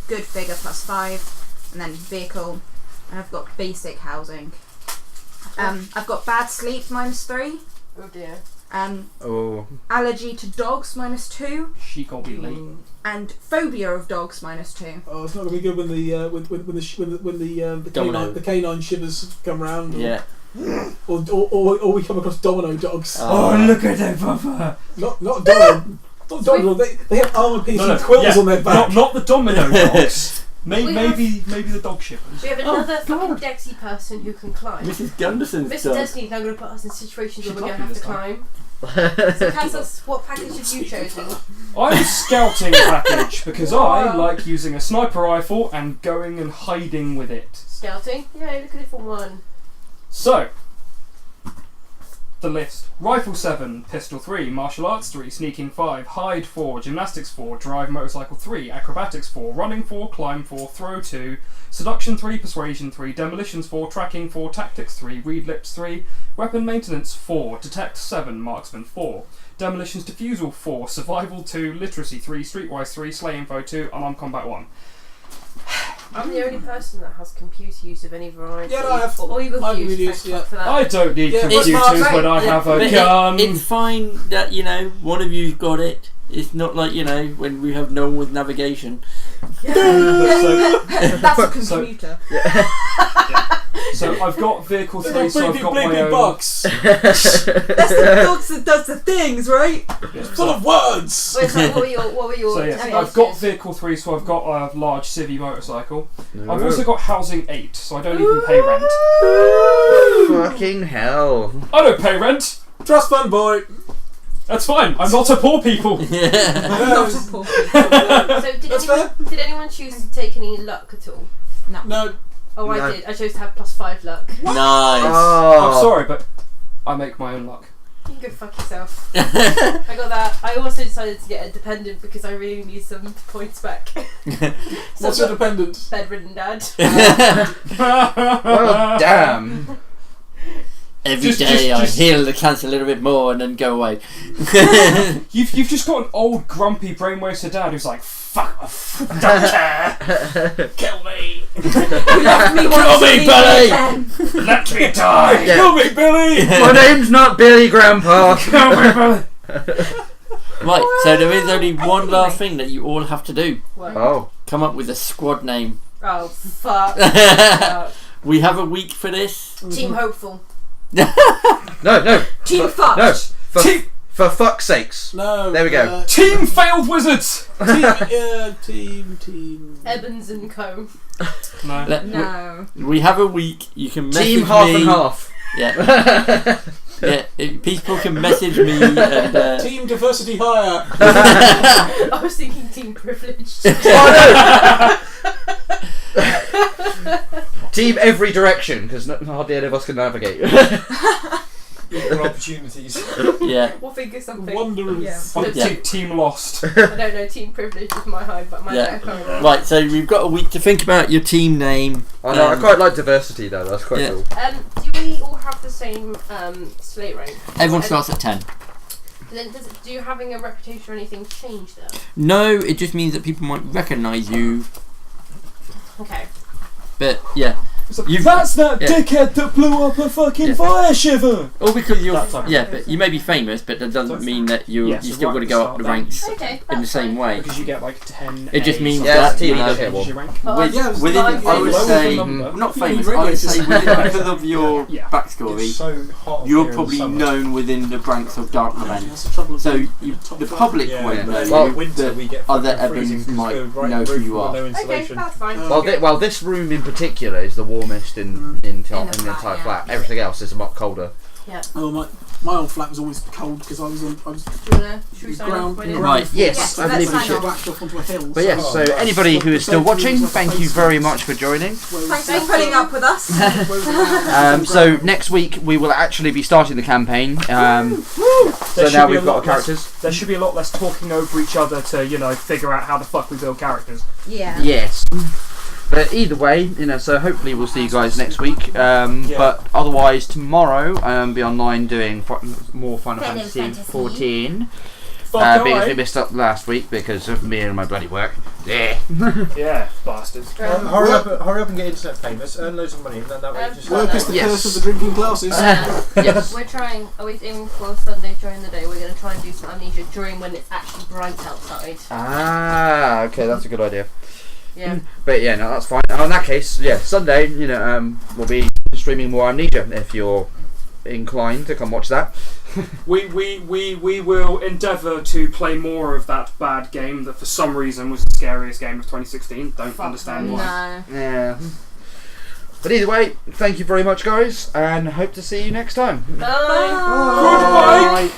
good figure +5, and then vehicle, and I've got basic housing. I've got bad sleep -3, Oh dear. Oh. allergy to dogs -2, She got be late. and phobia of dogs -2. Oh, it's not going to be good when Domino. the canine shivers come round. Yeah. Or we come across domino dogs. Oh, look at that, Papa! Not domino. Not domino. They have armor piercing quills on their back. Not the domino dogs. We Maybe the dog shippers. We have another fucking Dexy person who can climb. Mrs. Gunderson's Mr. dog. Destiny's now going to put us in situations where She's we're going to lovely have to this time. climb. So Kansas, what package have you chosen? I'm scouting package because I like using a sniper rifle and going and hiding with it. Scouting? Yeah, look at a different one. So, the list. Rifle 7, pistol 3, martial arts 3, sneaking 5, hide 4, gymnastics 4, drive motorcycle 3, acrobatics 4, running 4, climb 4, throw 2, seduction 3, persuasion 3, demolitions 4, tracking 4, tactics 3, read lips 3, weapon maintenance 4, detect 7, marksman 4, demolitions defusal 4, survival 2, literacy 3, streetwise 3, slay info 2, unarmed combat 1. I'm the only person that has computer use of any variety. Yeah, no, I have. Or you got I've use, used, thank God for that. I don't need Yeah, computers it's when I right. have a But gun. it's fine that, you know, one of you's got it. It's not like, you know, when we have no one with navigation. That's a computer. So I've got vehicle 3, so I've got my own. box. That's the box that does the things, right? Yeah, Full of words. Wait, so what were your So yes, answers? I've got vehicle 3, so I've got a large civvy motorcycle. I've also got housing 8, so I don't even pay rent. Fucking hell. I don't pay rent. Trust fund boy. That's fine. I'm not a poor people. So did anyone choose to take any luck at all? No. Oh, No. I did. I chose to have +5 luck. Nice. Oh. I'm sorry, but I make my own luck. You can go fuck yourself. I got that. I also decided to get a dependent because I really need some points back. What's your dependent? Bedridden dad. Well, damn. Every day I heal the cancer a little bit more and then go away. You've just got an old grumpy brainwaster dad who's like, fuck off, don't care, kill me, Kill me, Billy! let me die, Yeah. kill me, Billy, My name's not Billy, Grandpa. kill me, Billy. Right, so there is only one last thing that you all have to do. What? Oh. Come up with a squad name. Oh, fuck. We have a week for this. Team Hopeful. No. Team For- fucked. No. Team- For fuck's sakes. No. There we go. Team failed wizards. Team. Evans and Co. No. No. We have a week. You can message Team half me. and half. Yeah. Yeah. People can message me and. Team diversity higher. I was thinking Team Privileged. Team every direction, because hardly any of us can navigate. Equal opportunities. Yeah. We'll figure something. Wanderers. Yeah. Yeah. Team lost. I don't know. Team Privileged is my high, but my Yeah. yeah. Right. So we've got a week to think about your team name. I know, I quite like diversity though, that's quite Yeah. cool. Do we all have the same slate rank? Everyone starts at 10. Then do you having a reputation or anything change that? No, it just means that people might recognise you. Okay. But yeah. That's that Yeah. dickhead that blew up a fucking Yeah. fire shiver. All because you're. That type of Yeah, but you may be famous, but that doesn't mean that you so still right got to at go the up the start ranks Okay. in the that's same fine. way. Because you get like 10. It just means Yeah, that it's you TV know, does get one. Oh, with, yeah, within, but I I'm would famous. say Number. not Yeah, famous. you I would regulate say this. within, because of your Yeah. backstory, It's so hot. you're here in probably the summer. known within the ranks of Dark Lament. That's the trouble. So Top the five. public Yeah, won't know but you, Well, in winter but we get other fucking freezing Evans 'cause might we're right know on the who roof you with are. no Okay, insulation. that's fine. Well, this room in particular is the warmest in the flat, entire yeah. flat. Everything else is a lot colder. Oh, my old flat was always cold because I was Do you wanna, should we sign ground. off by then? Right. Yes, Yes, I let's believe we sign should. off. Backed up onto a hill. But yes, so Oh, anybody who is still watching, thank you very much for joining. Thanks for putting up with us. So next week we will actually be starting the campaign. So There now should be we've a got our lot less- characters. There should be a lot less talking over each other to, figure out how the fuck we build characters. Yeah. Yes. But either way, so hopefully we'll see you guys next week. But otherwise, tomorrow I'll be online doing more Final Fantasy 14. Because we missed up last week because of me and my bloody work. Yeah. Yeah, bastards. Hurry up and get internet famous, earn loads of money, and then that way just... Work is the Yes. curse of the drinking classes. Yes. We're trying, are we aiming for Sunday during the day? We're going to try and do some amnesia during when it's actually bright outside. Ah, okay, that's a good idea. Yeah. But yeah, no, that's fine. In that case, yeah, Sunday, we'll be streaming more Amnesia if you're inclined to come watch that. We will endeavour to play more of that bad game that for some reason was the scariest game of 2016. Don't understand why. No. Yeah. But either way, thank you very much, guys, and hope to see you next time. Bye. Goodbye. Bye.